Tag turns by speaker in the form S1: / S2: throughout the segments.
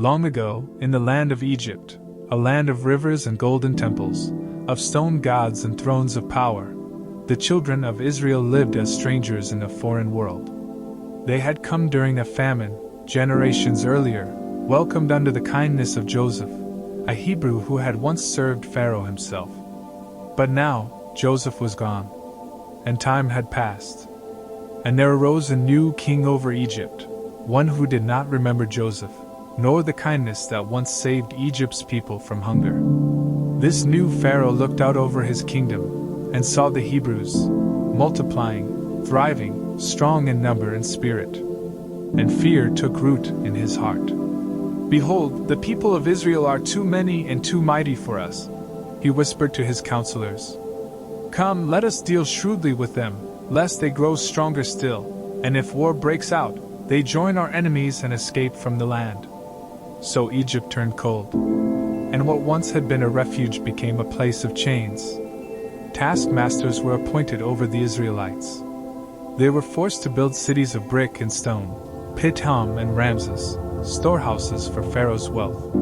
S1: Long ago, in the land of Egypt, a land of rivers and golden temples, of stone gods and thrones of power, the children of Israel lived as strangers in a foreign world. They had come during a famine, generations earlier, welcomed under the kindness of Joseph, a Hebrew who had once served Pharaoh himself. But now, Joseph was gone, and time had passed. And there arose a new king over Egypt, one who did not remember Joseph, nor the kindness that once saved Egypt's people from hunger. This new Pharaoh looked out over his kingdom, and saw the Hebrews, multiplying, thriving, strong in number and spirit. And fear took root in his heart. Behold, the people of Israel are too many and too mighty for us, he whispered to his counselors. Come, let us deal shrewdly with them, lest they grow stronger still, and if war breaks out, they join our enemies and escape from the land. So Egypt turned cold, and what once had been a refuge became a place of chains. Taskmasters were appointed over the Israelites. They were forced to build cities of brick and stone, Bedtime and Ramses, storehouses for Pharaoh's wealth.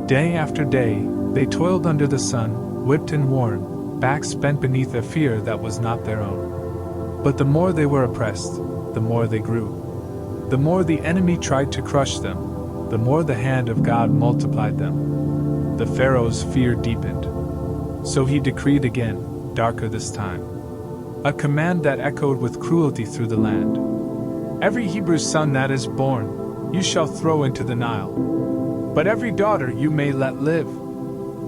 S1: Day after day, they toiled under the sun, whipped and worn, backs bent beneath a fear that was not their own. But the more they were oppressed, the more they grew. The more the enemy tried to crush them, the more the hand of God multiplied them. The Pharaoh's fear deepened. So he decreed again, darker this time, a command that echoed with cruelty through the land. Every Hebrew son that is born, you shall throw into the Nile. But every daughter you may let live.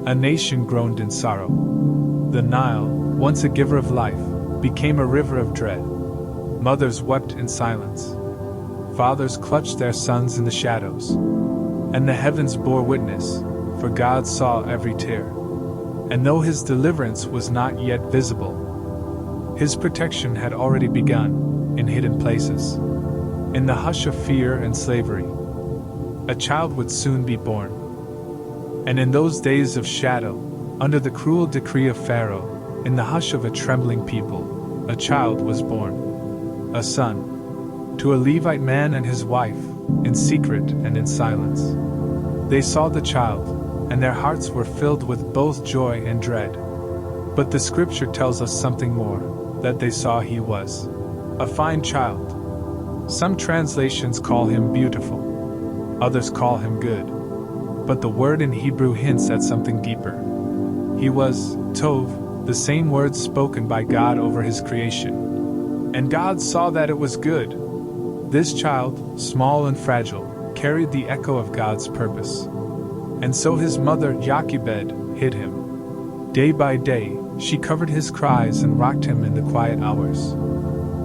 S1: A nation groaned in sorrow. The Nile, once a giver of life, became a river of dread. Mothers wept in silence. Fathers clutched their sons in the shadows. And the heavens bore witness, for God saw every tear. And though his deliverance was not yet visible, his protection had already begun, in hidden places. In the hush of fear and slavery, a child would soon be born. And in those days of shadow, under the cruel decree of Pharaoh, in the hush of a trembling people, a child was born, a son, to a Levite man and his wife, in secret and in silence. They saw the child, and their hearts were filled with both joy and dread. But the scripture tells us something more, that they saw he was a fine child. Some translations call him beautiful, others call him good. But the word in Hebrew hints at something deeper. He was Tov, the same word spoken by God over his creation. And God saw that it was good. This child, small and fragile, carried the echo of God's purpose. And so his mother, Jochebed, hid him. Day by day, she covered his cries and rocked him in the quiet hours.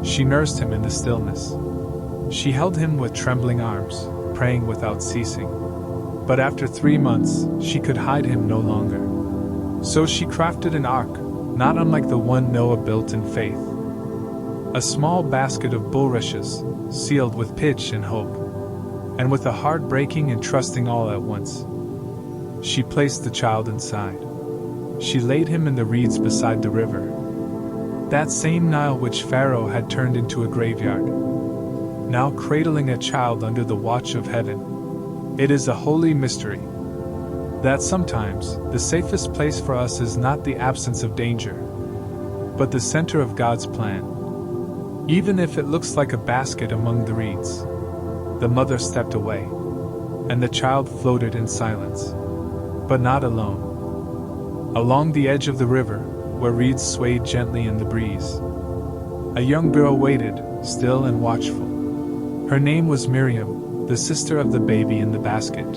S1: She nursed him in the stillness. She held him with trembling arms, praying without ceasing. But after 3 months, she could hide him no longer. So she crafted an ark, not unlike the one Noah built in faith. A small basket of bulrushes, sealed with pitch and hope. And with a heart breaking and trusting all at once, she placed the child inside. She laid him in the reeds beside the river, that same Nile which Pharaoh had turned into a graveyard. Now cradling a child under the watch of heaven. It is a holy mystery that sometimes the safest place for us is not the absence of danger, but the center of God's plan. Even if it looks like a basket among the reeds. The mother stepped away, and the child floated in silence, but not alone. Along the edge of the river, where reeds swayed gently in the breeze, a young girl waited, still and watchful. Her name was Miriam, the sister of the baby in the basket.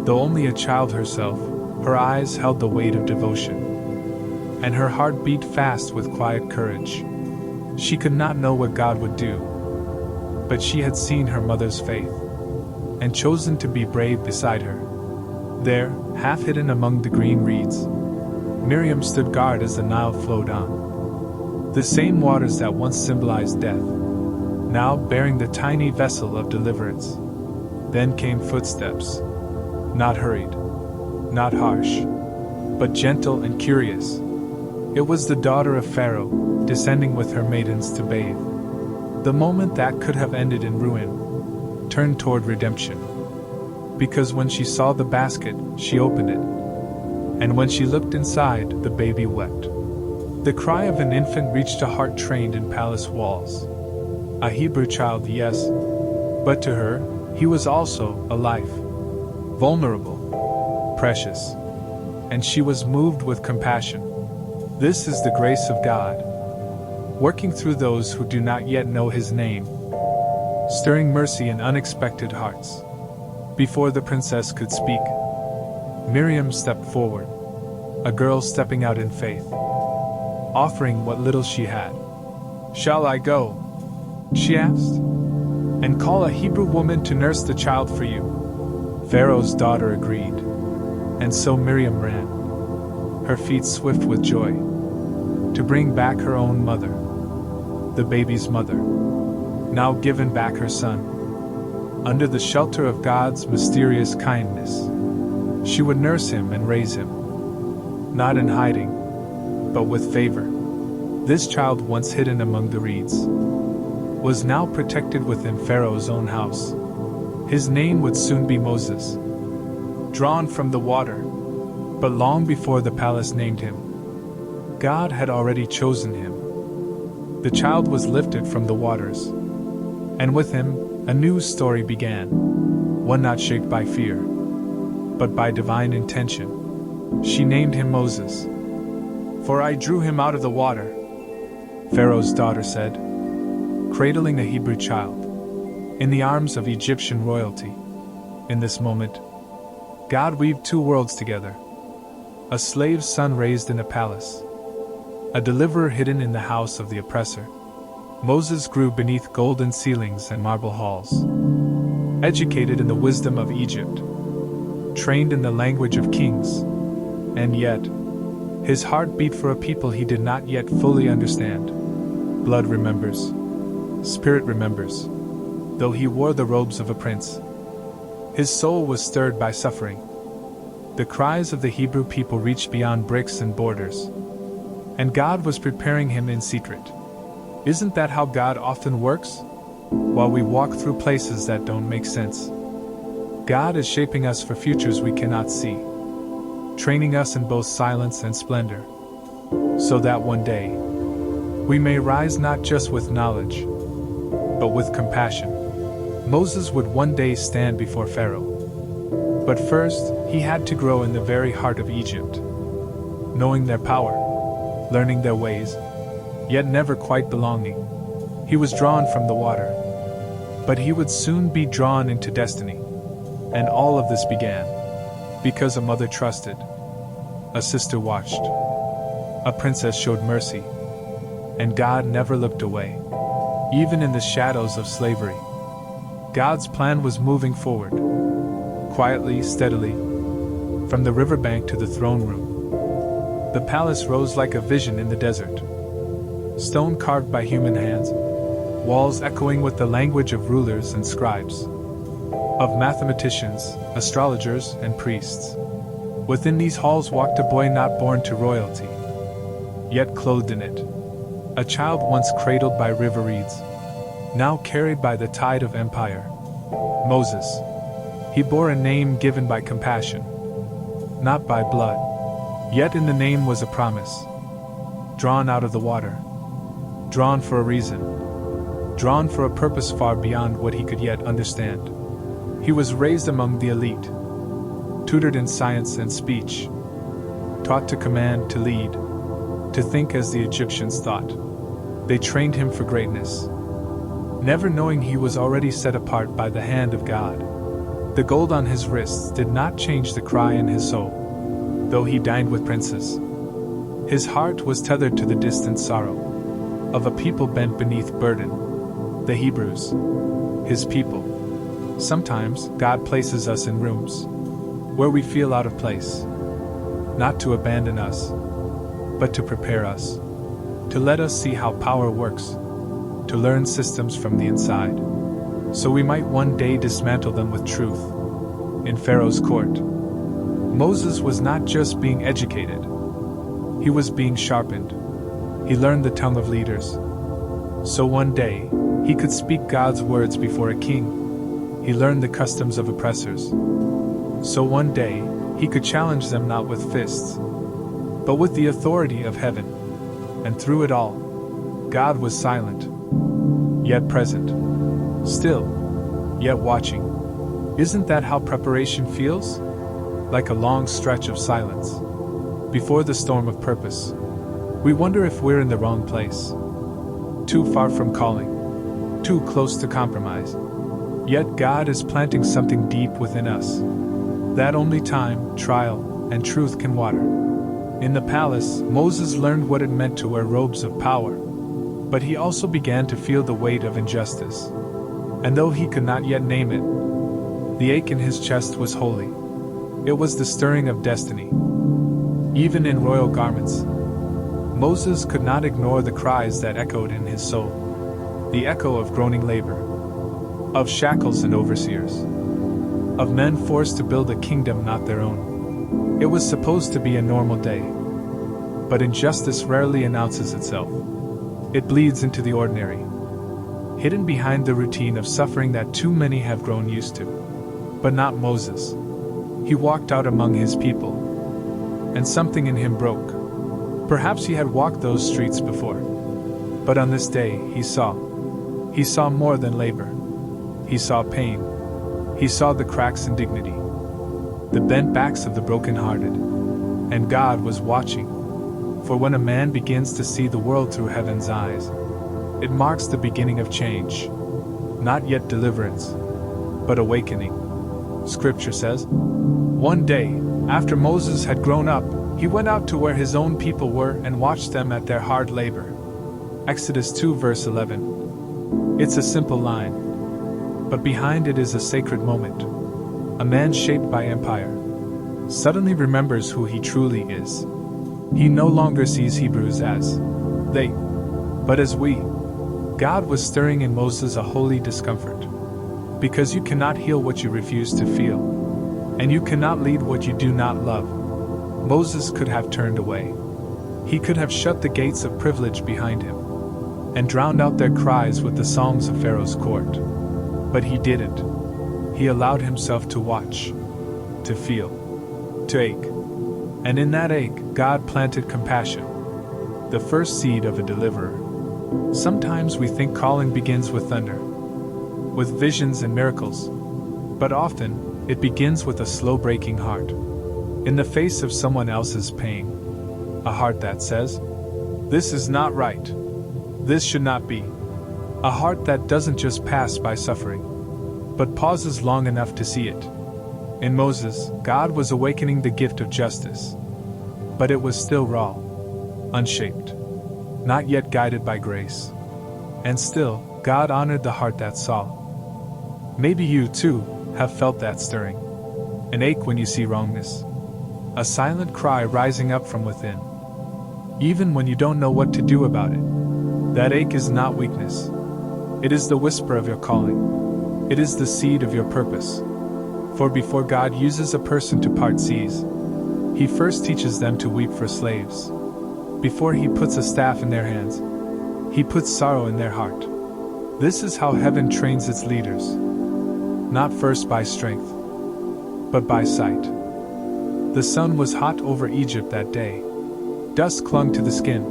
S1: Though only a child herself, her eyes held the weight of devotion, and her heart beat fast with quiet courage. She could not know what God would do, but she had seen her mother's faith, and chosen to be brave beside her. There, half hidden among the green reeds, Miriam stood guard as the Nile flowed on. The same waters that once symbolized death, now bearing the tiny vessel of deliverance. Then came footsteps, not hurried, not harsh, but gentle and curious. It was the daughter of Pharaoh, descending with her maidens to bathe. The moment that could have ended in ruin turned toward redemption. because when she saw the basket, she opened it. And when she looked inside, the baby wept. The cry of an infant reached a heart trained in palace walls. A Hebrew child, yes, but to her, he was also alive, vulnerable, precious. And she was moved with compassion. This is the grace of God, working through those who do not yet know His name, stirring mercy in unexpected hearts. Before the princess could speak, Miriam stepped forward, a girl stepping out in faith, offering what little she had. "Shall I go?" she asked, "and call a Hebrew woman to nurse the child for you?" Pharaoh's daughter agreed, and so Miriam ran, her feet swift with joy, to bring back her own mother, the baby's mother, now given back her son. Under the shelter of God's mysterious kindness, she would nurse him and raise him, not in hiding, but with favor. This child, once hidden among the reeds, was now protected within Pharaoh's own house. His name would soon be Moses, drawn from the water, but long before the palace named him, God had already chosen him. The child was lifted from the waters, and with him, a new story began, one not shaped by fear, but by divine intention. She named him Moses. "For I drew him out of the water," Pharaoh's daughter said, cradling a Hebrew child in the arms of Egyptian royalty. In this moment, God weaved two worlds together: a slave's son raised in a palace, a deliverer hidden in the house of the oppressor. Moses grew beneath golden ceilings and marble halls, educated in the wisdom of Egypt, trained in the language of kings, and yet, his heart beat for a people he did not yet fully understand. Blood remembers, spirit remembers, though he wore the robes of a prince. His soul was stirred by suffering. The cries of the Hebrew people reached beyond bricks and borders, and God was preparing him in secret. Isn't that how God often works? While we walk through places that don't make sense, God is shaping us for futures we cannot see, training us in both silence and splendor, so that one day, we may rise not just with knowledge, but with compassion. Moses would one day stand before Pharaoh. But first, he had to grow in the very heart of Egypt, knowing their power, learning their ways, yet never quite belonging. He was drawn from the water, but he would soon be drawn into destiny. And all of this began because a mother trusted, a sister watched, a princess showed mercy, and God never looked away. Even in the shadows of slavery, God's plan was moving forward, quietly, steadily, from the riverbank to the throne room. The palace rose like a vision in the desert, stone carved by human hands, walls echoing with the language of rulers and scribes, of mathematicians, astrologers, and priests. Within these halls walked a boy not born to royalty, yet clothed in it. A child once cradled by river reeds, now carried by the tide of empire. Moses. He bore a name given by compassion, not by blood. Yet in the name was a promise. Drawn out of the water. Drawn for a reason. Drawn for a purpose far beyond what he could yet understand. He was raised among the elite, tutored in science and speech, taught to command, to lead, to think as the Egyptians thought. They trained him for greatness, never knowing he was already set apart by the hand of God. The gold on his wrists did not change the cry in his soul, though he dined with princes. His heart was tethered to the distant sorrow of a people bent beneath burden, the Hebrews, his people. Sometimes God places us in rooms where we feel out of place, not to abandon us, but to prepare us, to let us see how power works, to learn systems from the inside, so we might one day dismantle them with truth. In Pharaoh's court, Moses was not just being educated, he was being sharpened. He learned the tongue of leaders, so one day he could speak God's words before a king, he learned the customs of oppressors. So one day, he could challenge them not with fists, but with the authority of heaven. And through it all, God was silent, yet present, still, yet watching. Isn't that how preparation feels? Like a long stretch of silence before the storm of purpose. We wonder if we're in the wrong place, too far from calling, too close to compromise. Yet God is planting something deep within us that only time, trial, and truth can water. In the palace, Moses learned what it meant to wear robes of power, but he also began to feel the weight of injustice. And though he could not yet name it, the ache in his chest was holy. It was the stirring of destiny. Even in royal garments, Moses could not ignore the cries that echoed in his soul. The echo of groaning labor, of shackles and overseers, of men forced to build a kingdom not their own. It was supposed to be a normal day, but injustice rarely announces itself. It bleeds into the ordinary, hidden behind the routine of suffering that too many have grown used to. But not Moses. He walked out among his people, and something in him broke. Perhaps he had walked those streets before, but on this day he saw more than labor. He saw pain. He saw the cracks in dignity, the bent backs of the brokenhearted, and God was watching. For when a man begins to see the world through heaven's eyes, it marks the beginning of change. Not yet deliverance, but awakening. Scripture says, one day, after Moses had grown up, he went out to where his own people were and watched them at their hard labor. Exodus 2 verse 11. It's a simple line, but behind it is a sacred moment. A man shaped by empire suddenly remembers who he truly is. He no longer sees Hebrews as they, but as we. God was stirring in Moses a holy discomfort. Because you cannot heal what you refuse to feel, and you cannot lead what you do not love. Moses could have turned away. He could have shut the gates of privilege behind him, and drowned out their cries with the songs of Pharaoh's court. But he didn't. He allowed himself to watch, to feel, to ache. And in that ache, God planted compassion, the first seed of a deliverer. Sometimes we think calling begins with thunder, with visions and miracles, but often it begins with a slow breaking heart. In the face of someone else's pain, a heart that says, "This is not right. This should not be." A heart that doesn't just pass by suffering, but pauses long enough to see it. In Moses, God was awakening the gift of justice, but it was still raw, unshaped, not yet guided by grace. And still, God honored the heart that saw. Maybe you, too, have felt that stirring. An ache when you see wrongness. A silent cry rising up from within. Even when you don't know what to do about it. That ache is not weakness. It is the whisper of your calling. It is the seed of your purpose. For before God uses a person to part seas, He first teaches them to weep for slaves. Before He puts a staff in their hands, He puts sorrow in their heart. This is how heaven trains its leaders. Not first by strength, but by sight. The sun was hot over Egypt that day. Dust clung to the skin,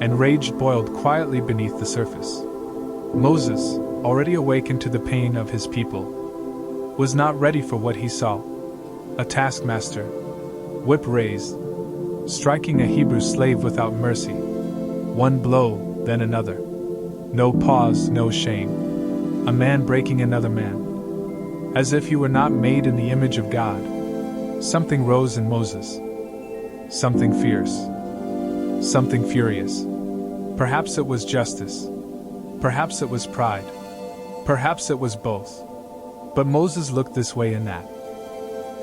S1: and rage boiled quietly beneath the surface. Moses, already awakened to the pain of his people, was not ready for what he saw. A taskmaster, whip raised, striking a Hebrew slave without mercy. One blow, then another. No pause, no shame. A man breaking another man. As if he were not made in the image of God. Something rose in Moses. Something fierce. Something furious. Perhaps it was justice. Perhaps it was pride. Perhaps it was both. But Moses looked this way and that.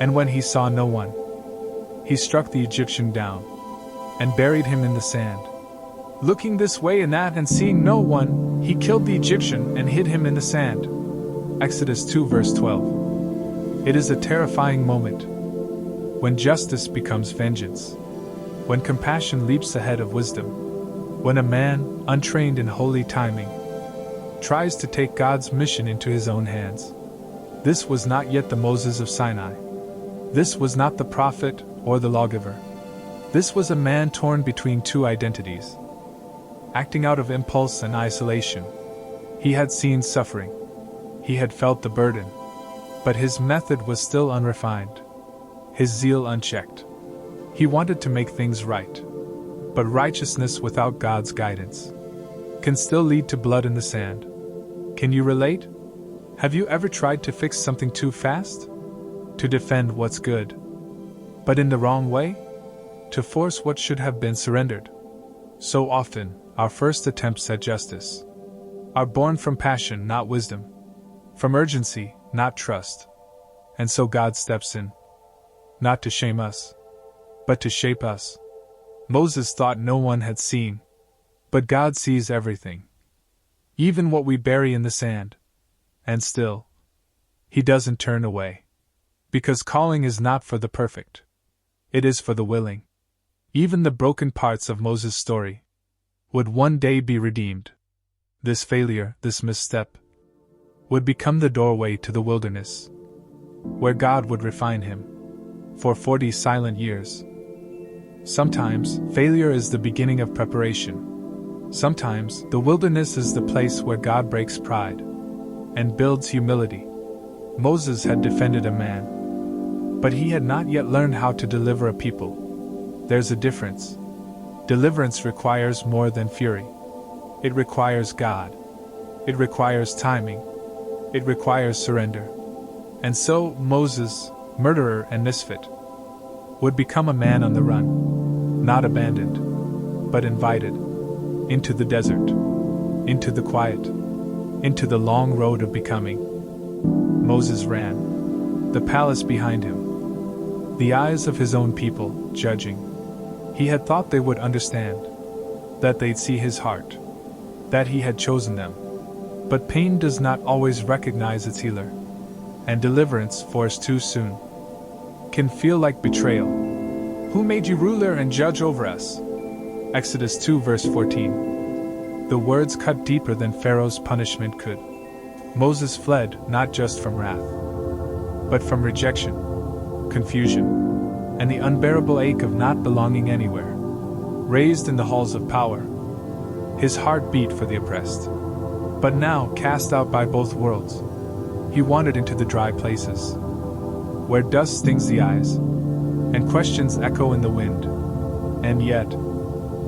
S1: And when he saw no one, he struck the Egyptian down and buried him in the sand. Looking this way and that and seeing no one, he killed the Egyptian and hid him in the sand. Exodus 2 verse 12. It is a terrifying moment. When justice becomes vengeance. When compassion leaps ahead of wisdom. When a man, untrained in holy timing, tries to take God's mission into his own hands. This was not yet the Moses of Sinai. This was not the prophet or the lawgiver. This was a man torn between two identities, acting out of impulse and isolation. He had seen suffering. He had felt the burden. But his method was still unrefined, his zeal unchecked. He wanted to make things right. But righteousness without God's guidance can still lead to blood in the sand. Can you relate? Have you ever tried to fix something too fast? To defend what's good, but in the wrong way? To force what should have been surrendered? So often, our first attempts at justice are born from passion, not wisdom, from urgency, not trust. And so God steps in, not to shame us, but to shape us. Moses thought no one had seen, but God sees everything, even what we bury in the sand. And still, He doesn't turn away. Because calling is not for the perfect. It is for the willing. Even the broken parts of Moses' story would one day be redeemed. This failure, this misstep, would become the doorway to the wilderness, where God would refine him for 40 silent years. Sometimes, failure is the beginning of preparation. Sometimes, the wilderness is the place where God breaks pride and builds humility. Moses had defended a man, but he had not yet learned how to deliver a people. There's a difference. Deliverance requires more than fury. It requires God. It requires timing. It requires surrender. And so, Moses, murderer and misfit, would become a man on the run, not abandoned, but invited into the desert, into the quiet, into the long road of becoming. Moses ran, the palace behind him, the eyes of his own people judging. He had thought they would understand, that they'd see his heart, that he had chosen them. But pain does not always recognize its healer, and deliverance forced too soon can feel like betrayal. Who made you ruler and judge over us? Exodus 2 verse 14. The words cut deeper than Pharaoh's punishment could. Moses fled not just from wrath, but from rejection, confusion, and the unbearable ache of not belonging anywhere. Raised in the halls of power, his heart beat for the oppressed. But now, cast out by both worlds, he wandered into the dry places, where dust stings the eyes, and questions echo in the wind. And yet,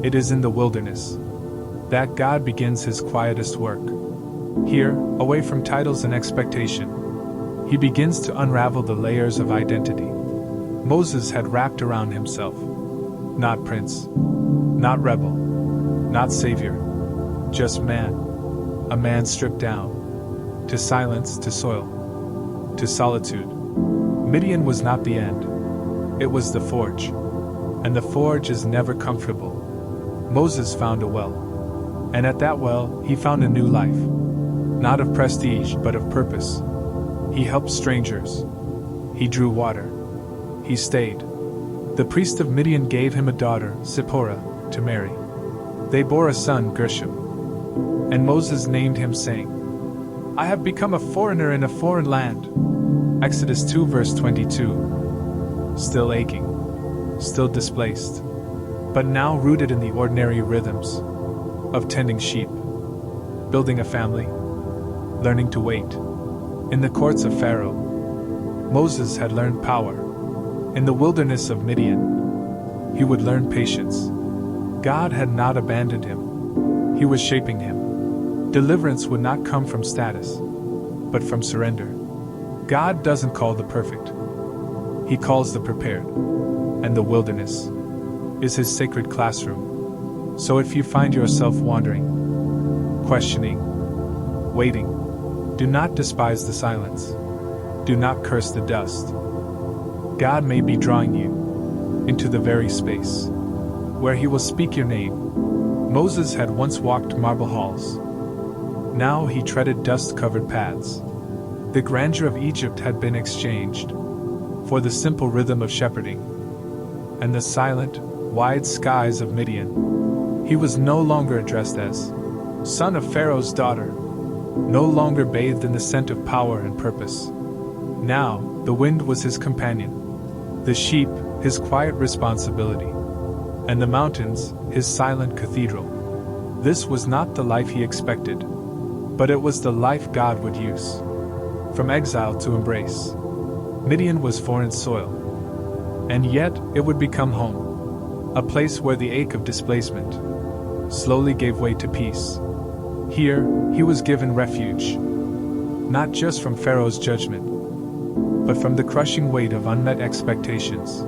S1: it is in the wilderness that God begins his quietest work. Here, away from titles and expectation, he begins to unravel the layers of identity Moses had wrapped around himself. Not prince, not rebel, not savior, just man. A man stripped down, to silence, to soil, to solitude. Midian was not the end. It was the forge. And the forge is never comfortable. Moses found a well. And at that well, he found a new life. Not of prestige, but of purpose. He helped strangers. He drew water. He stayed. The priest of Midian gave him a daughter, Zipporah, to marry. They bore a son, Gershom. And Moses named him, saying, I have become a foreigner in a foreign land. Exodus 2 verse 22. Still aching, still displaced, but now rooted in the ordinary rhythms of tending sheep, building a family, learning to wait. In the courts of Pharaoh, Moses had learned power. In the wilderness of Midian, he would learn patience. God had not abandoned him. He was shaping him. Deliverance would not come from status, but from surrender. God doesn't call the perfect. He calls the prepared. And the wilderness is his sacred classroom. So if you find yourself wandering, questioning, waiting, do not despise the silence. Do not curse the dust. God may be drawing you into the very space where he will speak your name. Moses had once walked marble halls. Now he treaded dust-covered paths. The grandeur of Egypt had been exchanged for the simple rhythm of shepherding, and the silent, wide skies of Midian. He was no longer addressed as son of Pharaoh's daughter, no longer bathed in the scent of power and purpose. Now, the wind was his companion, the sheep, his quiet responsibility, and the mountains, his silent cathedral. This was not the life he expected, but it was the life God would use. From exile to embrace. Midian was foreign soil, and yet it would become home, a place where the ache of displacement slowly gave way to peace. Here, he was given refuge, not just from Pharaoh's judgment, but from the crushing weight of unmet expectations.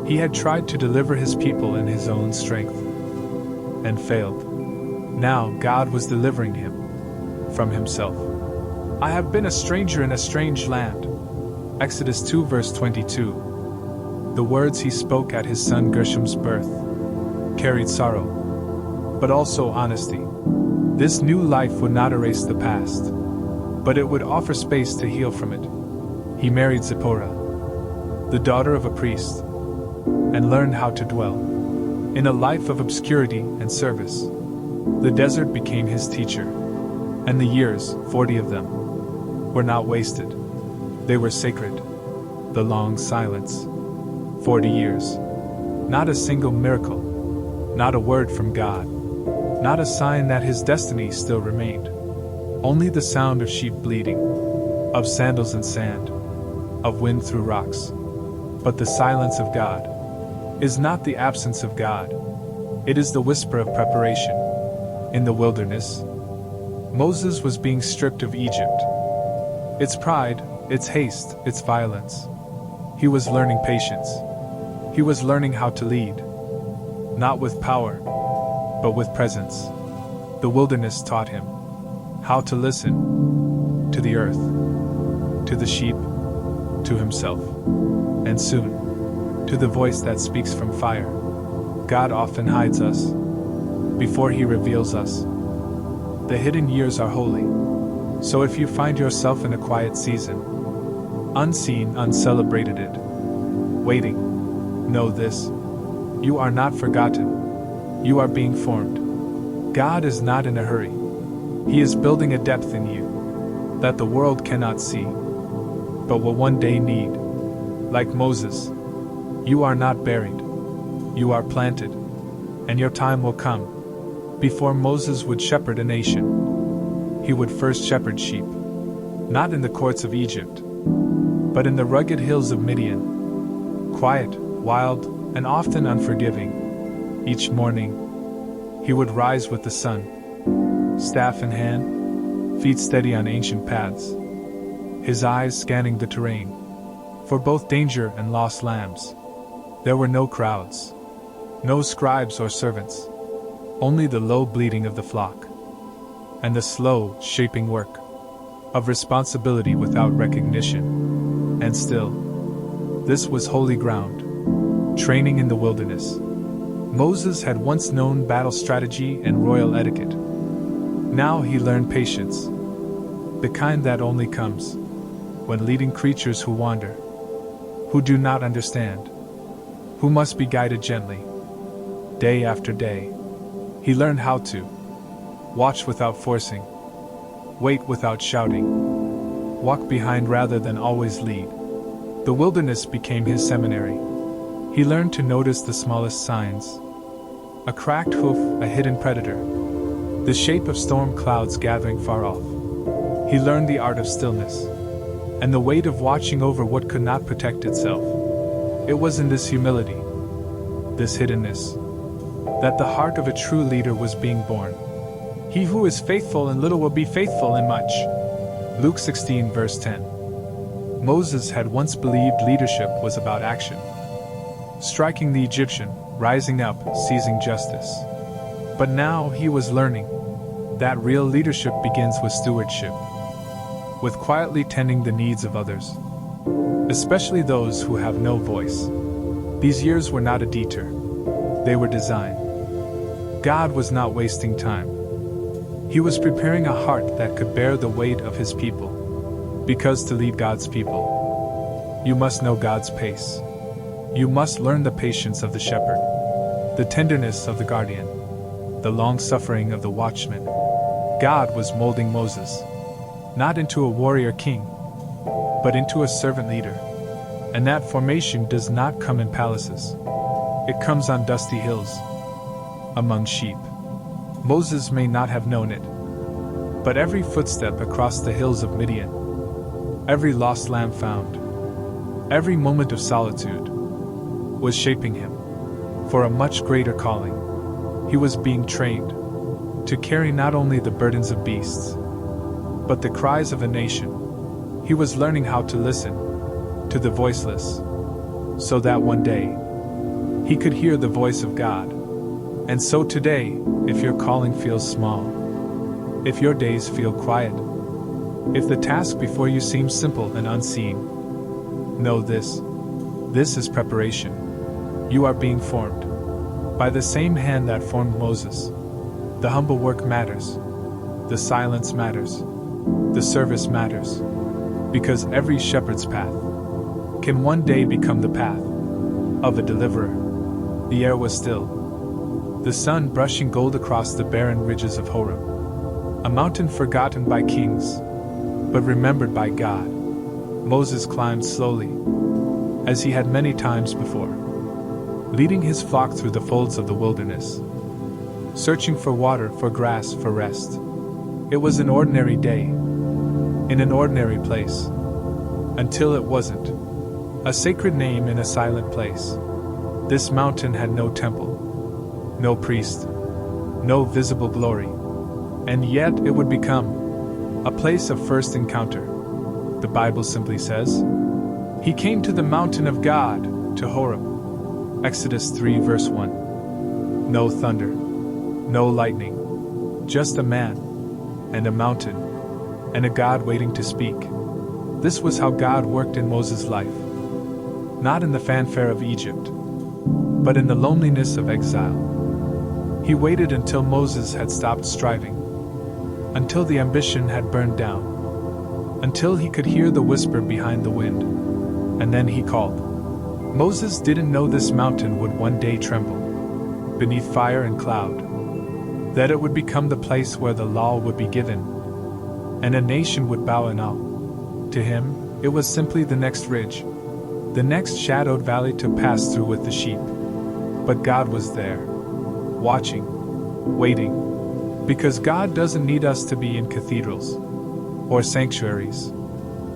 S1: He had tried to deliver his people in his own strength, and failed. Now God was delivering him from himself. I have been a stranger in a strange land. Exodus 2 verse 22. The words he spoke at his son Gershom's birth carried sorrow, but also honesty. This new life would not erase the past, but it would offer space to heal from it. He married Zipporah, the daughter of a priest, and learned how to dwell in a life of obscurity and service. The desert became his teacher, and the years, 40 of them, were not wasted. They were sacred. The long silence, 40 years. Not a single miracle, not a word from God, not a sign that his destiny still remained. Only the sound of sheep bleating, of sandals and sand, of wind through rocks. But the silence of God is not the absence of God. It is the whisper of preparation. In the wilderness, Moses was being stripped of Egypt, its pride, its haste, its violence. He was learning patience. He was learning how to lead, not with power, but with presence. The wilderness taught him how to listen to the earth, to the sheep, to himself, and soon, to the voice that speaks from fire. God often hides us before he reveals us. The hidden years are holy. So if you find yourself in a quiet season, unseen, uncelebrated it, waiting, know this: you are not forgotten. You are being formed. God is not in a hurry. He is building a depth in you that the world cannot see, but will one day need. Like Moses, you are not buried. You are planted, and your time will come. Before Moses would shepherd a nation, he would first shepherd sheep, not in the courts of Egypt, but in the rugged hills of Midian. Quiet, wild, and often unforgiving. Each morning, he would rise with the sun, staff in hand, feet steady on ancient paths, his eyes scanning the terrain for both danger and lost lambs. There were no crowds, no scribes or servants, only the low bleating of the flock, and the slow, shaping work of responsibility without recognition. And still, this was holy ground, training in the wilderness. Moses had once known battle strategy and royal etiquette. Now he learned patience, the kind that only comes when leading creatures who wander, who do not understand, who must be guided gently. Day after day, he learned how to watch without forcing, wait without shouting, walk behind rather than always lead. The wilderness became his seminary. He learned to notice the smallest signs: a cracked hoof, a hidden predator, the shape of storm clouds gathering far off. He learned the art of stillness, and the weight of watching over what could not protect itself. It was in this humility, this hiddenness, that the heart of a true leader was being born. He who is faithful in little will be faithful in much. Luke 16 verse 10. Moses had once believed leadership was about action. Striking the Egyptian, rising up, seizing justice. But now he was learning that real leadership begins with stewardship, with quietly tending the needs of others, especially those who have no voice. These years were not a detour. They were design. God was not wasting time. He was preparing a heart that could bear the weight of his people. Because to lead God's people, you must know God's pace. You must learn the patience of the shepherd, the tenderness of the guardian, the long-suffering of the watchman. God was molding Moses, not into a warrior king, but into a servant leader. And that formation does not come in palaces. It comes on dusty hills, among sheep. Moses may not have known it, but every footstep across the hills of Midian, every lost lamb found, every moment of solitude, was shaping him for a much greater calling. He was being trained to carry not only the burdens of beasts, but the cries of a nation. He was learning how to listen to the voiceless, so that one day he could hear the voice of God. And so today, if your calling feels small, if your days feel quiet, if the task before you seems simple and unseen, know this. This is preparation. You are being formed by the same hand that formed Moses. The humble work matters. The silence matters. The service matters. Because every shepherd's path can one day become the path of a deliverer. The air was still, the sun brushing gold across the barren ridges of Horeb, a mountain forgotten by kings, but remembered by God. Moses climbed slowly, as he had many times before, leading his flock through the folds of the wilderness, searching for water, for grass, for rest. It was an ordinary day, in an ordinary place, until it wasn't. A sacred name in a silent place. This mountain had no temple, no priest, no visible glory, and yet it would become a place of first encounter. The Bible simply says, "He came to the mountain of God, to Horeb." Exodus 3 verse 1. No thunder, no lightning, just a man, and a mountain, and a God waiting to speak. This was how God worked in Moses' life. Not in the fanfare of Egypt, but in the loneliness of exile. He waited until Moses had stopped striving, until the ambition had burned down, until he could hear the whisper behind the wind, and then he called. Moses didn't know this mountain would one day tremble beneath fire and cloud, that it would become the place where the law would be given, and a nation would bow in awe. To him, it was simply the next ridge, the next shadowed valley to pass through with the sheep. But God was there, watching, waiting, because God doesn't need us to be in cathedrals, or sanctuaries,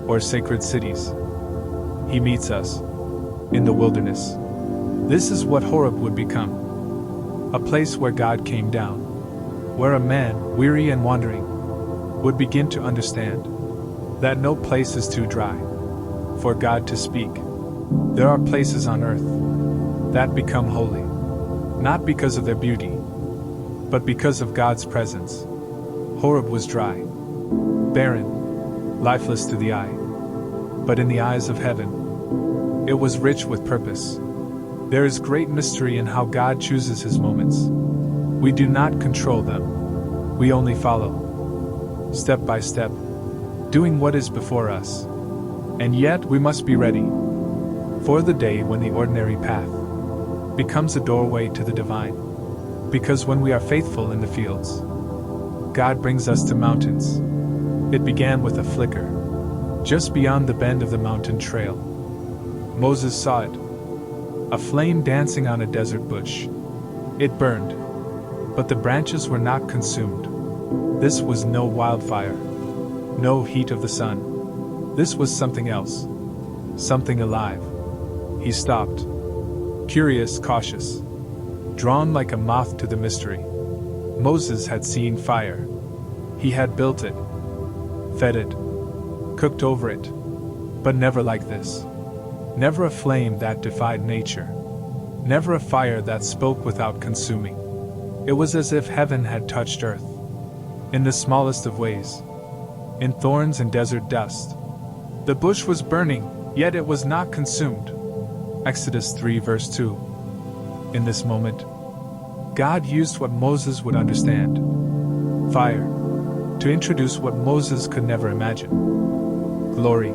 S1: or sacred cities. He meets us in the wilderness. This is what Horeb would become, a place where God came down, where a man, weary and wandering, would begin to understand that no place is too dry for God to speak. There are places on earth that become holy, not because of their beauty, but because of God's presence. Horeb was dry, barren, lifeless to the eye, but in the eyes of heaven, it was rich with purpose. There is great mystery in how God chooses his moments. We do not control them, we only follow, step by step, doing what is before us. And yet we must be ready for the day when the ordinary path becomes a doorway to the divine. Because when we are faithful in the fields, God brings us to mountains. It began with a flicker, just beyond the bend of the mountain trail. Moses saw it, a flame dancing on a desert bush. It burned, but the branches were not consumed. This was no wildfire, no heat of the sun. This was something else, something alive. He stopped, curious, cautious, drawn like a moth to the mystery. Moses had seen fire. He had built it, fed it, cooked over it, but never like this. Never a flame that defied nature. Never a fire that spoke without consuming. It was as if heaven had touched earth, in the smallest of ways, in thorns and desert dust. The bush was burning, yet it was not consumed. Exodus 3 verse 2. In this moment, God used what Moses would understand, fire, to introduce what Moses could never imagine, glory.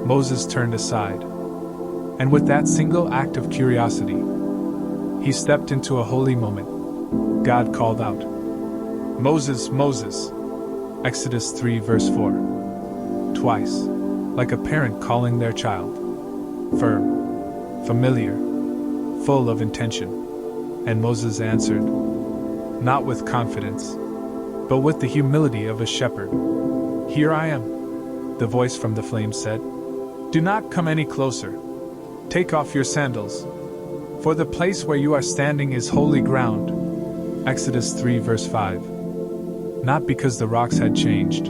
S1: Moses turned aside, and with that single act of curiosity, he stepped into a holy moment. God called out, "Moses, Moses!" Exodus 3 verse 4. Twice. like a parent calling their child. Firm, familiar, full of intention. And Moses answered, not with confidence, but with the humility of a shepherd. Here I am, the voice from the flame said. Do not come any closer. Take off your sandals, for the place where you are standing is holy ground. Exodus 3 verse 5. Not because the rocks had changed,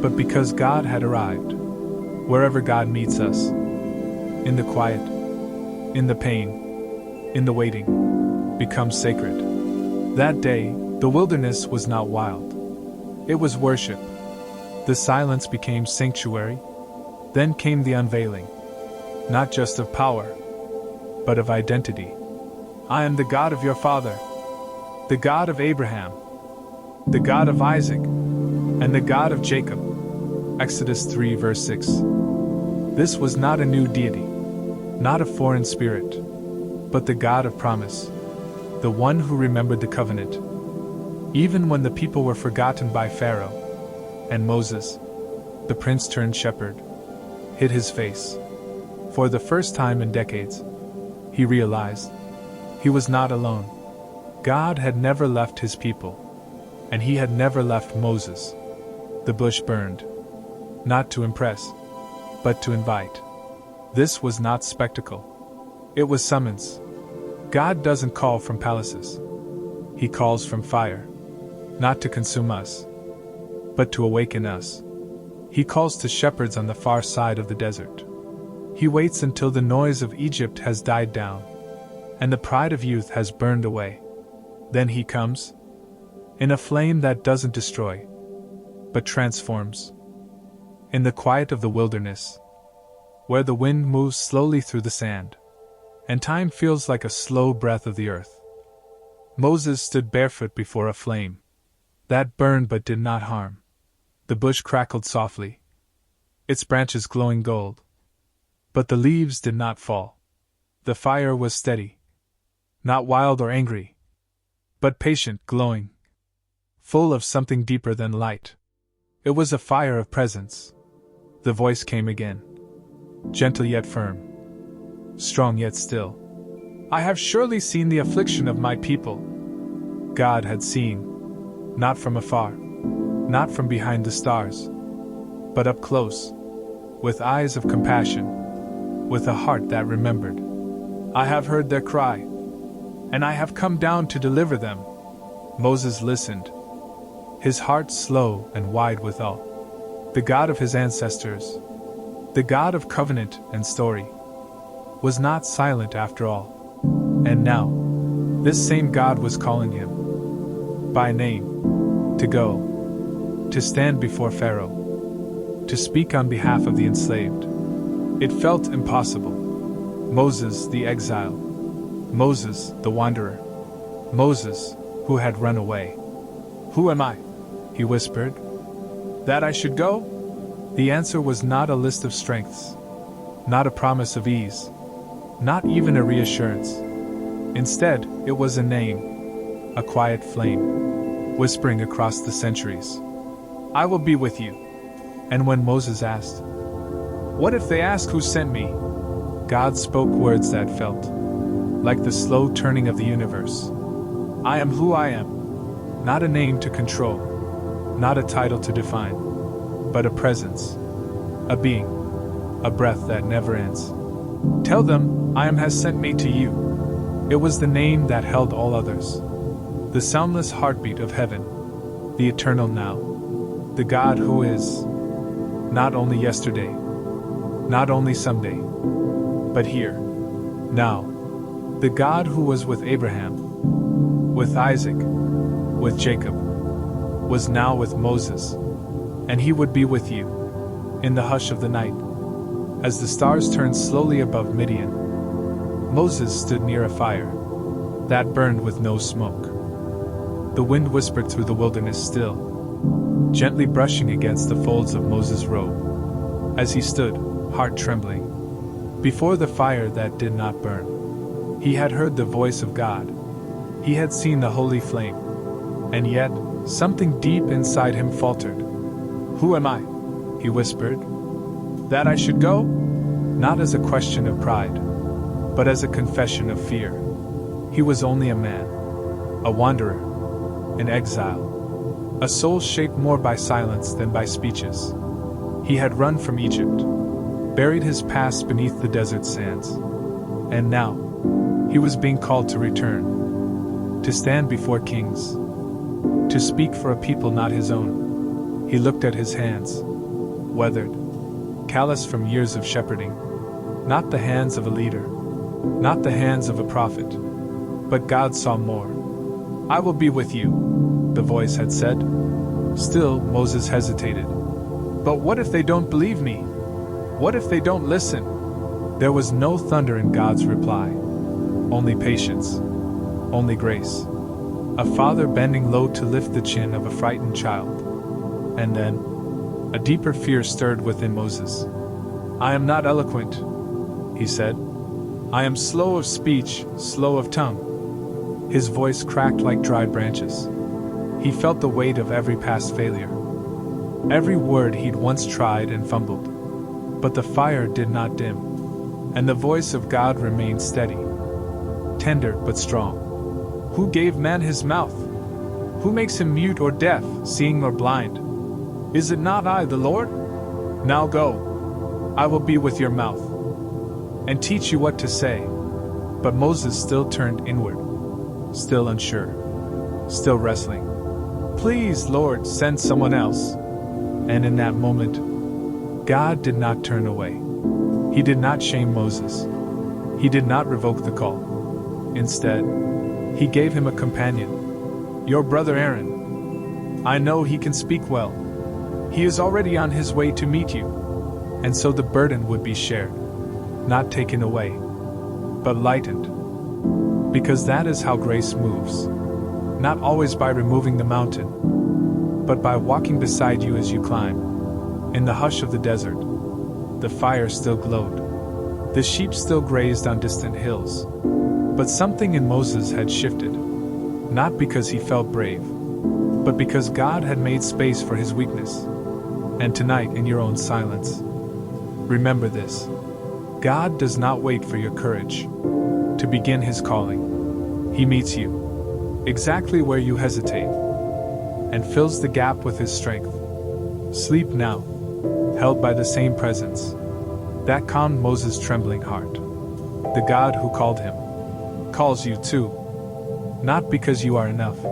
S1: but because God had arrived. Wherever God meets us, in the quiet, in the pain, in the waiting, becomes sacred. That day, the wilderness was not wild. It was worship. The silence became sanctuary. Then came the unveiling, not just of power, but of identity. I am the God of your father, the God of Abraham, the God of Isaac, and the God of Jacob. Exodus 3 verse 6. This was not a new deity, not a foreign spirit, but the God of promise, the one who remembered the covenant, even when the people were forgotten by Pharaoh. And Moses, the prince turned shepherd, hid his face. For the first time in decades, he realized he was not alone. God had never left his people, and he had never left Moses. The bush burned, not to impress, but to invite. This was not spectacle. It was summons. God doesn't call from palaces. He calls from fire, not to consume us, but to awaken us. He calls to shepherds on the far side of the desert. He waits until the noise of Egypt has died down, and the pride of youth has burned away. Then he comes, in a flame that doesn't destroy, but transforms. In the quiet of the wilderness, where the wind moves slowly through the sand, and time feels like a slow breath of the earth, Moses stood barefoot before a flame that burned but did not harm. The bush crackled softly, its branches glowing gold, but the leaves did not fall. The fire was steady, not wild or angry, but patient, glowing, full of something deeper than light. It was a fire of presence. The voice came again, gentle yet firm, strong yet still. I have surely seen the affliction of my people. God had seen, not from afar, not from behind the stars, but up close, with eyes of compassion, with a heart that remembered. I have heard their cry, and I have come down to deliver them. Moses listened, his heart slow and wide withal. The God of his ancestors, the God of covenant and story, was not silent after all. And now, this same God was calling him, by name, to go, to stand before Pharaoh, to speak on behalf of the enslaved. It felt impossible. Moses, the exile. Moses, the wanderer. Moses, who had run away. Who am I? He whispered. That I should go? The answer was not a list of strengths, not a promise of ease, not even a reassurance. Instead, it was a name, a quiet flame, whispering across the centuries. I will be with you. And when Moses asked, what if they ask who sent me? God spoke words that felt like the slow turning of the universe. I am who I am, not a name to control, not a title to define, but a presence, a being, a breath that never ends. Tell them, I am has sent me to you. It was the name that held all others. The soundless heartbeat of heaven, the eternal now, the God who is not only yesterday, not only someday, but here, now, the God who was with Abraham, with Isaac, with Jacob, was now with Moses, and he would be with you, in the hush of the night, as the stars turned slowly above Midian. Moses stood near a fire that burned with no smoke. The wind whispered through the wilderness still, gently brushing against the folds of Moses' robe, as he stood, heart trembling, before the fire that did not burn. He had heard the voice of God. He had seen the holy flame. And yet, something deep inside him faltered. Who am I? He whispered. That I should go? Not as a question of pride, but as a confession of fear. He was only a man, a wanderer, an exile, a soul shaped more by silence than by speeches. He had run from Egypt, buried his past beneath the desert sands, and now he was being called to return, to stand before kings, to speak for a people not his own. He looked at his hands, weathered, callous from years of shepherding, not the hands of a leader, not the hands of a prophet, but God saw more. I will be with you, the voice had said. Still, Moses hesitated. But what if they don't believe me? What if they don't listen? There was no thunder in God's reply, only patience, only grace. A father bending low to lift the chin of a frightened child. And then, a deeper fear stirred within Moses. I am not eloquent, he said. I am slow of speech, slow of tongue. His voice cracked like dried branches. He felt the weight of every past failure. Every word he'd once tried and fumbled. But the fire did not dim, and the voice of God remained steady, tender but strong. Who gave man his mouth? Who makes him mute or deaf, seeing or blind? Is it not I, the Lord? Now go. I will be with your mouth, and teach you what to say. But Moses still turned inward, still unsure, still wrestling. Please, Lord, send someone else. And in that moment, God did not turn away. He did not shame Moses. He did not revoke the call. Instead, he gave him a companion. Your brother Aaron. I know he can speak well. He is already on his way to meet you. And so the burden would be shared, not taken away, but lightened. Because that is how grace moves. Not always by removing the mountain, but by walking beside you as you climb. In the hush of the desert, the fire still glowed. The sheep still grazed on distant hills. But something in Moses had shifted. Not because he felt brave, but because God had made space for his weakness. And tonight, in your own silence, remember this. God does not wait for your courage to begin his calling. He meets you exactly where you hesitate and fills the gap with his strength. Sleep now, held by the same presence that calmed Moses' trembling heart. The God who called him calls you too, not because you are enough,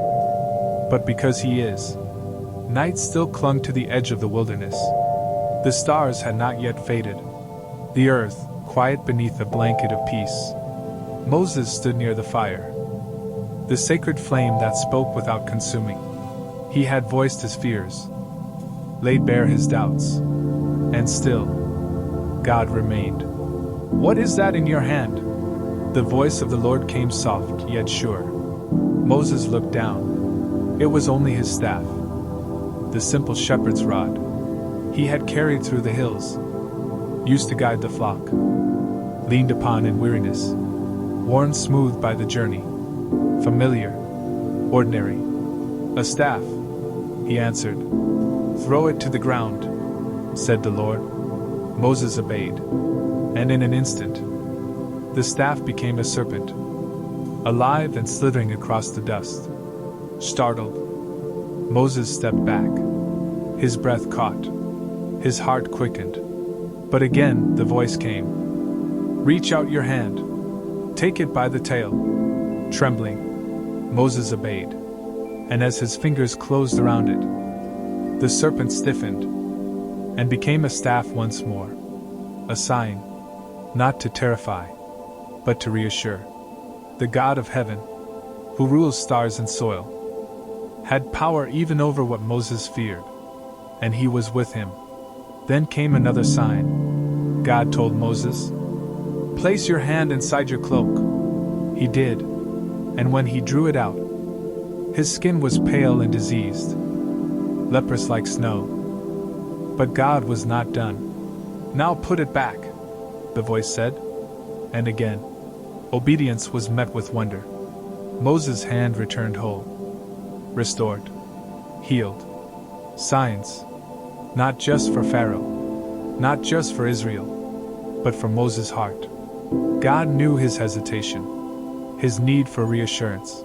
S1: but because he is. Night still clung to the edge of the wilderness. The stars had not yet faded. The earth, quiet beneath a blanket of peace. Moses stood near the fire, the sacred flame that spoke without consuming. He had voiced his fears, laid bare his doubts, and still, God remained. What is that in your hand? The voice of the Lord came soft yet sure. Moses looked down. It was only his staff, the simple shepherd's rod he had carried through the hills, used to guide the flock, leaned upon in weariness, worn smooth by the journey, familiar, ordinary. A staff, he answered. Throw it to the ground, said the Lord. Moses obeyed, and in an instant, the staff became a serpent, alive and slithering across the dust. Startled, Moses stepped back. His breath caught, his heart quickened. But again the voice came. Reach out your hand, take it by the tail. Trembling, Moses obeyed, and as his fingers closed around it, the serpent stiffened and became a staff once more, a sign, not to terrify, but to reassure. The God of heaven, who rules stars and soil, had power even over what Moses feared, and he was with him. Then came another sign. God told Moses, place your hand inside your cloak. He did, and when he drew it out, his skin was pale and diseased, leprous like snow. But God was not done. Now put it back, the voice said, and again, obedience was met with wonder. Moses' hand returned whole, restored, healed. Signs, not just for Pharaoh, not just for Israel, but for Moses' heart. God knew his hesitation, his need for reassurance,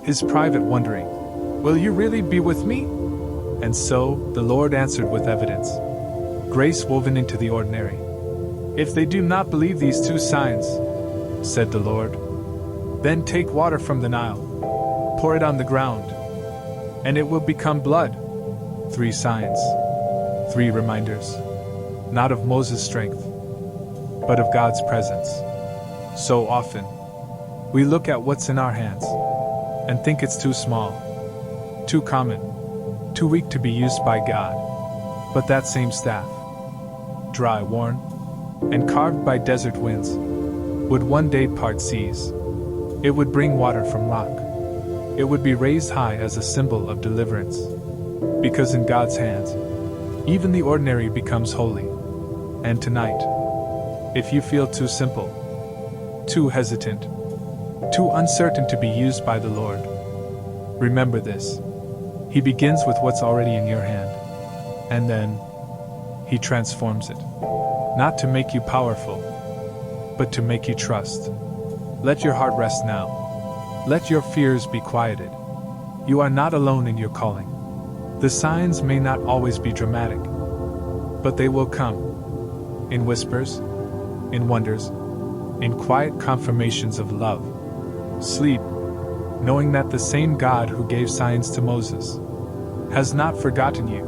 S1: his private wondering, "Will you really be with me?" And so, the Lord answered with evidence, grace woven into the ordinary. "If they do not believe these two signs," said the Lord, "then take water from the Nile, pour it on the ground, and it will become blood." 3 signs, 3 reminders, not of Moses' strength, but of God's presence. So often, we look at what's in our hands and think it's too small, too common, too weak to be used by God. But that same staff, dry, worn, and carved by desert winds, would one day part seas. It would bring water from rock. It would be raised high as a symbol of deliverance. Because in God's hands, even the ordinary becomes holy. And tonight, if you feel too simple, too hesitant, too uncertain to be used by the Lord, remember this. He begins with what's already in your hand, and then He transforms it. Not to make you powerful, but to make you trust. Let your heart rest now. Let your fears be quieted. You are not alone in your calling. The signs may not always be dramatic, but they will come. In whispers, in wonders, in quiet confirmations of love. Sleep, knowing that the same God who gave signs to Moses has not forgotten you.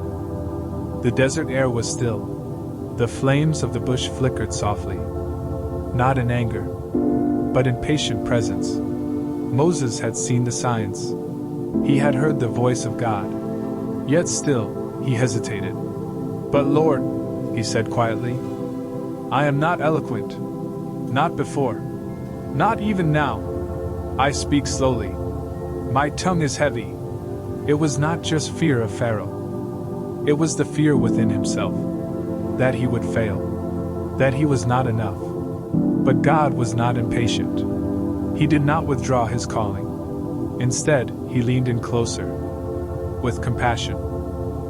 S1: The desert air was still. The flames of the bush flickered softly. Not in anger, but in patient presence. Moses had seen the signs. He had heard the voice of God. Yet still, he hesitated. "But Lord," he said quietly, "I am not eloquent. Not before. Not even now. I speak slowly. My tongue is heavy." It was not just fear of Pharaoh. It was the fear within himself. That he would fail. That he was not enough. But God was not impatient. He did not withdraw his calling. Instead, he leaned in closer. With compassion.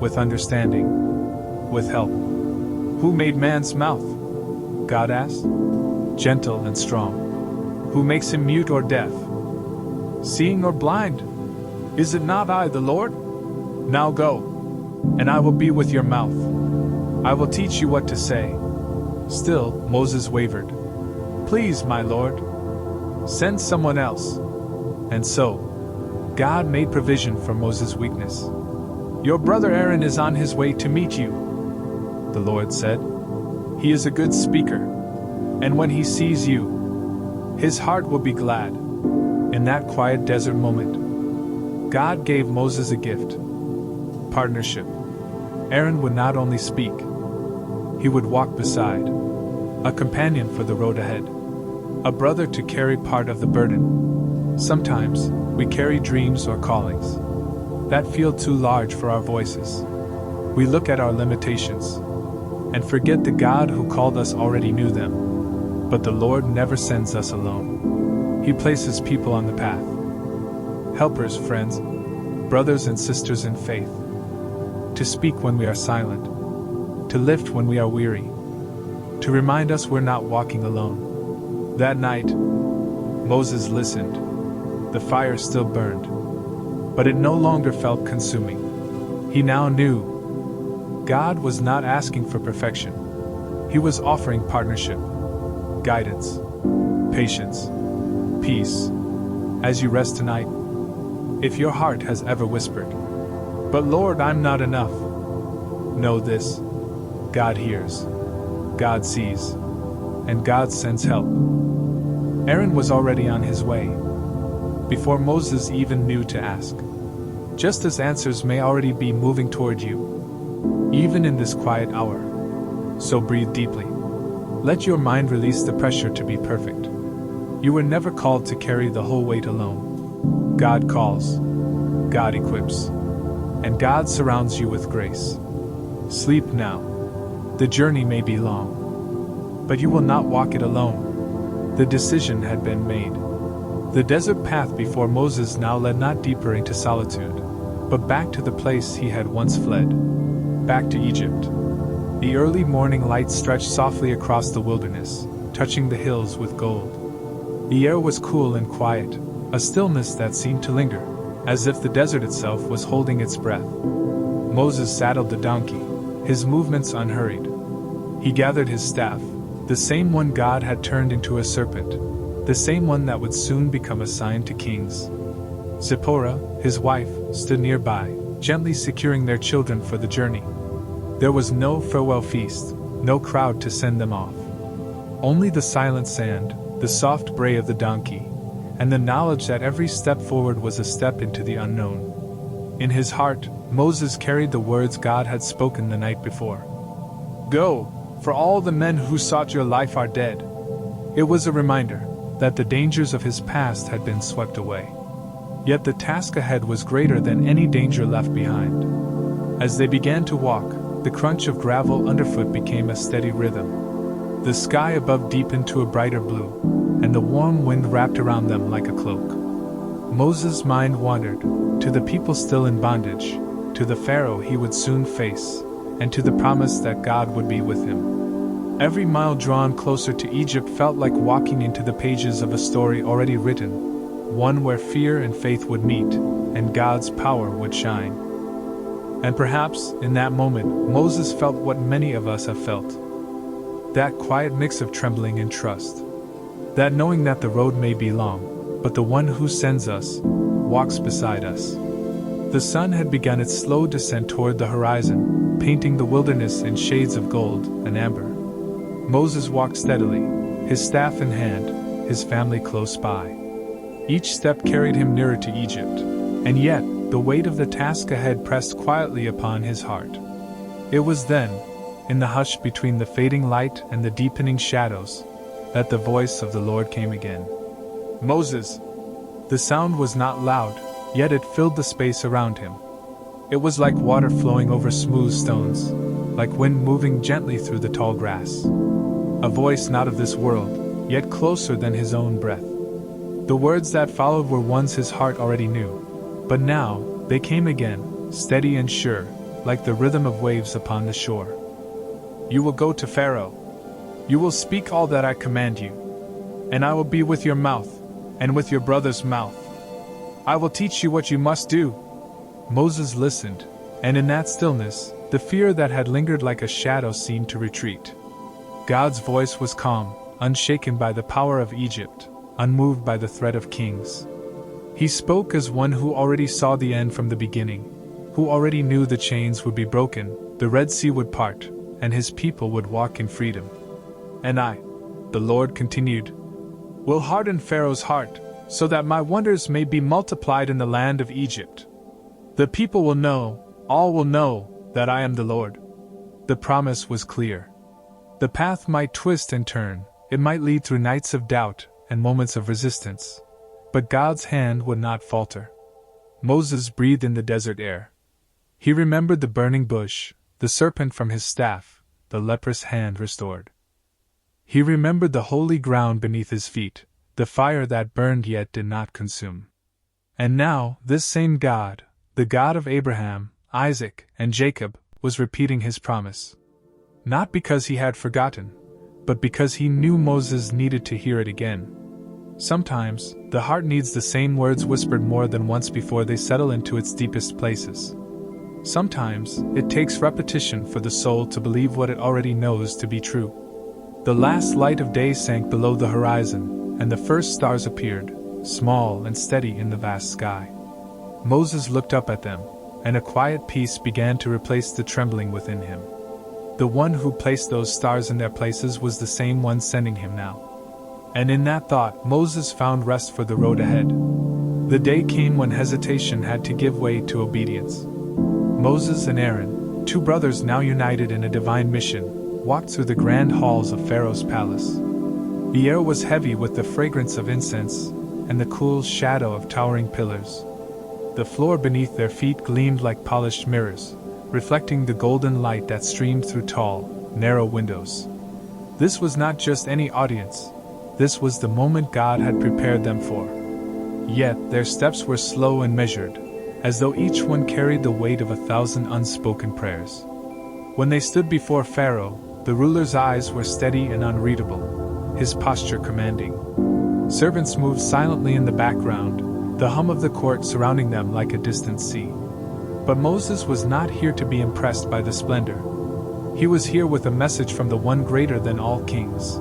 S1: With understanding. With help. "Who made man's mouth?" God asked. "Gentle and strong. Who makes him mute or deaf? Seeing or blind? Is it not I, the Lord? Now go, and I will be with your mouth. I will teach you what to say." Still, Moses wavered. "Please, my Lord, send someone else." And so, God made provision for Moses' weakness. "Your brother Aaron is on his way to meet you," the Lord said. "He is a good speaker, and when he sees you, his heart will be glad." In that quiet desert moment, God gave Moses a gift. Partnership. Aaron would not only speak, he would walk beside. A companion for the road ahead. A brother to carry part of the burden. Sometimes, we carry dreams or callings that feel too large for our voices. We look at our limitations and forget the God who called us already knew them. But the Lord never sends us alone. He places people on the path. Helpers, friends, brothers and sisters in faith. To speak when we are silent. To lift when we are weary. To remind us we're not walking alone. That night, Moses listened. The fire still burned, but it no longer felt consuming. He now knew God was not asking for perfection. He was offering partnership, guidance, patience, peace. As you rest tonight, if your heart has ever whispered, "But Lord, I'm not enough," know this: God hears, God sees, and God sends help. Aaron was already on his way, before Moses even knew to ask. Just as answers may already be moving toward you, even in this quiet hour. So breathe deeply. Let your mind release the pressure to be perfect. You were never called to carry the whole weight alone. God calls, God equips, and God surrounds you with grace. Sleep now. The journey may be long, but you will not walk it alone. The decision had been made. The desert path before Moses now led not deeper into solitude, but back to the place he had once fled. Back to Egypt. The early morning light stretched softly across the wilderness, touching the hills with gold. The air was cool and quiet, a stillness that seemed to linger, as if the desert itself was holding its breath. Moses saddled the donkey, his movements unhurried. He gathered his staff, the same one God had turned into a serpent, the same one that would soon become a sign to kings. Zipporah, his wife, stood nearby, gently securing their children for the journey. There was no farewell feast, no crowd to send them off. Only the silent sand, the soft bray of the donkey, and the knowledge that every step forward was a step into the unknown. In his heart, Moses carried the words God had spoken the night before. "Go, for all the men who sought your life are dead." It was a reminder that the dangers of his past had been swept away. Yet the task ahead was greater than any danger left behind. As they began to walk, the crunch of gravel underfoot became a steady rhythm. The sky above deepened to a brighter blue, and the warm wind wrapped around them like a cloak. Moses' mind wandered, to the people still in bondage, to the Pharaoh he would soon face, and to the promise that God would be with him. Every mile drawn closer to Egypt felt like walking into the pages of a story already written, one where fear and faith would meet, and God's power would shine. And perhaps, in that moment, Moses felt what many of us have felt. That quiet mix of trembling and trust. That knowing that the road may be long, but the one who sends us walks beside us. The sun had begun its slow descent toward the horizon, painting the wilderness in shades of gold and amber. Moses walked steadily, his staff in hand, his family close by. Each step carried him nearer to Egypt, and yet, the weight of the task ahead pressed quietly upon his heart. It was then, in the hush between the fading light and the deepening shadows, that the voice of the Lord came again. "Moses!" The sound was not loud, yet it filled the space around him. It was like water flowing over smooth stones, like wind moving gently through the tall grass. A voice not of this world, yet closer than his own breath. The words that followed were ones his heart already knew, but now, they came again, steady and sure, like the rhythm of waves upon the shore. "You will go to Pharaoh. You will speak all that I command you, and I will be with your mouth, and with your brother's mouth. I will teach you what you must do." Moses listened, and in that stillness, the fear that had lingered like a shadow seemed to retreat. God's voice was calm, unshaken by the power of Egypt, unmoved by the threat of kings. He spoke as one who already saw the end from the beginning, who already knew the chains would be broken, the Red Sea would part, and his people would walk in freedom. "And I," the Lord continued, "will harden Pharaoh's heart, so that my wonders may be multiplied in the land of Egypt. The people will know, all will know, that I am the Lord." The promise was clear. The path might twist and turn, it might lead through nights of doubt and moments of resistance, but God's hand would not falter. Moses breathed in the desert air. He remembered the burning bush, the serpent from his staff, the leprous hand restored. He remembered the holy ground beneath his feet, the fire that burned yet did not consume. And now, this same God, the God of Abraham, Isaac, and Jacob, was repeating his promise. Not because he had forgotten, but because he knew Moses needed to hear it again. Sometimes, the heart needs the same words whispered more than once before they settle into its deepest places. Sometimes, it takes repetition for the soul to believe what it already knows to be true. The last light of day sank below the horizon, and the first stars appeared, small and steady in the vast sky. Moses looked up at them, and a quiet peace began to replace the trembling within him. The one who placed those stars in their places was the same one sending him now. And in that thought, Moses found rest for the road ahead. The day came when hesitation had to give way to obedience. Moses and Aaron, two brothers now united in a divine mission, walked through the grand halls of Pharaoh's palace. The air was heavy with the fragrance of incense, and the cool shadow of towering pillars. The floor beneath their feet gleamed like polished mirrors, reflecting the golden light that streamed through tall, narrow windows. This was not just any audience. This was the moment God had prepared them for. Yet, their steps were slow and measured, as though each one carried the weight of 1,000 unspoken prayers. When they stood before Pharaoh, the ruler's eyes were steady and unreadable, his posture commanding. Servants moved silently in the background, the hum of the court surrounding them like a distant sea. But Moses was not here to be impressed by the splendor. He was here with a message from the one greater than all kings.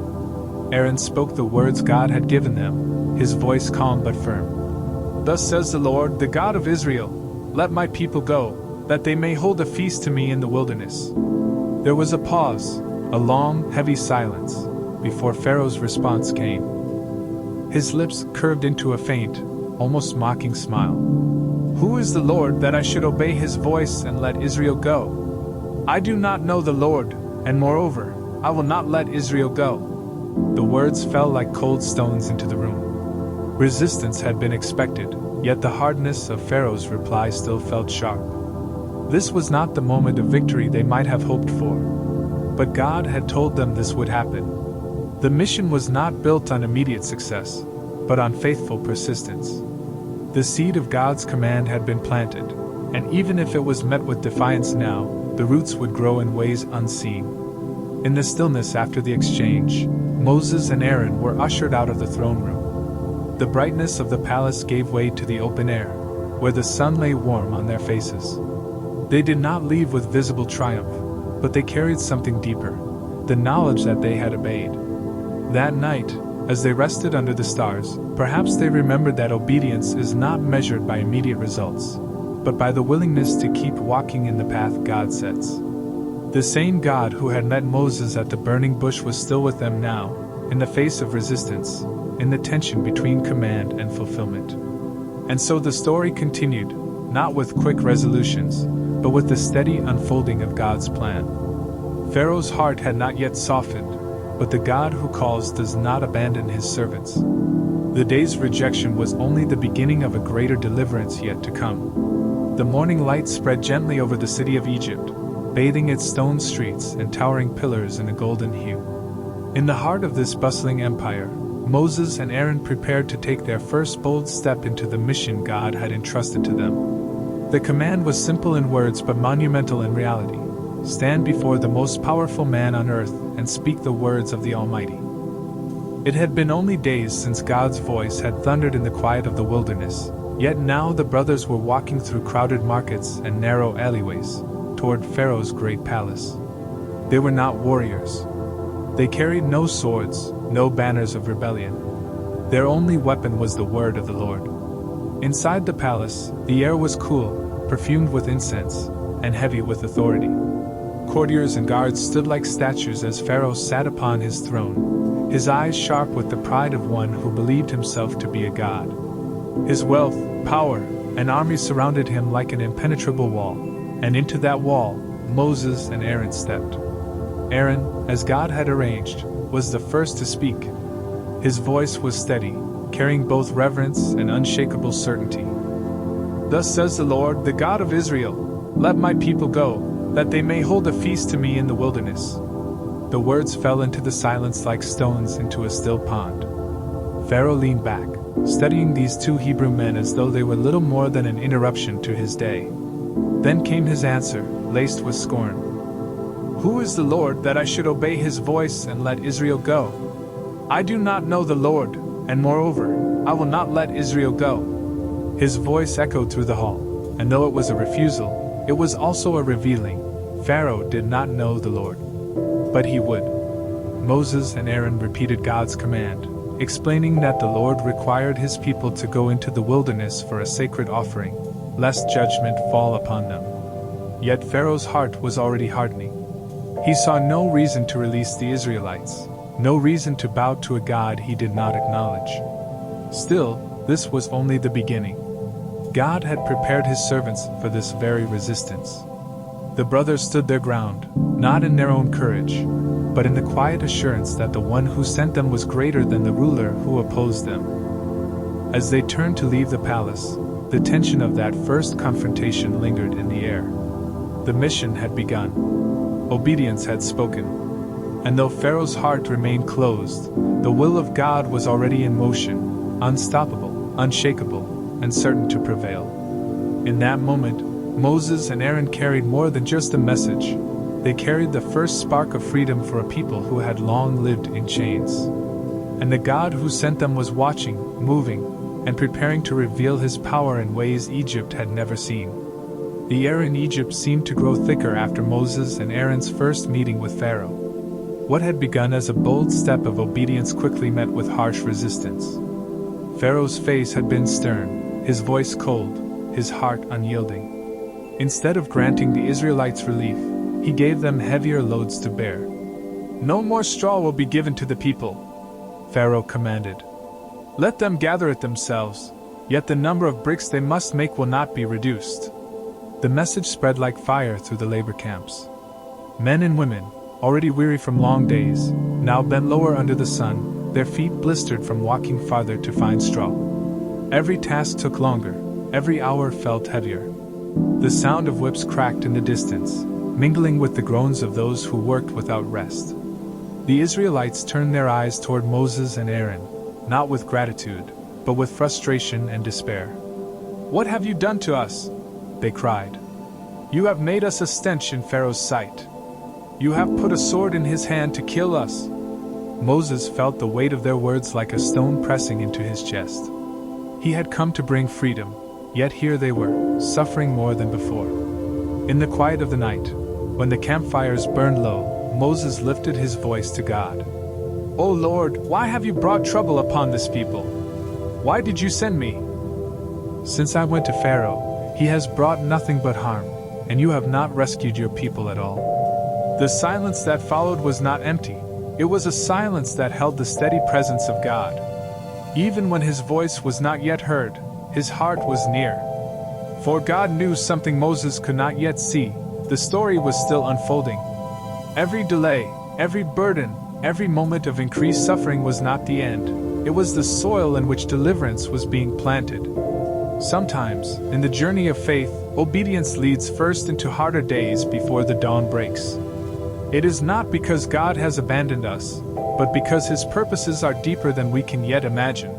S1: Aaron spoke the words God had given them, his voice calm but firm. "Thus says the Lord, the God of Israel, let my people go, that they may hold a feast to me in the wilderness." There was a pause, a long, heavy silence, before Pharaoh's response came. His lips curved into a faint, almost mocking smile. "Who is the Lord that I should obey his voice and let Israel go? I do not know the Lord, and moreover, I will not let Israel go." The words fell like cold stones into the room. Resistance had been expected, yet the hardness of Pharaoh's reply still felt sharp. This was not the moment of victory they might have hoped for. But God had told them this would happen. The mission was not built on immediate success, but on faithful persistence. The seed of God's command had been planted, and even if it was met with defiance now, the roots would grow in ways unseen. In the stillness after the exchange, Moses and Aaron were ushered out of the throne room. The brightness of the palace gave way to the open air, where the sun lay warm on their faces. They did not leave with visible triumph, but they carried something deeper, the knowledge that they had obeyed. That night, as they rested under the stars, perhaps they remembered that obedience is not measured by immediate results, but by the willingness to keep walking in the path God sets. The same God who had met Moses at the burning bush was still with them now, in the face of resistance, in the tension between command and fulfillment. And so the story continued, not with quick resolutions, but with the steady unfolding of God's plan. Pharaoh's heart had not yet softened, but the God who calls does not abandon his servants. The day's rejection was only the beginning of a greater deliverance yet to come. The morning light spread gently over the city of Egypt, bathing its stone streets and towering pillars in a golden hue. In the heart of this bustling empire, Moses and Aaron prepared to take their first bold step into the mission God had entrusted to them. The command was simple in words but monumental in reality. Stand before the most powerful man on earth and speak the words of the Almighty. It had been only days since God's voice had thundered in the quiet of the wilderness, yet now the brothers were walking through crowded markets and narrow alleyways, toward Pharaoh's great palace. They were not warriors. They carried no swords, no banners of rebellion. Their only weapon was the word of the Lord. Inside the palace, the air was cool, perfumed with incense, and heavy with authority. Courtiers and guards stood like statues as Pharaoh sat upon his throne, his eyes sharp with the pride of one who believed himself to be a god. His wealth, power, and army surrounded him like an impenetrable wall, and into that wall, Moses and Aaron stepped. Aaron, as God had arranged, was the first to speak. His voice was steady, carrying both reverence and unshakable certainty. "Thus says the Lord, the God of Israel, let my people go, that they may hold a feast to me in the wilderness." The words fell into the silence like stones into a still pond. Pharaoh leaned back, studying these two Hebrew men as though they were little more than an interruption to his day. Then came his answer, laced with scorn. "Who is the Lord that I should obey his voice and let Israel go? I do not know the Lord, and moreover, I will not let Israel go." His voice echoed through the hall, and though it was a refusal, it was also a revealing. Pharaoh did not know the Lord. But he would. Moses and Aaron repeated God's command, explaining that the Lord required his people to go into the wilderness for a sacred offering, lest judgment fall upon them. Yet Pharaoh's heart was already hardening. He saw no reason to release the Israelites, no reason to bow to a God he did not acknowledge. Still, this was only the beginning. God had prepared his servants for this very resistance. The brothers stood their ground, not in their own courage, but in the quiet assurance that the one who sent them was greater than the ruler who opposed them. As they turned to leave the palace, the tension of that first confrontation lingered in the air. The mission had begun. Obedience had spoken. And though Pharaoh's heart remained closed, the will of God was already in motion, unstoppable, unshakable, and certain to prevail. In that moment, Moses and Aaron carried more than just a message. They carried the first spark of freedom for a people who had long lived in chains. And the God who sent them was watching, moving, and preparing to reveal his power in ways Egypt had never seen. The air in Egypt seemed to grow thicker after Moses and Aaron's first meeting with Pharaoh. What had begun as a bold step of obedience quickly met with harsh resistance. Pharaoh's face had been stern, his voice cold, his heart unyielding. Instead of granting the Israelites relief, he gave them heavier loads to bear. "No more straw will be given to the people," Pharaoh commanded. "Let them gather it themselves, yet the number of bricks they must make will not be reduced." The message spread like fire through the labor camps. Men and women, already weary from long days, now bent lower under the sun, their feet blistered from walking farther to find straw. Every task took longer, every hour felt heavier. The sound of whips cracked in the distance, mingling with the groans of those who worked without rest. The Israelites turned their eyes toward Moses and Aaron, not with gratitude, but with frustration and despair. "What have you done to us?" they cried. "You have made us a stench in Pharaoh's sight. You have put a sword in his hand to kill us." Moses felt the weight of their words like a stone pressing into his chest. He had come to bring freedom, yet here they were, suffering more than before. In the quiet of the night, when the campfires burned low, Moses lifted his voice to God. "O Lord, why have you brought trouble upon this people? Why did you send me? Since I went to Pharaoh, he has brought nothing but harm, and you have not rescued your people at all." The silence that followed was not empty. It was a silence that held the steady presence of God. Even when his voice was not yet heard, his heart was near. For God knew something Moses could not yet see. The story was still unfolding. Every delay, every burden, every moment of increased suffering was not the end. It was the soil in which deliverance was being planted. Sometimes, in the journey of faith, obedience leads first into harder days before the dawn breaks. It is not because God has abandoned us, but because his purposes are deeper than we can yet imagine.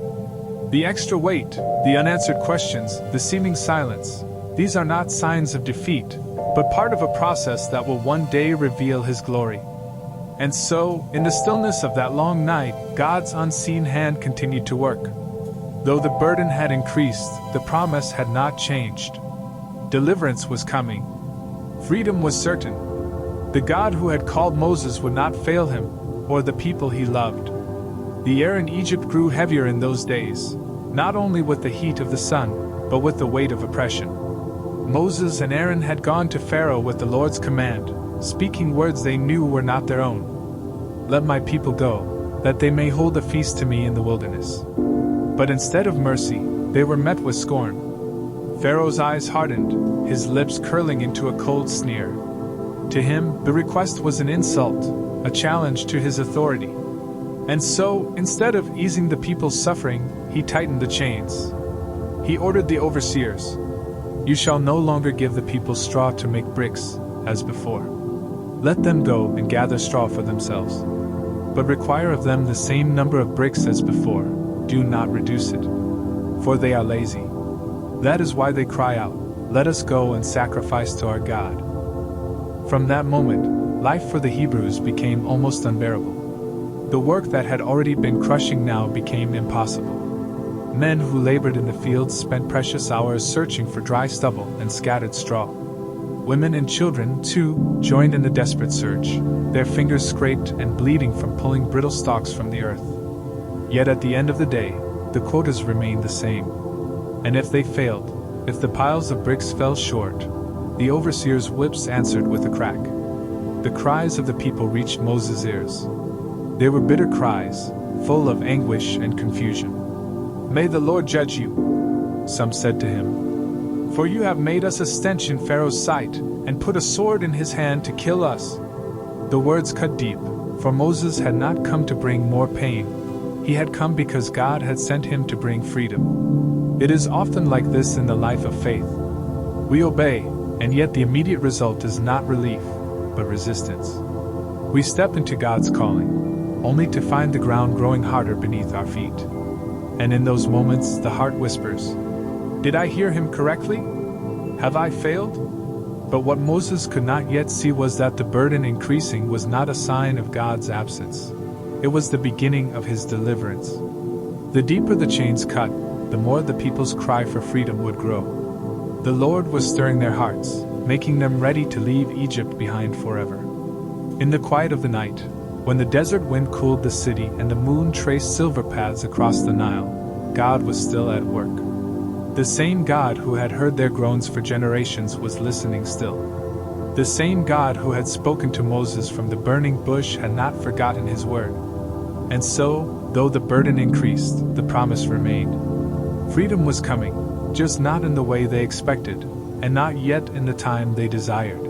S1: The extra weight, the unanswered questions, the seeming silence, these are not signs of defeat, but part of a process that will one day reveal his glory. And so, in the stillness of that long night, God's unseen hand continued to work. Though the burden had increased, the promise had not changed. Deliverance was coming. Freedom was certain. The God who had called Moses would not fail him, or the people he loved. The air in Egypt grew heavier in those days, not only with the heat of the sun, but with the weight of oppression. Moses and Aaron had gone to Pharaoh with the Lord's command, speaking words they knew were not their own. "Let my people go, that they may hold a feast to me in the wilderness." But instead of mercy, they were met with scorn. Pharaoh's eyes hardened, his lips curling into a cold sneer. To him, the request was an insult, a challenge to his authority. And so, instead of easing the people's suffering, he tightened the chains. He ordered the overseers, "You shall no longer give the people straw to make bricks, as before. Let them go and gather straw for themselves. But require of them the same number of bricks as before. Do not reduce it. For they are lazy. That is why they cry out, 'Let us go and sacrifice to our God.'" From that moment, life for the Hebrews became almost unbearable. The work that had already been crushing now became impossible. Men who labored in the fields spent precious hours searching for dry stubble and scattered straw. Women and children, too, joined in the desperate search, their fingers scraped and bleeding from pulling brittle stalks from the earth. Yet at the end of the day, the quotas remained the same. And if they failed, if the piles of bricks fell short, the overseers' whips answered with a crack. The cries of the people reached Moses' ears. They were bitter cries, full of anguish and confusion. "May the Lord judge you," some said to him. "For you have made us a stench in Pharaoh's sight, and put a sword in his hand to kill us." The words cut deep, for Moses had not come to bring more pain. He had come because God had sent him to bring freedom. It is often like this in the life of faith. We obey, and yet the immediate result is not relief, but resistance. We step into God's calling, only to find the ground growing harder beneath our feet. And in those moments the heart whispers, "Did I hear him correctly? Have I failed?" But what Moses could not yet see was that the burden increasing was not a sign of God's absence. It was the beginning of his deliverance. The deeper the chains cut, the more the people's cry for freedom would grow. The Lord was stirring their hearts, making them ready to leave Egypt behind forever. In the quiet of the night, when the desert wind cooled the city and the moon traced silver paths across the Nile, God was still at work. The same God who had heard their groans for generations was listening still. The same God who had spoken to Moses from the burning bush had not forgotten his word. And so, though the burden increased, the promise remained. Freedom was coming, just not in the way they expected, and not yet in the time they desired.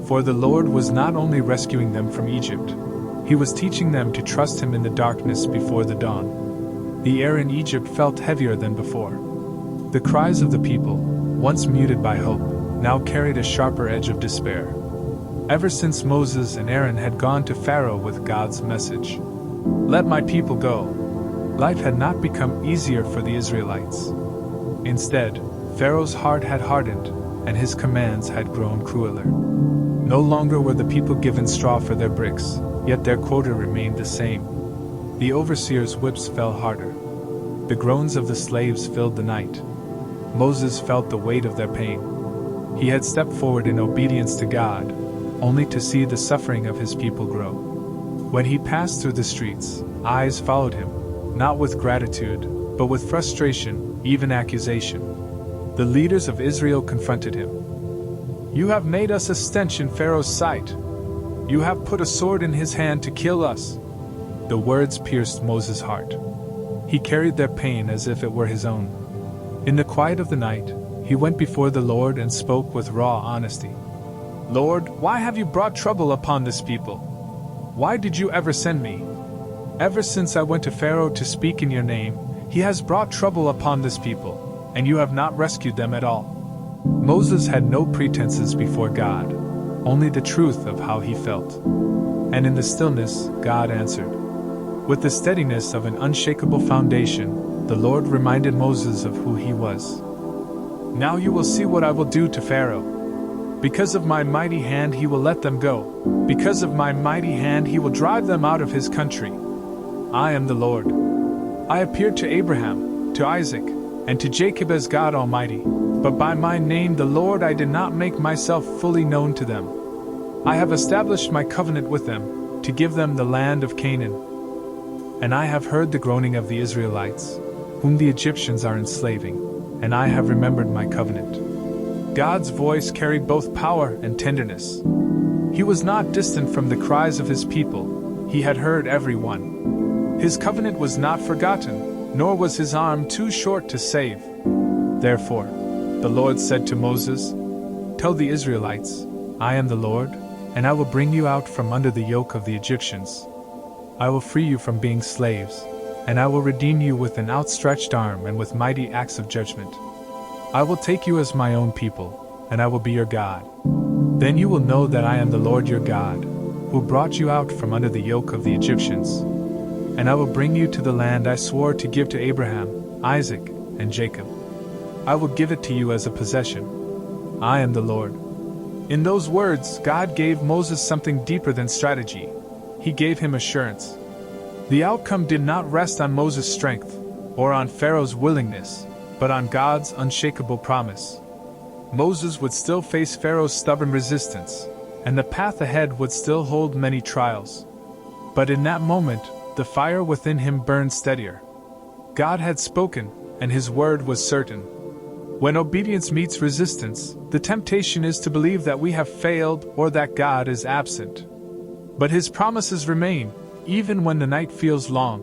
S1: For the Lord was not only rescuing them from Egypt, he was teaching them to trust him in the darkness before the dawn. The air in Egypt felt heavier than before. The cries of the people, once muted by hope, now carried a sharper edge of despair. Ever since Moses and Aaron had gone to Pharaoh with God's message, "Let my people go," life had not become easier for the Israelites. Instead, Pharaoh's heart had hardened, and his commands had grown crueler. No longer were the people given straw for their bricks, yet their quota remained the same. The overseers' whips fell harder. The groans of the slaves filled the night. Moses felt the weight of their pain. He had stepped forward in obedience to God, only to see the suffering of his people grow. When he passed through the streets, eyes followed him, not with gratitude, but with frustration, even accusation. The leaders of Israel confronted him. "You have made us a stench in Pharaoh's sight. You have put a sword in his hand to kill us." The words pierced Moses' heart. He carried their pain as if it were his own. In the quiet of the night, he went before the Lord and spoke with raw honesty. "Lord, why have you brought trouble upon this people? Why did you ever send me? Ever since I went to Pharaoh to speak in your name, he has brought trouble upon this people, and you have not rescued them at all." Moses had no pretenses before God, only the truth of how he felt. And in the stillness, God answered. With the steadiness of an unshakable foundation, the Lord reminded Moses of who he was. "Now you will see what I will do to Pharaoh. Because of my mighty hand he will let them go. Because of my mighty hand he will drive them out of his country. I am the Lord. I appeared to Abraham, to Isaac, and to Jacob as God Almighty, but by my name the Lord I did not make myself fully known to them. I have established my covenant with them, to give them the land of Canaan. And I have heard the groaning of the Israelites, whom the Egyptians are enslaving, and I have remembered my covenant." God's voice carried both power and tenderness. He was not distant from the cries of his people, he had heard every one. His covenant was not forgotten, nor was his arm too short to save. Therefore, the Lord said to Moses, "Tell the Israelites, I am the Lord, and I will bring you out from under the yoke of the Egyptians. I will free you from being slaves, and I will redeem you with an outstretched arm and with mighty acts of judgment. I will take you as my own people, and I will be your God. Then you will know that I am the Lord your God, who brought you out from under the yoke of the Egyptians. And I will bring you to the land I swore to give to Abraham, Isaac, and Jacob. I will give it to you as a possession. I am the Lord." In those words, God gave Moses something deeper than strategy. He gave him assurance. The outcome did not rest on Moses' strength, or on Pharaoh's willingness, but on God's unshakable promise. Moses would still face Pharaoh's stubborn resistance, and the path ahead would still hold many trials. But in that moment, the fire within him burned steadier. God had spoken, and his word was certain. When obedience meets resistance, the temptation is to believe that we have failed or that God is absent. But his promises remain, even when the night feels long.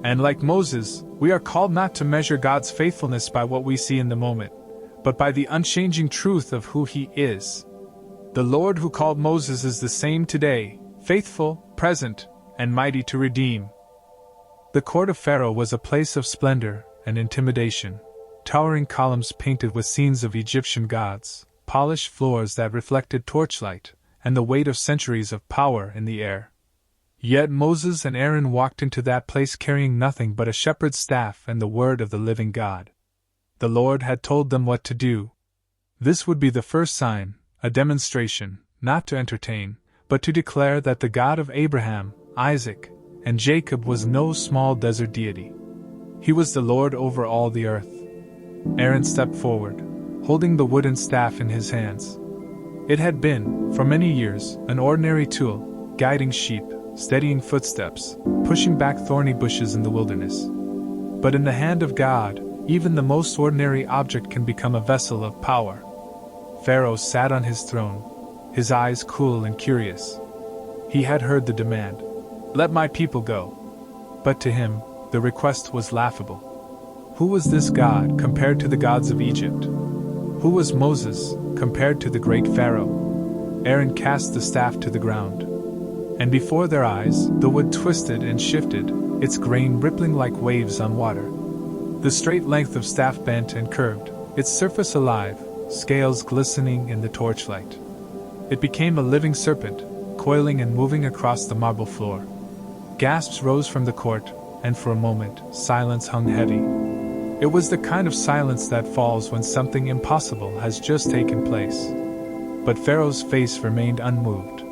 S1: And like Moses, we are called not to measure God's faithfulness by what we see in the moment, but by the unchanging truth of who he is. The Lord who called Moses is the same today, faithful, present, and mighty to redeem. The court of Pharaoh was a place of splendor and intimidation. Towering columns painted with scenes of Egyptian gods, polished floors that reflected torchlight, and the weight of centuries of power in the air. Yet Moses and Aaron walked into that place carrying nothing but a shepherd's staff and the word of the living God. The Lord had told them what to do. This would be the first sign, A demonstration, not to entertain, but to declare that the God of Abraham, Isaac, and Jacob was no small desert deity. He was the Lord over all the earth. Aaron stepped forward, holding the wooden staff in his hands. It had been, for many years, an ordinary tool, guiding sheep, steadying footsteps, pushing back thorny bushes in the wilderness. But in the hand of God, even the most ordinary object can become a vessel of power. Pharaoh sat on his throne, his eyes cool and curious. He had heard the demand, "Let my people go." But to him, the request was laughable. Who was this God compared to the gods of Egypt? Who was Moses compared to the great Pharaoh? Aaron cast the staff to the ground. And before their eyes, the wood twisted and shifted, its grain rippling like waves on water. The straight length of staff bent and curved, its surface alive, scales glistening in the torchlight. It became a living serpent, coiling and moving across the marble floor. Gasps rose from the court, and for a moment, silence hung heavy. It was the kind of silence that falls when something impossible has just taken place. But Pharaoh's face remained unmoved.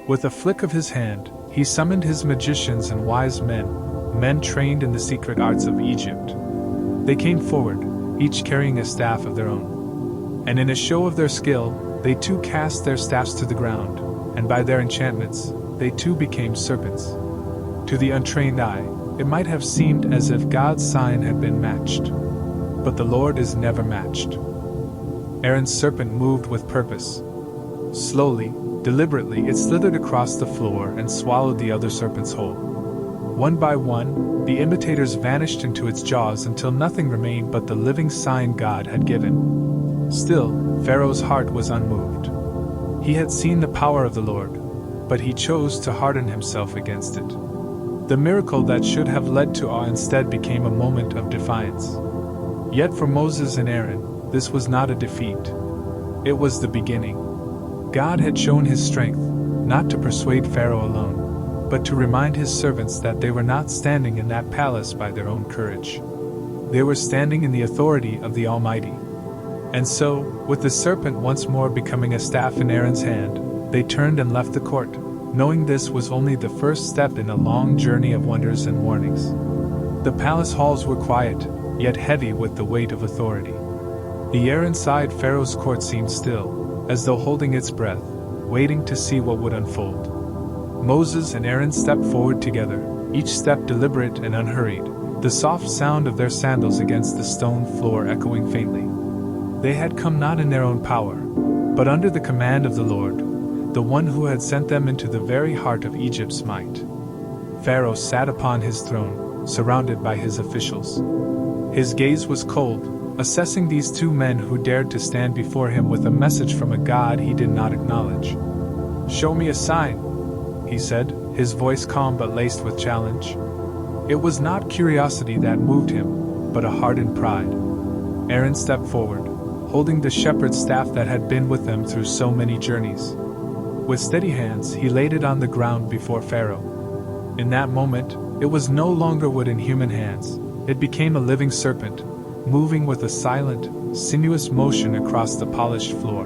S1: With a flick of his hand, he summoned his magicians and wise men, men trained in the secret arts of Egypt. They came forward, each carrying a staff of their own. And in a show of their skill, they too cast their staffs to the ground, and by their enchantments, they too became serpents. To the untrained eye, it might have seemed as if God's sign had been matched. But the Lord is never matched. Aaron's serpent moved with purpose. Slowly, deliberately, it slithered across the floor and swallowed the other serpents whole. One by one, the imitators vanished into its jaws until nothing remained but the living sign God had given. Still, Pharaoh's heart was unmoved. He had seen the power of the Lord, but he chose to harden himself against it. The miracle that should have led to awe instead became a moment of defiance. Yet for Moses and Aaron, this was not a defeat. It was the beginning. God had shown his strength, not to persuade Pharaoh alone, but to remind his servants that they were not standing in that palace by their own courage. They were standing in the authority of the Almighty. And so, with the serpent once more becoming a staff in Aaron's hand, they turned and left the court, knowing this was only the first step in a long journey of wonders and warnings. The palace halls were quiet, yet heavy with the weight of authority. The air inside Pharaoh's court seemed still, as though holding its breath, waiting to see what would unfold. Moses and Aaron stepped forward together, each step deliberate and unhurried, the soft sound of their sandals against the stone floor echoing faintly. They had come not in their own power, but under the command of the Lord, the one who had sent them into the very heart of Egypt's might. Pharaoh sat upon his throne, surrounded by his officials. His gaze was cold, assessing these two men who dared to stand before him with a message from a God he did not acknowledge. "Show me a sign," he said, his voice calm but laced with challenge. It was not curiosity that moved him, but a hardened pride. Aaron stepped forward, holding the shepherd's staff that had been with them through so many journeys. With steady hands, he laid it on the ground before Pharaoh. In that moment, it was no longer wood in human hands. It became a living serpent, moving with a silent, sinuous motion across the polished floor.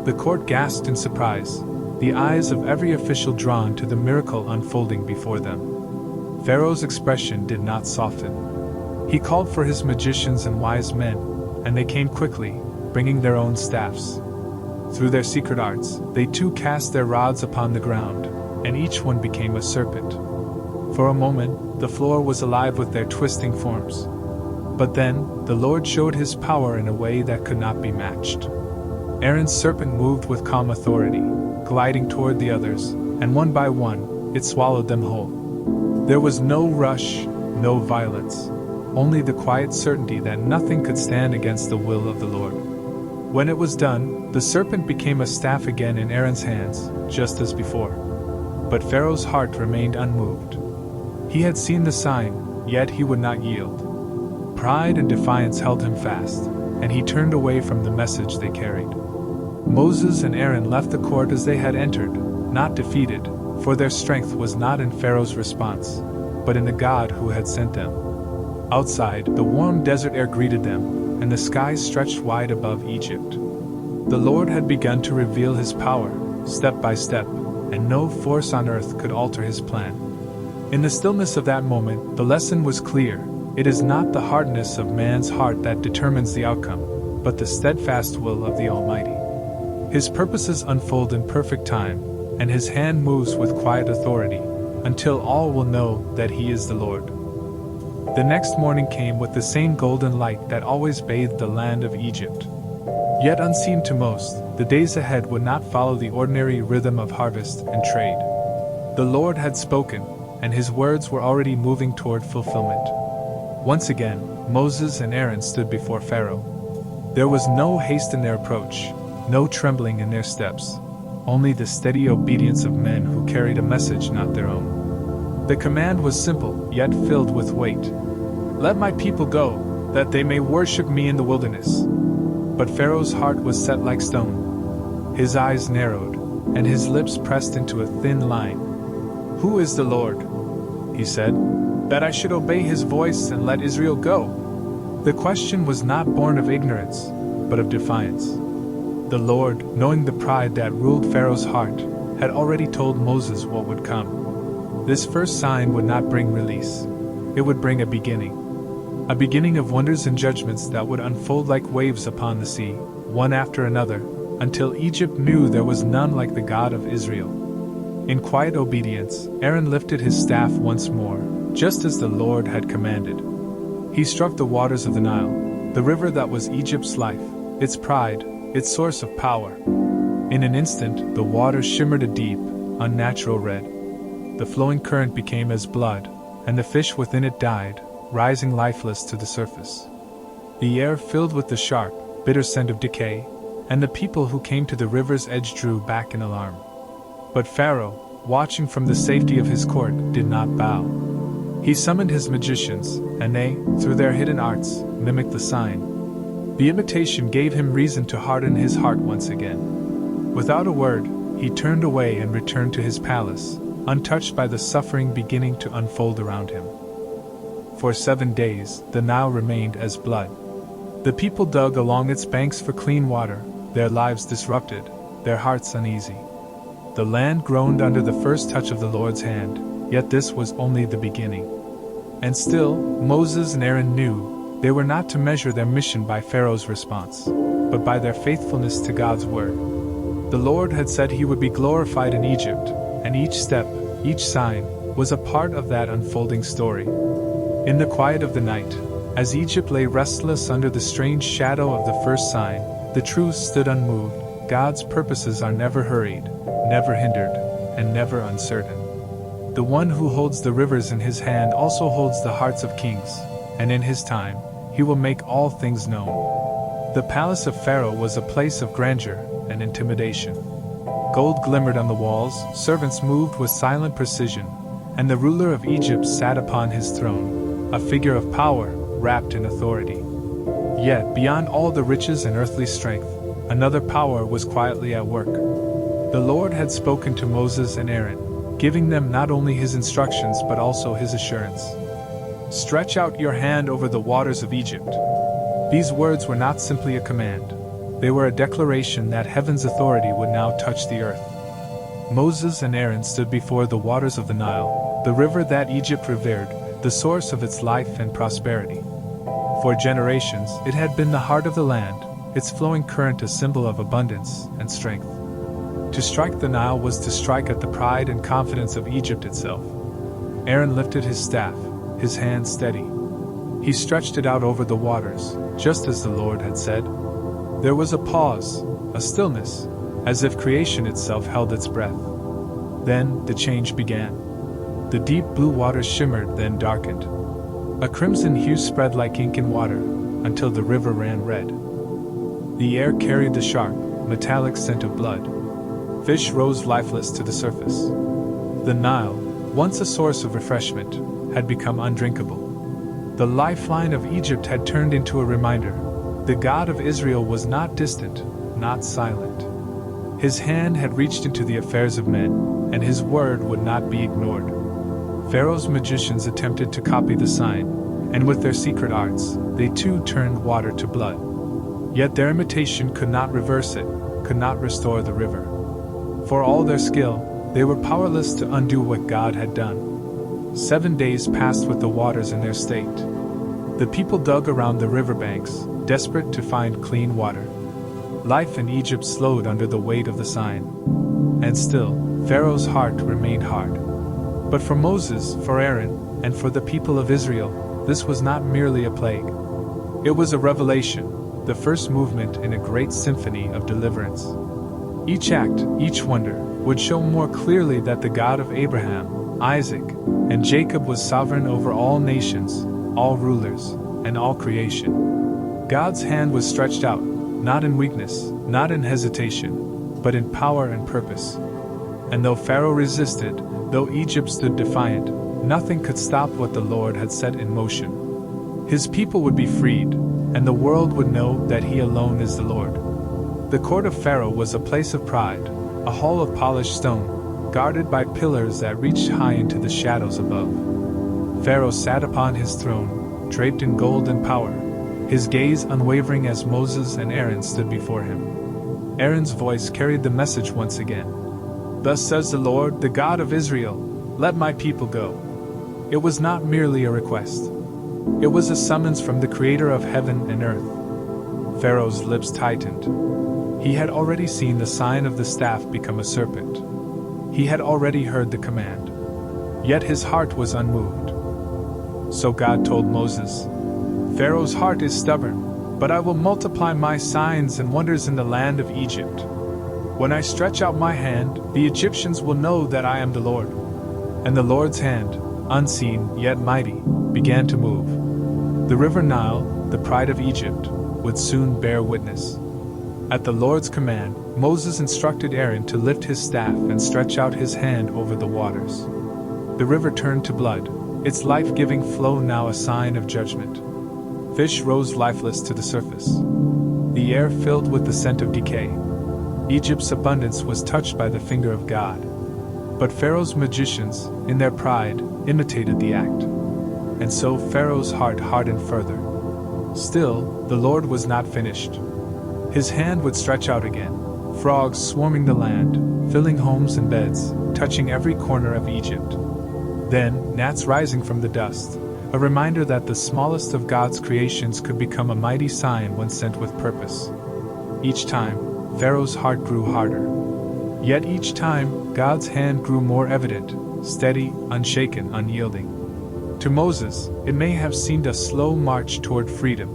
S1: The court gasped in surprise, the eyes of every official drawn to the miracle unfolding before them. Pharaoh's expression did not soften. He called for his magicians and wise men, and they came quickly, bringing their own staffs. Through their secret arts, they too cast their rods upon the ground, and each one became a serpent. For a moment, the floor was alive with their twisting forms. But then, the Lord showed his power in a way that could not be matched. Aaron's serpent moved with calm authority, gliding toward the others, and one by one, it swallowed them whole. There was no rush, no violence, only the quiet certainty that nothing could stand against the will of the Lord. When it was done, the serpent became a staff again in Aaron's hands, just as before. But Pharaoh's heart remained unmoved. He had seen the sign, yet he would not yield. Pride and defiance held him fast, and he turned away from the message they carried. Moses and Aaron left the court as they had entered, not defeated, for their strength was not in Pharaoh's response, but in the God who had sent them. Outside, the warm desert air greeted them, and the sky stretched wide above Egypt. The Lord had begun to reveal his power, step by step, and no force on earth could alter his plan. In the stillness of that moment, the lesson was clear. It is not the hardness of man's heart that determines the outcome, but the steadfast will of the Almighty. His purposes unfold in perfect time, and his hand moves with quiet authority, until all will know that he is the Lord. The next morning came with the same golden light that always bathed the land of Egypt. Yet unseen to most, the days ahead would not follow the ordinary rhythm of harvest and trade. The Lord had spoken, and his words were already moving toward fulfillment. Once again, Moses and Aaron stood before Pharaoh. There was no haste in their approach, no trembling in their steps, only the steady obedience of men who carried a message not their own. The command was simple, yet filled with weight. "Let my people go, that they may worship me in the wilderness." But Pharaoh's heart was set like stone. His eyes narrowed, and his lips pressed into a thin line. "Who is the Lord," he said, "that I should obey his voice and let Israel go?" The question was not born of ignorance, but of defiance. The Lord, knowing the pride that ruled Pharaoh's heart, had already told Moses what would come. This first sign would not bring release. It would bring a beginning of wonders and judgments that would unfold like waves upon the sea, one after another, until Egypt knew there was none like the God of Israel. In quiet obedience, Aaron lifted his staff once more, just as the Lord had commanded. He struck the waters of the Nile, the river that was Egypt's life, its pride, its source of power. In an instant, the waters shimmered a deep, unnatural red. The flowing current became as blood, and the fish within it died, rising lifeless to the surface. The air filled with the sharp, bitter scent of decay, and the people who came to the river's edge drew back in alarm. But Pharaoh, watching from the safety of his court, did not bow. He summoned his magicians, and they, through their hidden arts, mimicked the sign. The imitation gave him reason to harden his heart once again. Without a word, he turned away and returned to his palace, untouched by the suffering beginning to unfold around him. For 7 days, the Nile remained as blood. The people dug along its banks for clean water, their lives disrupted, their hearts uneasy. The land groaned under the first touch of the Lord's hand, yet this was only the beginning. And still, Moses and Aaron knew they were not to measure their mission by Pharaoh's response, but by their faithfulness to God's word. The Lord had said he would be glorified in Egypt, and each step, each sign, was a part of that unfolding story. In the quiet of the night, as Egypt lay restless under the strange shadow of the first sign, the truth stood unmoved. God's purposes are never hurried, never hindered, and never uncertain. The one who holds the rivers in his hand also holds the hearts of kings, and in his time, he will make all things known. The palace of Pharaoh was a place of grandeur and intimidation. Gold glimmered on the walls, servants moved with silent precision, and the ruler of Egypt sat upon his throne, a figure of power, wrapped in authority. Yet, beyond all the riches and earthly strength, another power was quietly at work. The Lord had spoken to Moses and Aaron, giving them not only his instructions but also his assurance. "Stretch out your hand over the waters of Egypt." These words were not simply a command. They were a declaration that heaven's authority would now touch the earth. Moses and Aaron stood before the waters of the Nile, the river that Egypt revered, the source of its life and prosperity. For generations, it had been the heart of the land, its flowing current a symbol of abundance and strength. To strike the Nile was to strike at the pride and confidence of Egypt itself. Aaron lifted his staff, his hand steady. He stretched it out over the waters, just as the Lord had said. There was a pause, a stillness, as if creation itself held its breath. Then the change began. The deep blue waters shimmered, then darkened. A crimson hue spread like ink in water, until the river ran red. The air carried the sharp, metallic scent of blood. Fish rose lifeless to the surface. The Nile, once a source of refreshment, had become undrinkable. The lifeline of Egypt had turned into a reminder. The God of Israel was not distant, not silent. His hand had reached into the affairs of men, and his word would not be ignored. Pharaoh's magicians attempted to copy the sign, and with their secret arts, they too turned water to blood. Yet their imitation could not reverse it. could not restore the river. For all their skill, they were powerless to undo what God had done. 7 days passed with the waters in their state. The people dug around the riverbanks, desperate to find clean water. Life in Egypt slowed under the weight of the sign. And still, Pharaoh's heart remained hard. But for Moses, for Aaron, and for the people of Israel, this was not merely a plague. It was a revelation, the first movement in a great symphony of deliverance. Each act, each wonder, would show more clearly that the God of Abraham, Isaac, and Jacob was sovereign over all nations, all rulers, and all creation. God's hand was stretched out, not in weakness, not in hesitation, but in power and purpose. And though Pharaoh resisted, though Egypt stood defiant, nothing could stop what the Lord had set in motion. His people would be freed, and the world would know that He alone is the Lord. The court of Pharaoh was a place of pride, a hall of polished stone, guarded by pillars that reached high into the shadows above. Pharaoh sat upon his throne, draped in gold and power, his gaze unwavering as Moses and Aaron stood before him. Aaron's voice carried the message once again. "Thus says the Lord, the God of Israel, let my people go." It was not merely a request. It was a summons from the Creator of heaven and earth. Pharaoh's lips tightened. He had already seen the sign of the staff become a serpent. He had already heard the command. Yet his heart was unmoved. So God told Moses, "Pharaoh's heart is stubborn, but I will multiply my signs and wonders in the land of Egypt. When I stretch out my hand, the Egyptians will know that I am the Lord." And the Lord's hand, unseen yet mighty, began to move. The river Nile, the pride of Egypt, would soon bear witness. At the Lord's command, Moses instructed Aaron to lift his staff and stretch out his hand over the waters. The river turned to blood, its life-giving flow now a sign of judgment. Fish rose lifeless to the surface. The air filled with the scent of decay. Egypt's abundance was touched by the finger of God. But Pharaoh's magicians, in their pride, imitated the act. And so Pharaoh's heart hardened further. Still, the Lord was not finished. His hand would stretch out again, frogs swarming the land, filling homes and beds, touching every corner of Egypt. Then, gnats rising from the dust, a reminder that the smallest of God's creations could become a mighty sign when sent with purpose. Each time, Pharaoh's heart grew harder. Yet each time, God's hand grew more evident, steady, unshaken, unyielding. To Moses, it may have seemed a slow march toward freedom.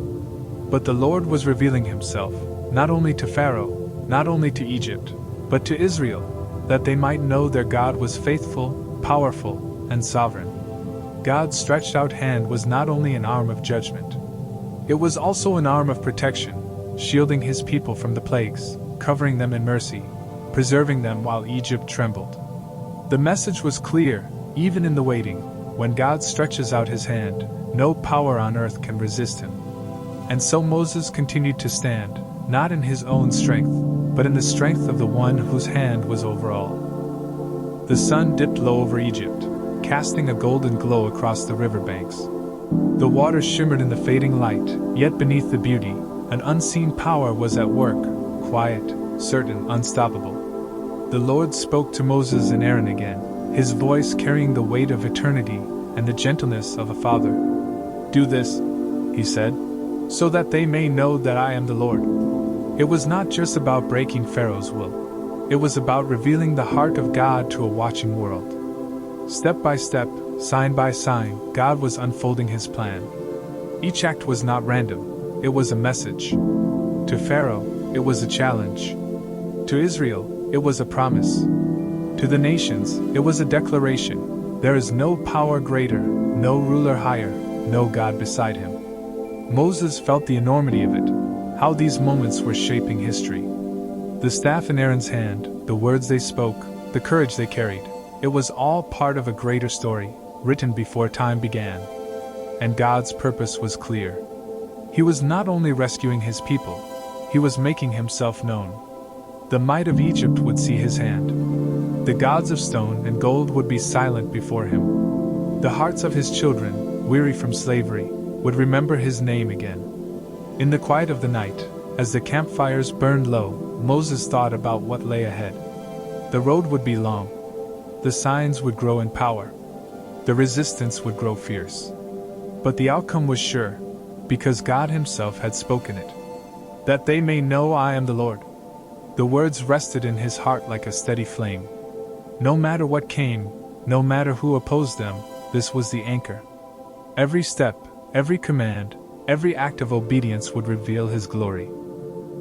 S1: But the Lord was revealing Himself, not only to Pharaoh, not only to Egypt, but to Israel, that they might know their God was faithful, powerful, and sovereign. God's stretched out hand was not only an arm of judgment. It was also an arm of protection, shielding His people from the plagues, covering them in mercy, preserving them while Egypt trembled. The message was clear, even in the waiting. When God stretches out His hand, no power on earth can resist Him. And so Moses continued to stand, not in his own strength, but in the strength of the One whose hand was over all. The sun dipped low over Egypt, casting a golden glow across the riverbanks. The water shimmered in the fading light, yet beneath the beauty, an unseen power was at work, quiet, certain, unstoppable. The Lord spoke to Moses and Aaron again, His voice carrying the weight of eternity and the gentleness of a father. "Do this," He said, "so that they may know that I am the Lord." It was not just about breaking Pharaoh's will. It was about revealing the heart of God to a watching world. Step by step, sign by sign, God was unfolding His plan. Each act was not random, it was a message. To Pharaoh, it was a challenge. To Israel, it was a promise. To the nations, it was a declaration. There is no power greater, no ruler higher, no God beside Him. Moses felt the enormity of it, how these moments were shaping history. The staff in Aaron's hand, the words they spoke, the courage they carried, it was all part of a greater story, written before time began. And God's purpose was clear. He was not only rescuing His people, He was making Himself known. The might of Egypt would see His hand. The gods of stone and gold would be silent before Him. The hearts of His children, weary from slavery, would remember His name again. In the quiet of the night, as the campfires burned low, Moses thought about what lay ahead. The road would be long. The signs would grow in power. The resistance would grow fierce. But the outcome was sure, because God Himself had spoken it. That they may know I am the Lord. The words rested in his heart like a steady flame. No matter what came, no matter who opposed them, this was the anchor. Every step, every command, every act of obedience would reveal His glory.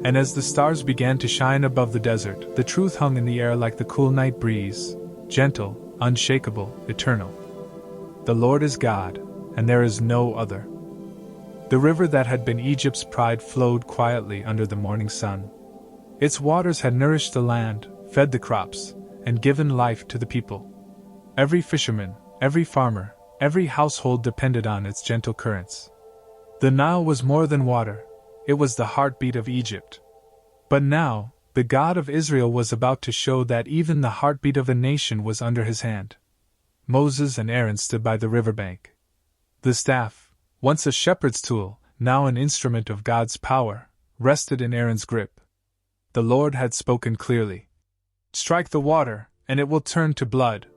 S1: And as the stars began to shine above the desert, the truth hung in the air like the cool night breeze, gentle, unshakable, eternal. The Lord is God, and there is no other. The river that had been Egypt's pride flowed quietly under the morning sun. Its waters had nourished the land, fed the crops, and given life to the people. Every fisherman, every farmer, every household depended on its gentle currents. The Nile was more than water, it was the heartbeat of Egypt. But now, the God of Israel was about to show that even the heartbeat of a nation was under His hand. Moses and Aaron stood by the riverbank. The staff, once a shepherd's tool, now an instrument of God's power, rested in Aaron's grip. The Lord had spoken clearly. Strike the water, and it will turn to blood.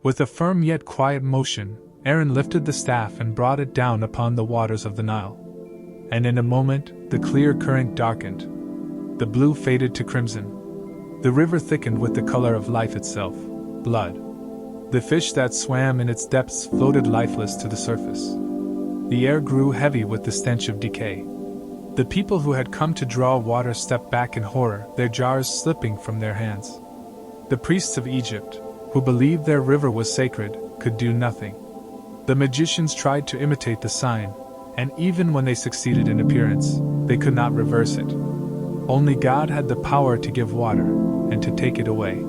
S1: With a firm yet quiet motion, Aaron lifted the staff and brought it down upon the waters of the Nile. And in a moment, the clear current darkened. The blue faded to crimson. The river thickened with the color of life itself, blood. The fish that swam in its depths floated lifeless to the surface. The air grew heavy with the stench of decay. The people who had come to draw water stepped back in horror, their jars slipping from their hands. The priests of Egypt, who believed their river was sacred, could do nothing. The magicians tried to imitate the sign, and even when they succeeded in appearance, they could not reverse it. Only God had the power to give water, and to take it away.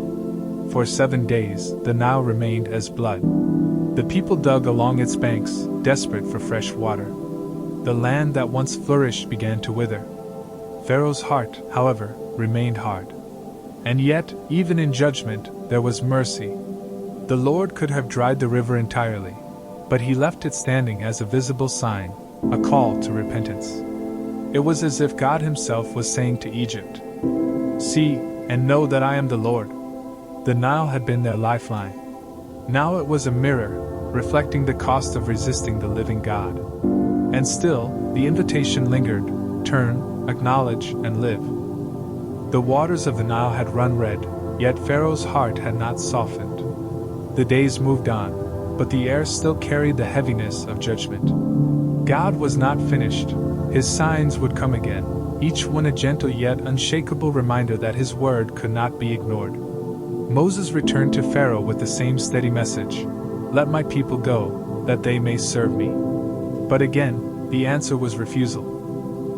S1: For 7 days, the Nile remained as blood. The people dug along its banks, desperate for fresh water. The land that once flourished began to wither. Pharaoh's heart, however, remained hard. And yet, even in judgment, there was mercy. The Lord could have dried the river entirely, but He left it standing as a visible sign, a call to repentance. It was as if God Himself was saying to Egypt, "See, and know that I am the Lord." The Nile had been their lifeline. Now it was a mirror, reflecting the cost of resisting the living God. And still, the invitation lingered: turn, acknowledge, and live. The waters of the Nile had run red, yet Pharaoh's heart had not softened. The days moved on, but the air still carried the heaviness of judgment. God was not finished. His signs would come again, each one a gentle yet unshakable reminder that His word could not be ignored. Moses returned to Pharaoh with the same steady message: "Let my people go, that they may serve me." But again, the answer was refusal.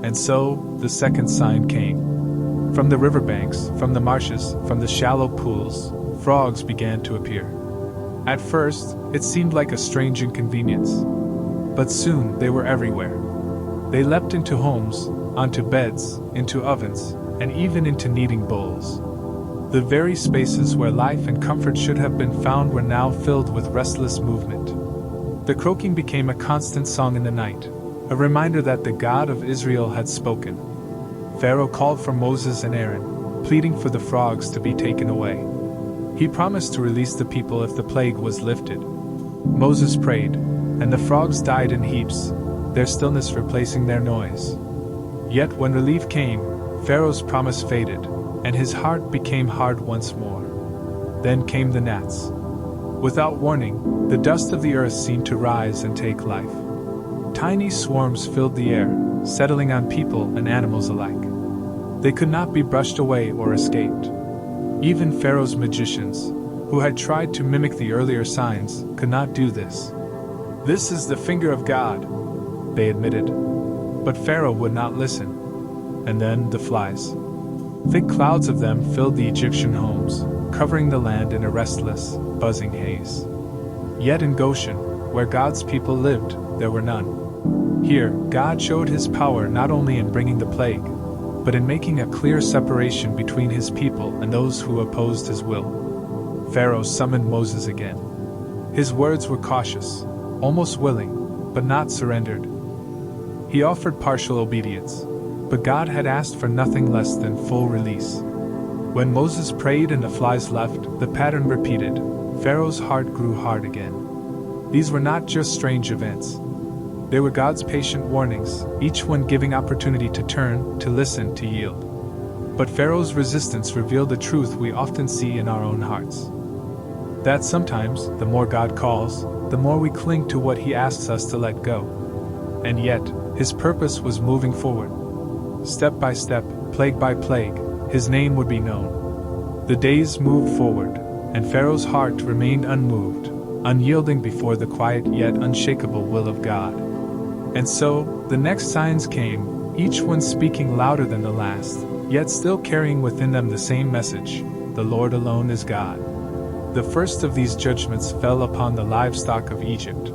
S1: And so, the second sign came. From the riverbanks, from the marshes, from the shallow pools, frogs began to appear. At first, it seemed like a strange inconvenience. But soon they were everywhere. They leapt into homes, onto beds, into ovens, and even into kneading bowls. The very spaces where life and comfort should have been found were now filled with restless movement. The croaking became a constant song in the night, a reminder that the God of Israel had spoken. Pharaoh called for Moses and Aaron, pleading for the frogs to be taken away. He promised to release the people if the plague was lifted. Moses prayed, and the frogs died in heaps, their stillness replacing their noise. Yet when relief came, Pharaoh's promise faded, and his heart became hard once more. Then came the gnats. Without warning, the dust of the earth seemed to rise and take life. Tiny swarms filled the air, settling on people and animals alike. They could not be brushed away or escaped. Even Pharaoh's magicians, who had tried to mimic the earlier signs, could not do this. "This is the finger of God," they admitted. But Pharaoh would not listen. And then the flies. Thick clouds of them filled the Egyptian homes, covering the land in a restless, buzzing haze. Yet in Goshen, where God's people lived, there were none. Here, God showed His power not only in bringing the plague, but in making a clear separation between His people and those who opposed His will. Pharaoh summoned Moses again. His words were cautious, almost willing, but not surrendered. He offered partial obedience, but God had asked for nothing less than full release. When Moses prayed and the flies left, the pattern repeated. Pharaoh's heart grew hard again. These were not just strange events. They were God's patient warnings, each one giving opportunity to turn, to listen, to yield. But Pharaoh's resistance revealed the truth we often see in our own hearts. That sometimes, the more God calls, the more we cling to what He asks us to let go. And yet, His purpose was moving forward. Step by step, plague by plague, His name would be known. The days moved forward, and Pharaoh's heart remained unmoved, unyielding before the quiet yet unshakable will of God. And so, the next signs came, each one speaking louder than the last, yet still carrying within them the same message: the Lord alone is God. The first of these judgments fell upon the livestock of Egypt.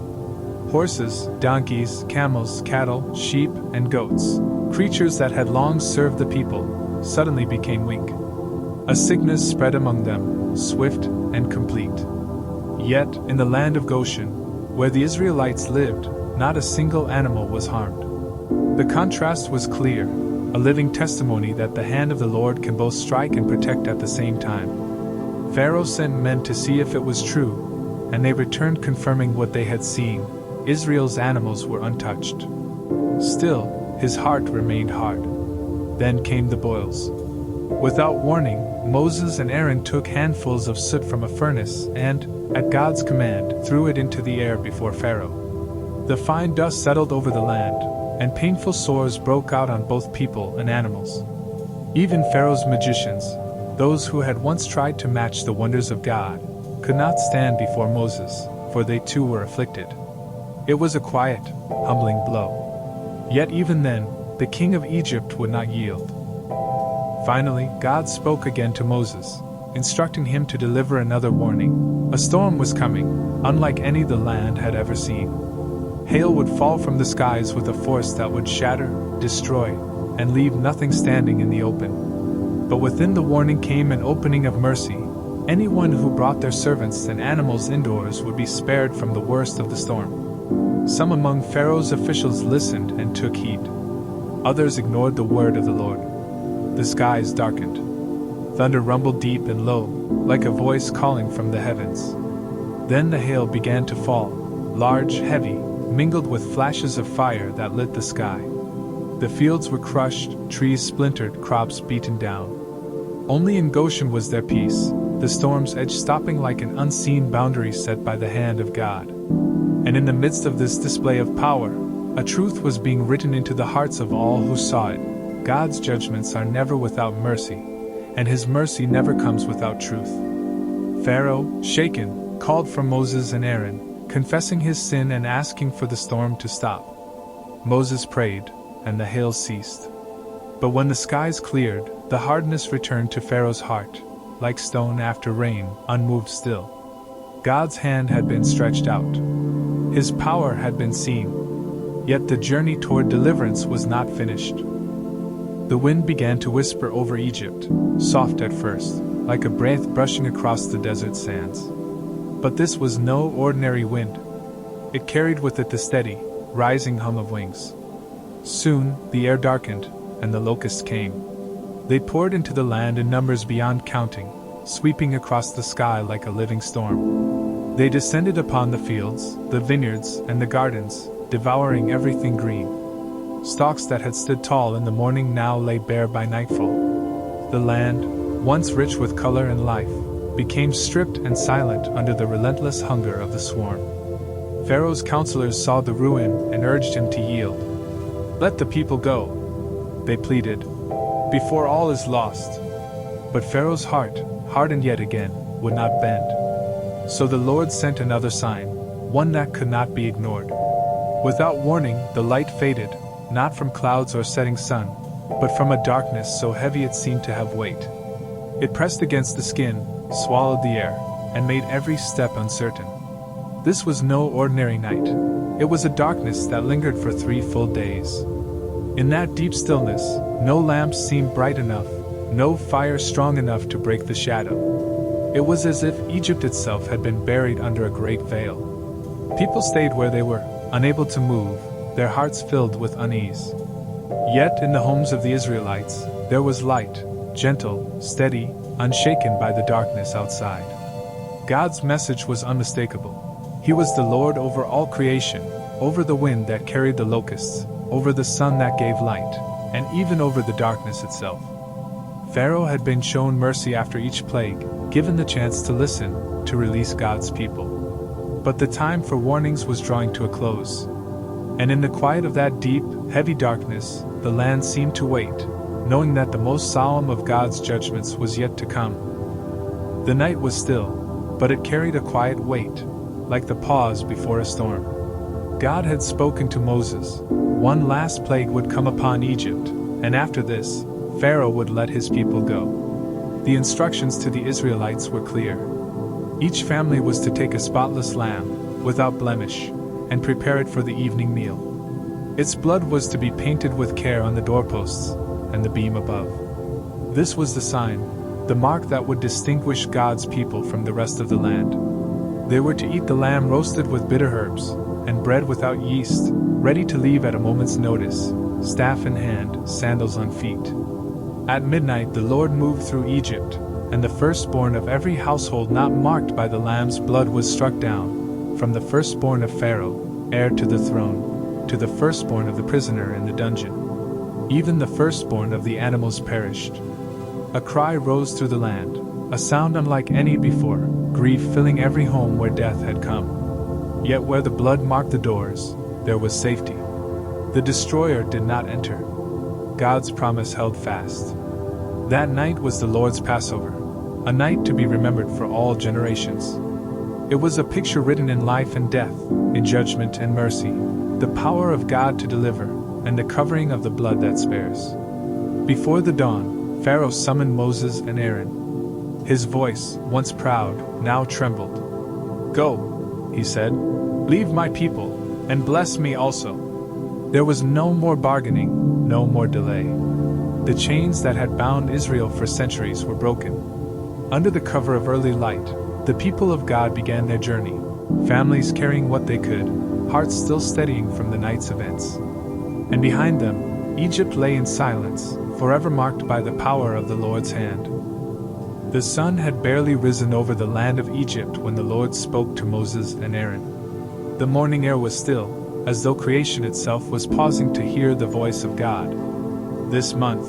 S1: Horses, donkeys, camels, cattle, sheep, and goats, creatures that had long served the people, suddenly became weak. A sickness spread among them, swift and complete. Yet, in the land of Goshen, where the Israelites lived, not a single animal was harmed. The contrast was clear, a living testimony that the hand of the Lord can both strike and protect at the same time. Pharaoh sent men to see if it was true, and they returned confirming what they had seen: Israel's animals were untouched. Still, his heart remained hard. Then came the boils. Without warning, Moses and Aaron took handfuls of soot from a furnace and, at God's command, threw it into the air before Pharaoh. The fine dust settled over the land, and painful sores broke out on both people and animals. Even Pharaoh's magicians, those who had once tried to match the wonders of God, could not stand before Moses, for they too were afflicted. It was a quiet, humbling blow. Yet even then, the king of Egypt would not yield. Finally, God spoke again to Moses, instructing him to deliver another warning. A storm was coming, unlike any the land had ever seen. Hail would fall from the skies with a force that would shatter, destroy, and leave nothing standing in the open. But within the warning came an opening of mercy. Anyone who brought their servants and animals indoors would be spared from the worst of the storm. Some among Pharaoh's officials listened and took heed. Others ignored the word of the Lord. The skies darkened. Thunder rumbled deep and low, like a voice calling from the heavens. Then the hail began to fall, large, heavy, mingled with flashes of fire that lit the sky. The fields were crushed, trees splintered, crops beaten down. Only in Goshen was there peace, the storm's edge stopping like an unseen boundary set by the hand of God. And in the midst of this display of power, a truth was being written into the hearts of all who saw it: God's judgments are never without mercy, and His mercy never comes without truth. Pharaoh, shaken, called for Moses and Aaron, confessing his sin and asking for the storm to stop. Moses prayed, and the hail ceased. But when the skies cleared, the hardness returned to Pharaoh's heart, like stone after rain, unmoved still. God's hand had been stretched out. His power had been seen. Yet the journey toward deliverance was not finished. The wind began to whisper over Egypt, soft at first, like a breath brushing across the desert sands. But this was no ordinary wind. It carried with it the steady, rising hum of wings. Soon, the air darkened, and the locusts came. They poured into the land in numbers beyond counting, sweeping across the sky like a living storm. They descended upon the fields, the vineyards, and the gardens, devouring everything green. Stalks that had stood tall in the morning now lay bare by nightfall. The land, once rich with color and life, became stripped and silent under the relentless hunger of the swarm. Pharaoh's counselors saw the ruin and urged him to yield. "Let the people go," they pleaded, "before all is lost." But Pharaoh's heart, hardened yet again, would not bend. So the Lord sent another sign, one that could not be ignored. Without warning, the light faded, not from clouds or setting sun, but from a darkness so heavy it seemed to have weight. It pressed against the skin, swallowed the air, and made every step uncertain. This was no ordinary night. It was a darkness that lingered for 3 full days. In that deep stillness, no lamps seemed bright enough, no fire strong enough to break the shadow. It was as if Egypt itself had been buried under a great veil. People stayed where they were, unable to move, their hearts filled with unease. Yet in the homes of the Israelites, there was light, gentle, steady, unshaken by the darkness outside. God's message was unmistakable. He was the Lord over all creation, over the wind that carried the locusts, over the sun that gave light, and even over the darkness itself. Pharaoh had been shown mercy after each plague, given the chance to listen, to release God's people. But the time for warnings was drawing to a close. And in the quiet of that deep, heavy darkness, the land seemed to wait, knowing that the most solemn of God's judgments was yet to come. The night was still, but it carried a quiet weight, like the pause before a storm. God had spoken to Moses. One last plague would come upon Egypt, and after this, Pharaoh would let his people go. The instructions to the Israelites were clear. Each family was to take a spotless lamb, without blemish, and prepare it for the evening meal. Its blood was to be painted with care on the doorposts and the beam above. This was the sign, the mark that would distinguish God's people from the rest of the land. They were to eat the lamb roasted with bitter herbs, and bread without yeast, ready to leave at a moment's notice, staff in hand, sandals on feet. At midnight the Lord moved through Egypt, and the firstborn of every household not marked by the lamb's blood was struck down, from the firstborn of Pharaoh, heir to the throne, to the firstborn of the prisoner in the dungeon. Even the firstborn of the animals perished. A cry rose through the land, a sound unlike any before, grief filling every home where death had come. Yet where the blood marked the doors, there was safety. The destroyer did not enter. God's promise held fast. That night was the Lord's Passover, a night to be remembered for all generations. It was a picture written in life and death, in judgment and mercy, the power of God to deliver, and the covering of the blood that spares. Before the dawn, Pharaoh summoned Moses and Aaron. His voice, once proud, now trembled. "Go," he said, "leave my people, and bless me also." There was no more bargaining, no more delay. The chains that had bound Israel for centuries were broken. Under the cover of early light, the people of God began their journey, families carrying what they could, hearts still steadying from the night's events. And behind them, Egypt lay in silence, forever marked by the power of the Lord's hand. The sun had barely risen over the land of Egypt when the Lord spoke to Moses and Aaron. The morning air was still, as though creation itself was pausing to hear the voice of God. "This month,"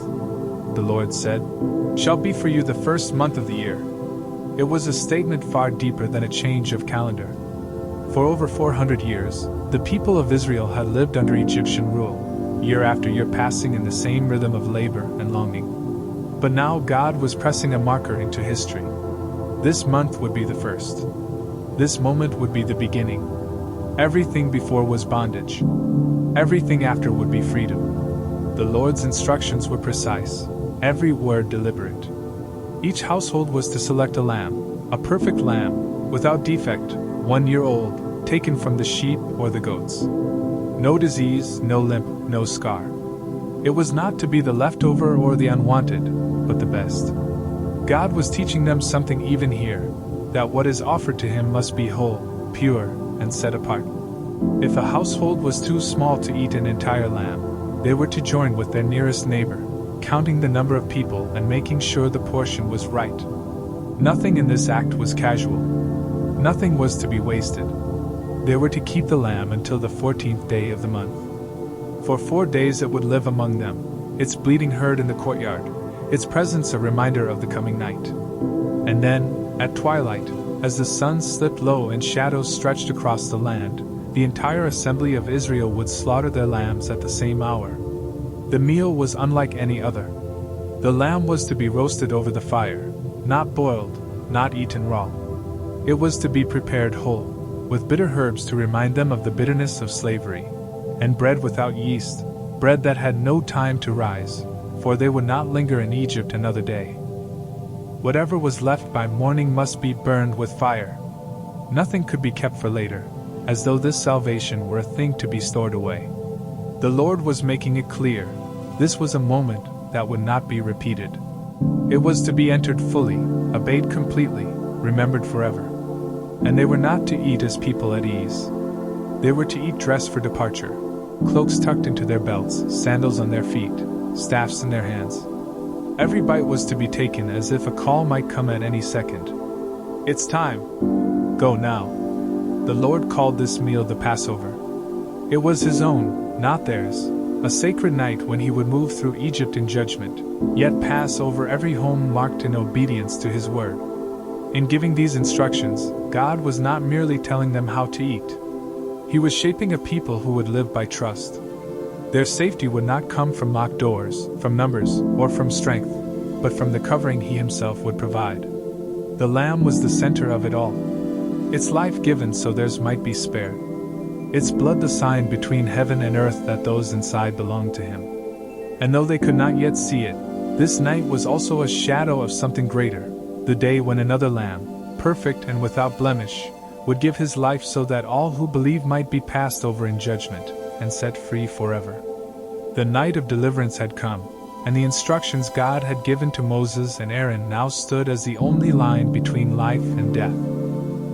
S1: the Lord said, "shall be for you the first month of the year." It was a statement far deeper than a change of calendar. For over 400 years, the people of Israel had lived under Egyptian rule, year after year passing in the same rhythm of labor and longing. But now God was pressing a marker into history. This month would be the first. This moment would be the beginning. Everything before was bondage. Everything after would be freedom. The Lord's instructions were precise, every word deliberate. Each household was to select a lamb, a perfect lamb, without defect, 1 year old, taken from the sheep or the goats. No disease, no limp, no scar. It was not to be the leftover or the unwanted, but the best. God was teaching them something even here, that what is offered to Him must be whole, pure, and set apart. If a household was too small to eat an entire lamb, they were to join with their nearest neighbor, counting the number of people and making sure the portion was right. Nothing in this act was casual. Nothing was to be wasted. They were to keep the lamb until the 14th day of the month. For 4 days it would live among them, its bleating heard in the courtyard, its presence a reminder of the coming night. And then, at twilight, as the sun slipped low and shadows stretched across the land, the entire assembly of Israel would slaughter their lambs at the same hour. The meal was unlike any other. The lamb was to be roasted over the fire, not boiled, not eaten raw. It was to be prepared whole, with bitter herbs to remind them of the bitterness of slavery, and bread without yeast, bread that had no time to rise, for they would not linger in Egypt another day. Whatever was left by morning must be burned with fire. Nothing could be kept for later, as though this salvation were a thing to be stored away. The Lord was making it clear, this was a moment that would not be repeated. It was to be entered fully, obeyed completely, remembered forever. And they were not to eat as people at ease. They were to eat dressed for departure, cloaks tucked into their belts, sandals on their feet, staffs in their hands. Every bite was to be taken as if a call might come at any second. It's time. Go now. The Lord called this meal the Passover. It was his own, not theirs, a sacred night when he would move through Egypt in judgment, yet pass over every home marked in obedience to his word. In giving these instructions, God was not merely telling them how to eat. He was shaping a people who would live by trust. Their safety would not come from locked doors, from numbers, or from strength, but from the covering he himself would provide. The Lamb was the center of it all. Its life given so theirs might be spared. Its blood the sign between heaven and earth that those inside belonged to him. And though they could not yet see it, this night was also a shadow of something greater, the day when another Lamb, perfect and without blemish, would give his life so that all who believe might be passed over in judgment, and set free forever. The night of deliverance had come, and the instructions God had given to Moses and Aaron now stood as the only line between life and death.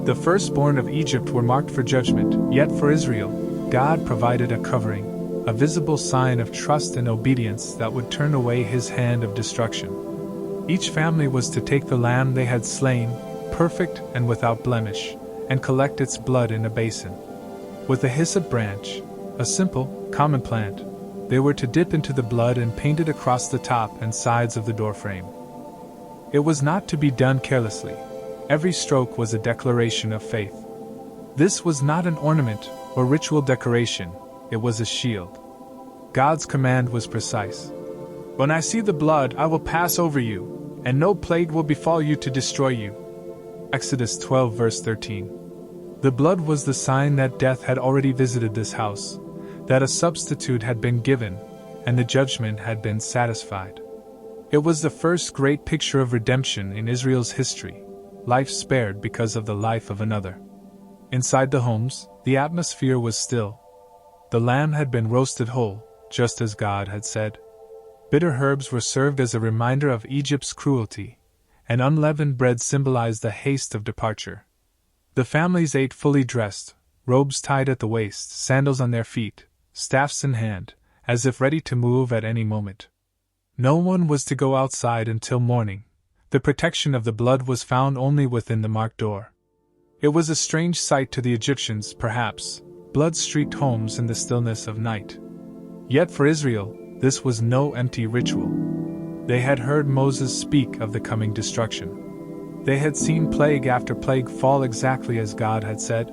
S1: The firstborn of Egypt were marked for judgment, yet for Israel, God provided a covering, a visible sign of trust and obedience that would turn away his hand of destruction. Each family was to take the lamb they had slain, perfect and without blemish, and collect its blood in a basin. With a hyssop branch, a simple, common plant, they were to dip into the blood and paint it across the top and sides of the doorframe. It was not to be done carelessly. Every stroke was a declaration of faith. This was not an ornament or ritual decoration, it was a shield. God's command was precise. When I see the blood, I will pass over you, and no plague will befall you to destroy you. Exodus 12 verse 13. The blood was the sign that death had already visited this house, that a substitute had been given, and the judgment had been satisfied. It was the first great picture of redemption in Israel's history, life spared because of the life of another. Inside the homes, the atmosphere was still. The lamb had been roasted whole, just as God had said. Bitter herbs were served as a reminder of Egypt's cruelty, and unleavened bread symbolized the haste of departure. The families ate fully dressed, robes tied at the waist, sandals on their feet, staffs in hand, as if ready to move at any moment. No one was to go outside until morning. The protection of the blood was found only within the marked door. It was a strange sight to the Egyptians, perhaps, blood-streaked homes in the stillness of night. Yet for Israel, this was no empty ritual. They had heard Moses speak of the coming destruction. They had seen plague after plague fall exactly as God had said.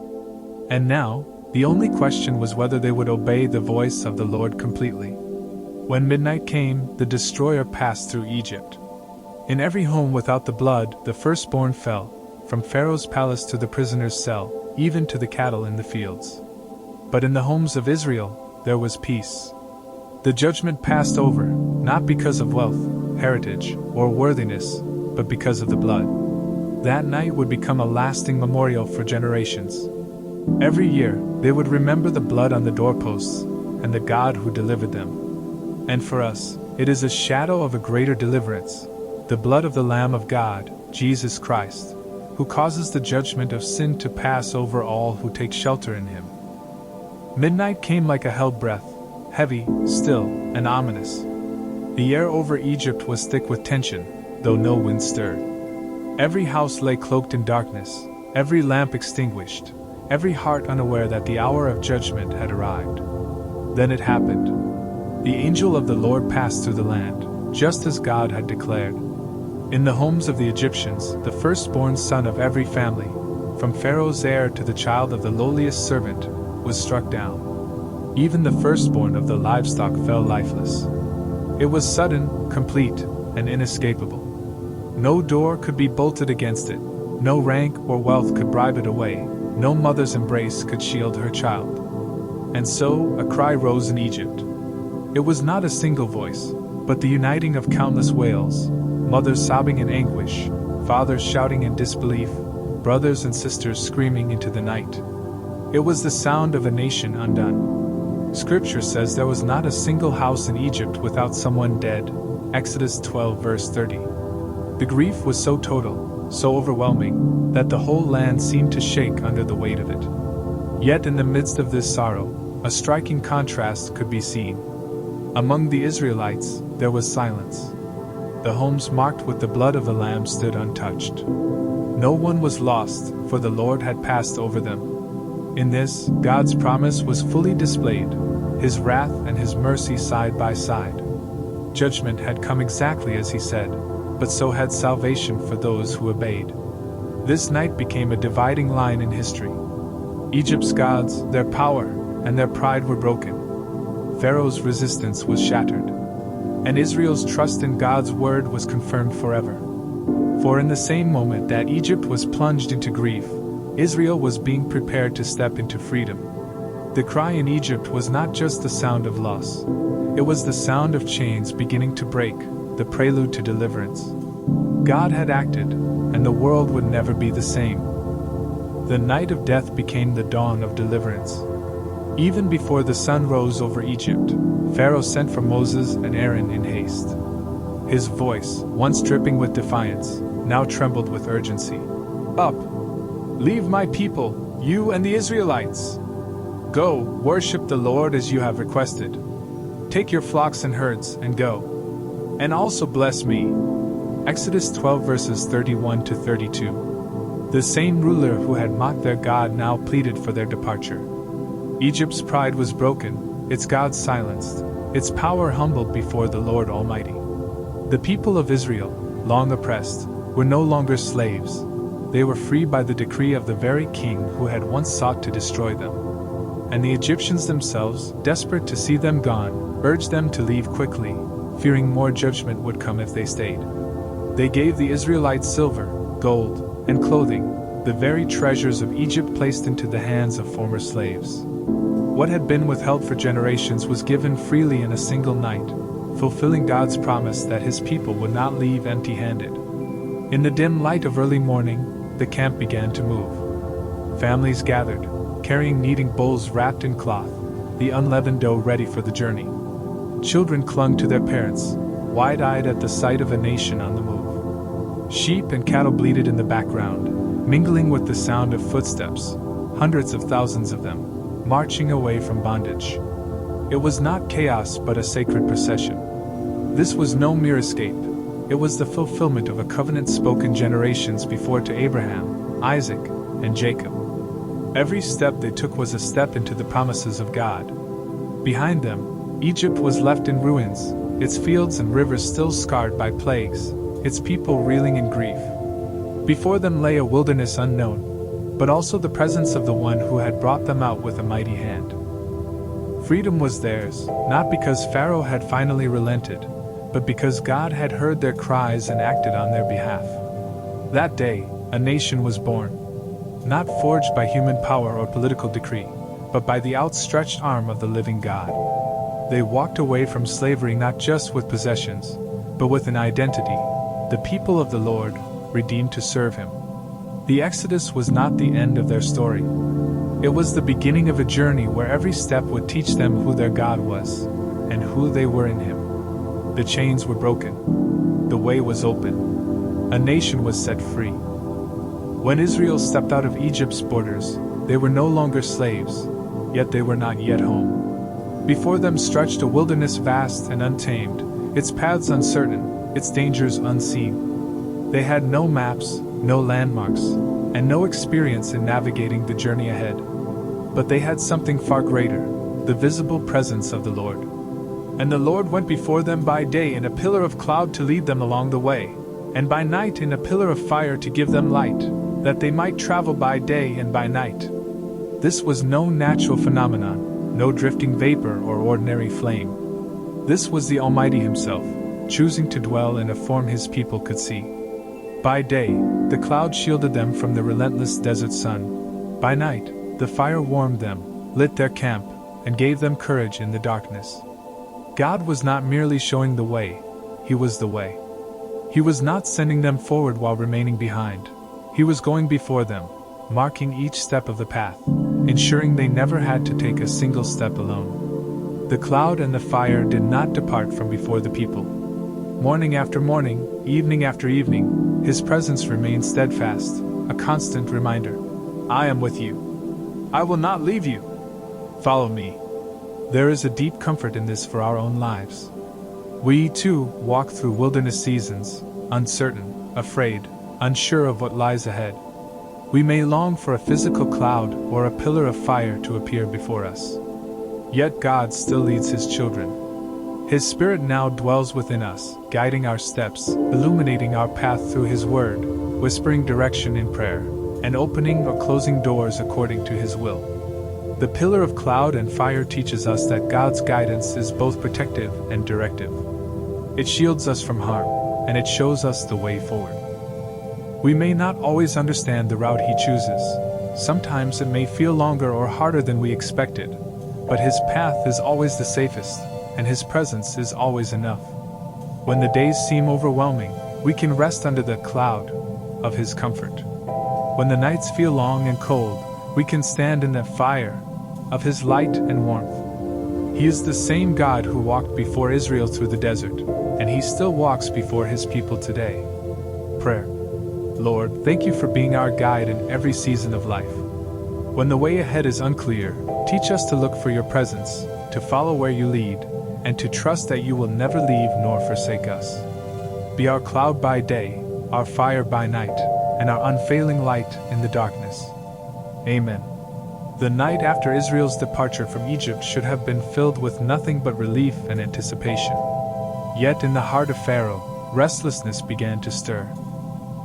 S1: And now, the only question was whether they would obey the voice of the Lord completely. When midnight came, the destroyer passed through Egypt. In every home without the blood, the firstborn fell, from Pharaoh's palace to the prisoner's cell, even to the cattle in the fields. But in the homes of Israel, there was peace. The judgment passed over, not because of wealth, heritage, or worthiness, but because of the blood. That night would become a lasting memorial for generations. Every year, they would remember the blood on the doorposts, and the God who delivered them. And for us, it is a shadow of a greater deliverance, the blood of the Lamb of God, Jesus Christ, who causes the judgment of sin to pass over all who take shelter in him. Midnight came like a hell breath, heavy, still, and ominous. The air over Egypt was thick with tension, though no wind stirred. Every house lay cloaked in darkness, every lamp extinguished, every heart unaware that the hour of judgment had arrived. Then it happened. The angel of the Lord passed through the land, just as God had declared. In the homes of the Egyptians, the firstborn son of every family, from Pharaoh's heir to the child of the lowliest servant, was struck down. Even the firstborn of the livestock fell lifeless. It was sudden, complete, and inescapable. No door could be bolted against it, no rank or wealth could bribe it away, no mother's embrace could shield her child. And so, a cry rose in Egypt. It was not a single voice, but the uniting of countless wails, mothers sobbing in anguish, fathers shouting in disbelief, brothers and sisters screaming into the night. It was the sound of a nation undone. Scripture says there was not a single house in Egypt without someone dead, Exodus 12 verse 30. The grief was so total, so overwhelming, that the whole land seemed to shake under the weight of it. Yet in the midst of this sorrow, a striking contrast could be seen. Among the Israelites, there was silence. The homes marked with the blood of the Lamb stood untouched. No one was lost, for the Lord had passed over them. In this, God's promise was fully displayed, His wrath and His mercy side by side. Judgment had come exactly as He said, but so had salvation for those who obeyed. This night became a dividing line in history. Egypt's gods, their power, and their pride were broken. Pharaoh's resistance was shattered. And Israel's trust in God's word was confirmed forever. For in the same moment that Egypt was plunged into grief, Israel was being prepared to step into freedom. The cry in Egypt was not just the sound of loss. It was the sound of chains beginning to break, the prelude to deliverance. God had acted, and the world would never be the same. The night of death became the dawn of deliverance. Even before the sun rose over Egypt, Pharaoh sent for Moses and Aaron in haste. His voice, once dripping with defiance, now trembled with urgency. Up! Leave my people, you and the Israelites! Go, worship the Lord as you have requested. Take your flocks and herds, and go. And also bless me. Exodus 12 verses 31 to 32. The same ruler who had mocked their God now pleaded for their departure. Egypt's pride was broken, its gods silenced, its power humbled before the Lord Almighty. The people of Israel, long oppressed, were no longer slaves. They were free by the decree of the very king who had once sought to destroy them. And the Egyptians themselves, desperate to see them gone, urged them to leave quickly, fearing more judgment would come if they stayed. They gave the Israelites silver, gold, and clothing, the very treasures of Egypt placed into the hands of former slaves. What had been withheld for generations was given freely in a single night, fulfilling God's promise that His people would not leave empty-handed. In the dim light of early morning, the camp began to move. Families gathered, carrying kneading bowls wrapped in cloth, the unleavened dough ready for the journey. Children clung to their parents, wide-eyed at the sight of a nation on the move. Sheep and cattle bleated in the background, mingling with the sound of footsteps, hundreds of thousands of them, marching away from bondage. It was not chaos but a sacred procession. This was no mere escape. It was the fulfillment of a covenant spoken generations before to Abraham, Isaac, and Jacob. Every step they took was a step into the promises of God. Behind them, Egypt was left in ruins, its fields and rivers still scarred by plagues, its people reeling in grief. Before them lay a wilderness unknown, but also the presence of the one who had brought them out with a mighty hand. Freedom was theirs, not because Pharaoh had finally relented, but because God had heard their cries and acted on their behalf. That day, a nation was born, not forged by human power or political decree, but by the outstretched arm of the living God. They walked away from slavery not just with possessions, but with an identity, the people of the Lord, redeemed to serve Him. The Exodus was not the end of their story. It was the beginning of a journey where every step would teach them who their God was, and who they were in Him. The chains were broken. The way was open. A nation was set free. When Israel stepped out of Egypt's borders, they were no longer slaves, yet they were not yet home. Before them stretched a wilderness vast and untamed, its paths uncertain, its dangers unseen. They had no maps, no landmarks, and no experience in navigating the journey ahead. But they had something far greater, the visible presence of the Lord. And the Lord went before them by day in a pillar of cloud to lead them along the way, and by night in a pillar of fire to give them light, that they might travel by day and by night. This was no natural phenomenon, no drifting vapor or ordinary flame. This was the Almighty Himself, choosing to dwell in a form His people could see. By day, the cloud shielded them from the relentless desert sun. By night, the fire warmed them, lit their camp, and gave them courage in the darkness. God was not merely showing the way, He was the way. He was not sending them forward while remaining behind. He was going before them, marking each step of the path, ensuring they never had to take a single step alone. The cloud and the fire did not depart from before the people. Morning after morning, evening after evening, His presence remained steadfast, a constant reminder. I am with you. I will not leave you. Follow me. There is a deep comfort in this for our own lives. We, too, walk through wilderness seasons, uncertain, afraid, unsure of what lies ahead. We may long for a physical cloud or a pillar of fire to appear before us. Yet God still leads His children. His Spirit now dwells within us, guiding our steps, illuminating our path through His Word, whispering direction in prayer, and opening or closing doors according to His will. The pillar of cloud and fire teaches us that God's guidance is both protective and directive. It shields us from harm, and it shows us the way forward. We may not always understand the route He chooses. Sometimes it may feel longer or harder than we expected, but His path is always the safest, and His presence is always enough. When the days seem overwhelming, we can rest under the cloud of His comfort. When the nights feel long and cold, we can stand in the fire of His light and warmth. He is the same God who walked before Israel through the desert, and He still walks before His people today. Prayer. Lord, thank You for being our guide in every season of life. When the way ahead is unclear, teach us to look for Your presence, to follow where You lead, and to trust that You will never leave nor forsake us. Be our cloud by day, our fire by night, and our unfailing light in the darkness. Amen. The night after Israel's departure from Egypt should have been filled with nothing but relief and anticipation. Yet in the heart of Pharaoh, restlessness began to stir.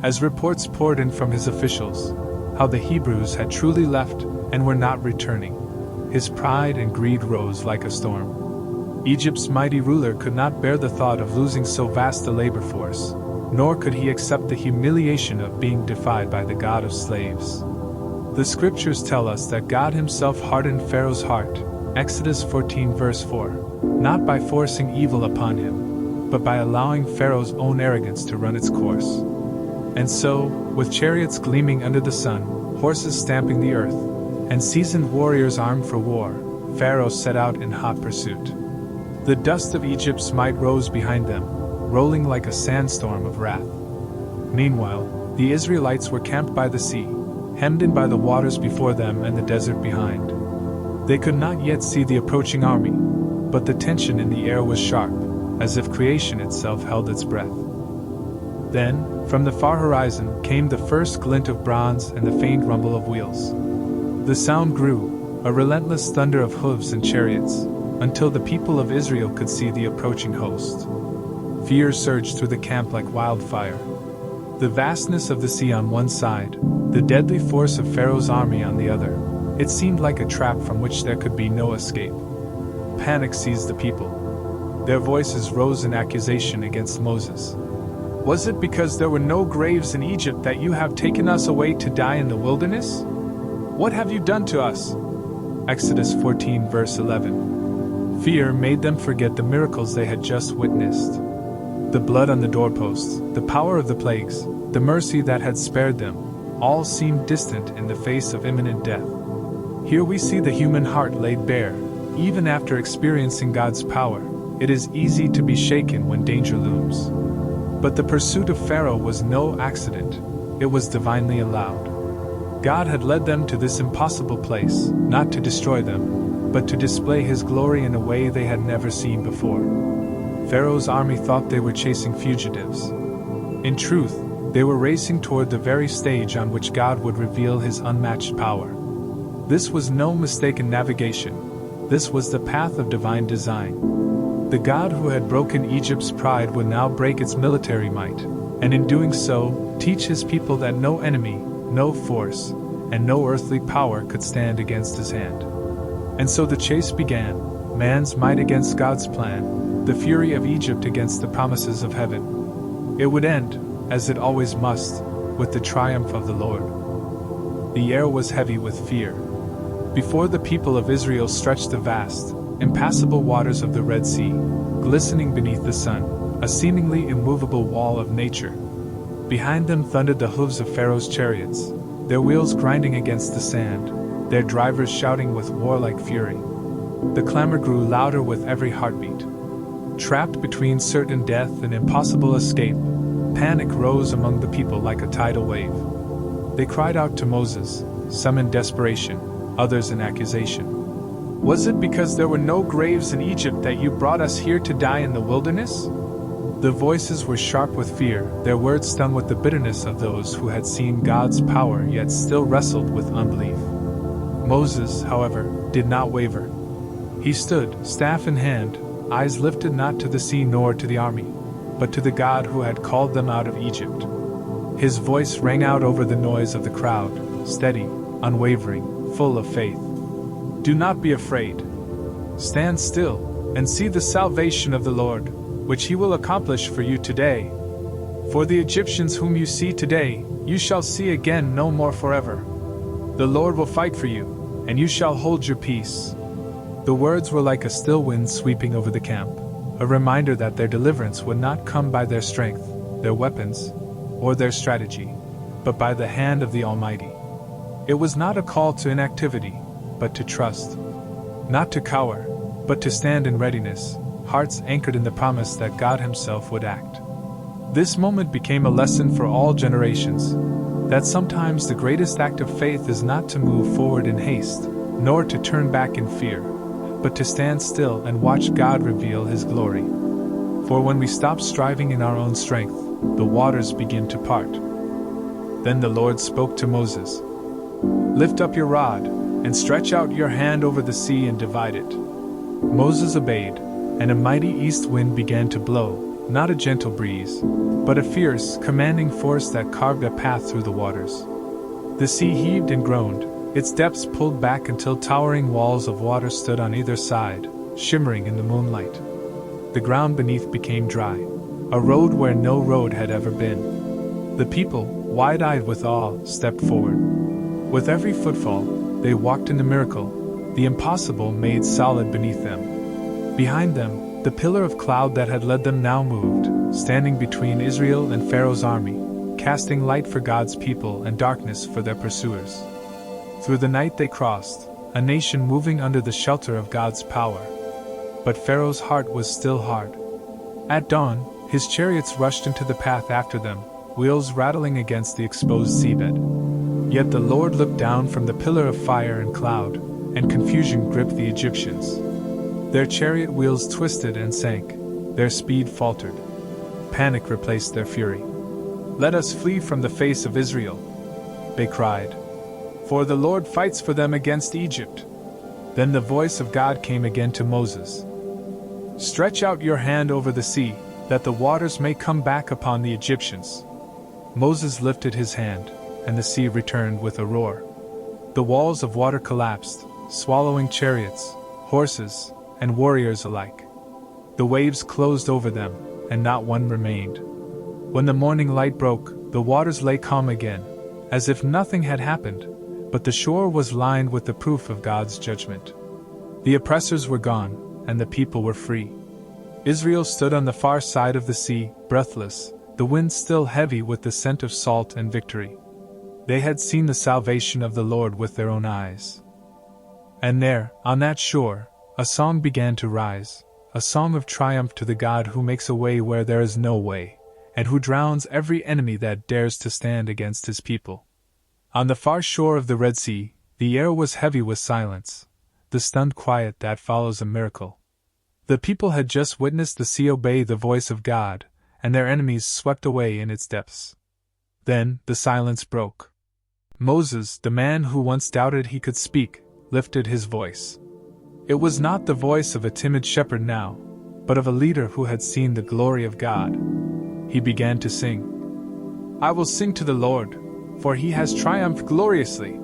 S1: As reports poured in from his officials, how the Hebrews had truly left and were not returning, his pride and greed rose like a storm. Egypt's mighty ruler could not bear the thought of losing so vast a labor force, nor could he accept the humiliation of being defied by the God of slaves. The scriptures tell us that God Himself hardened Pharaoh's heart, Exodus 14 verse 4, not by forcing evil upon him, but by allowing Pharaoh's own arrogance to run its course. And so, with chariots gleaming under the sun, horses stamping the earth, and seasoned warriors armed for war, Pharaoh set out in hot pursuit. The dust of Egypt's might rose behind them, rolling like a sandstorm of wrath. Meanwhile, the Israelites were camped by the sea, hemmed in by the waters before them and the desert behind. They could not yet see the approaching army, but the tension in the air was sharp, as if creation itself held its breath. Then, from the far horizon, came the first glint of bronze and the faint rumble of wheels. The sound grew, a relentless thunder of hooves and chariots, until the people of Israel could see the approaching host. Fear surged through the camp like wildfire. The vastness of the sea on one side, the deadly force of Pharaoh's army on the other, it seemed like a trap from which there could be no escape. Panic seized the people. Their voices rose in accusation against Moses. Was it because there were no graves in Egypt that You have taken us away to die in the wilderness? What have You done to us? Exodus 14 verse 11. Fear made them forget the miracles they had just witnessed. The blood on the doorposts, the power of the plagues, the mercy that had spared them, all seemed distant in the face of imminent death. Here we see the human heart laid bare. Even after experiencing God's power, it is easy to be shaken when danger looms. But the pursuit of Pharaoh was no accident, it was divinely allowed. God had led them to this impossible place, not to destroy them, but to display His glory in a way they had never seen before. Pharaoh's army thought they were chasing fugitives. In truth, they were racing toward the very stage on which God would reveal His unmatched power. This was no mistaken navigation. This was the path of divine design. The God who had broken Egypt's pride would now break its military might, and in doing so, teach His people that no enemy, no force, and no earthly power could stand against His hand. And so the chase began, man's might against God's plan, the fury of Egypt against the promises of heaven. It would end, as it always must, with the triumph of the Lord. The air was heavy with fear. Before the people of Israel stretched the vast, impassable waters of the Red Sea, glistening beneath the sun, a seemingly immovable wall of nature. Behind them thundered the hooves of Pharaoh's chariots, their wheels grinding against the sand, their drivers shouting with warlike fury. The clamor grew louder with every heartbeat. Trapped between certain death and impossible escape, panic rose among the people like a tidal wave. They cried out to Moses, some in desperation, others in accusation. Was it because there were no graves in Egypt that you brought us here to die in the wilderness? The voices were sharp with fear, their words stung with the bitterness of those who had seen God's power yet still wrestled with unbelief. Moses, however, did not waver. He stood, staff in hand, eyes lifted not to the sea nor to the army, but to the God who had called them out of Egypt. His voice rang out over the noise of the crowd, steady, unwavering, full of faith. Do not be afraid. Stand still, and see the salvation of the Lord, which he will accomplish for you today. For the Egyptians whom you see today, you shall see again no more forever. The Lord will fight for you, and you shall hold your peace. The words were like a still wind sweeping over the camp, a reminder that their deliverance would not come by their strength, their weapons, or their strategy, but by the hand of the Almighty. It was not a call to inactivity, but to trust. Not to cower, but to stand in readiness, hearts anchored in the promise that God Himself would act. This moment became a lesson for all generations, that sometimes the greatest act of faith is not to move forward in haste, nor to turn back in fear, but to stand still and watch God reveal His glory. For when we stop striving in our own strength, the waters begin to part. Then the Lord spoke to Moses. Lift up your rod, and stretch out your hand over the sea and divide it. Moses obeyed, and a mighty east wind began to blow, not a gentle breeze, but a fierce, commanding force that carved a path through the waters. The sea heaved and groaned, its depths pulled back until towering walls of water stood on either side, shimmering in the moonlight. The ground beneath became dry, a road where no road had ever been. The people, wide-eyed with awe, stepped forward. With every footfall, they walked in a miracle, the impossible made solid beneath them. Behind them, the pillar of cloud that had led them now moved, standing between Israel and Pharaoh's army, casting light for God's people and darkness for their pursuers. Through the night they crossed, a nation moving under the shelter of God's power. But Pharaoh's heart was still hard. At dawn, his chariots rushed into the path after them, wheels rattling against the exposed seabed. Yet the Lord looked down from the pillar of fire and cloud, and confusion gripped the Egyptians. Their chariot wheels twisted and sank, their speed faltered. Panic replaced their fury. Let us flee from the face of Israel, they cried. For the Lord fights for them against Egypt. Then the voice of God came again to Moses. Stretch out your hand over the sea, that the waters may come back upon the Egyptians. Moses lifted his hand, and the sea returned with a roar. The walls of water collapsed, swallowing chariots, horses, and warriors alike. The waves closed over them, and not one remained. When the morning light broke, the waters lay calm again, as if nothing had happened, but the shore was lined with the proof of God's judgment. The oppressors were gone, and the people were free. Israel stood on the far side of the sea, breathless, the wind still heavy with the scent of salt and victory. They had seen the salvation of the Lord with their own eyes. And there, on that shore, a song began to rise, a song of triumph to the God who makes a way where there is no way, and who drowns every enemy that dares to stand against His people. On the far shore of the Red Sea, the air was heavy with silence, the stunned quiet that follows a miracle. The people had just witnessed the sea obey the voice of God, and their enemies swept away in its depths. Then the silence broke. Moses, the man who once doubted he could speak, lifted his voice. It was not the voice of a timid shepherd now, but of a leader who had seen the glory of God. He began to sing. I will sing to the Lord, for He has triumphed gloriously.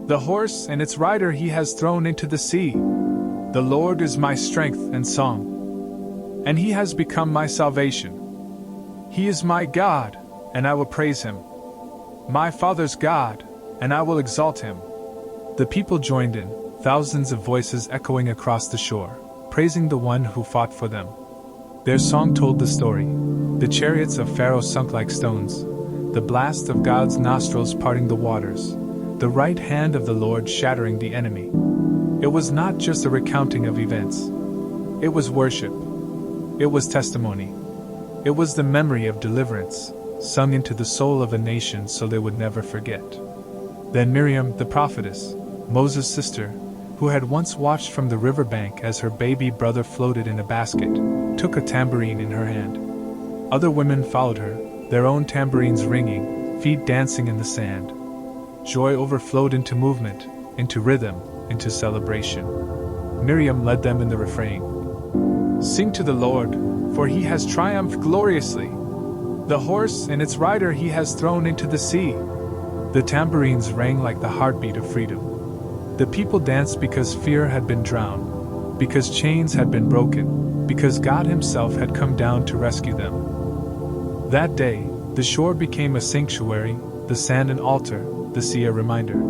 S1: The horse and its rider He has thrown into the sea. The Lord is my strength and song, and He has become my salvation. He is my God, and I will praise Him. My father's God, and I will exalt Him. The people joined in, thousands of voices echoing across the shore, praising the one who fought for them. Their song told the story. The chariots of Pharaoh sunk like stones, the blast of God's nostrils parting the waters, the right hand of the Lord shattering the enemy. It was not just a recounting of events. It was worship. It was testimony. It was the memory of deliverance, sung into the soul of a nation so they would never forget. Then Miriam, the prophetess, Moses' sister, who had once watched from the riverbank as her baby brother floated in a basket, took a tambourine in her hand. Other women followed her, their own tambourines ringing, feet dancing in the sand. Joy overflowed into movement, into rhythm, into celebration. Miriam led them in the refrain. "Sing to the Lord, for he has triumphed gloriously. The horse and its rider he has thrown into the sea." The tambourines rang like the heartbeat of freedom. The people danced because fear had been drowned, because chains had been broken, because God himself had come down to rescue them. That day, the shore became a sanctuary, the sand an altar, the sea a reminder.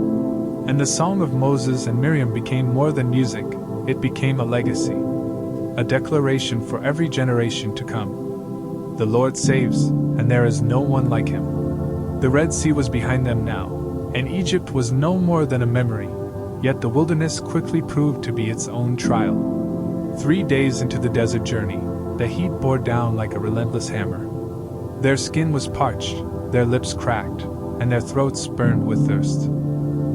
S1: And the song of Moses and Miriam became more than music, it became a legacy. A declaration for every generation to come. The Lord saves, and there is no one like him. The Red Sea was behind them now, and Egypt was no more than a memory, yet the wilderness quickly proved to be its own trial. 3 days into the desert journey, the heat bore down like a relentless hammer. Their skin was parched, their lips cracked, and their throats burned with thirst.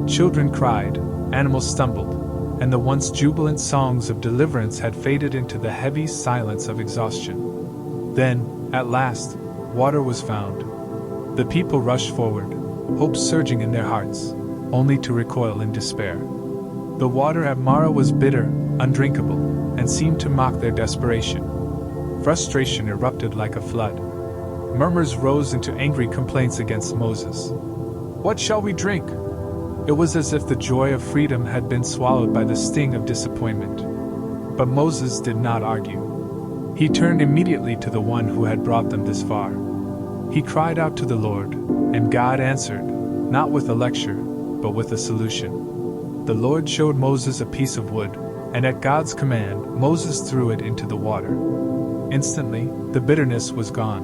S1: Children cried, animals stumbled, and the once jubilant songs of deliverance had faded into the heavy silence of exhaustion. Then, at last, water was found. The people rushed forward, hope surging in their hearts, only to recoil in despair. The water at Marah was bitter, undrinkable, and seemed to mock their desperation. Frustration erupted like a flood. Murmurs rose into angry complaints against Moses. "What shall we drink?" It was as if the joy of freedom had been swallowed by the sting of disappointment. But Moses did not argue. He turned immediately to the one who had brought them this far. He cried out to the Lord, and God answered, not with a lecture, but with a solution. The Lord showed Moses a piece of wood, and at God's command, Moses threw it into the water. Instantly, the bitterness was gone.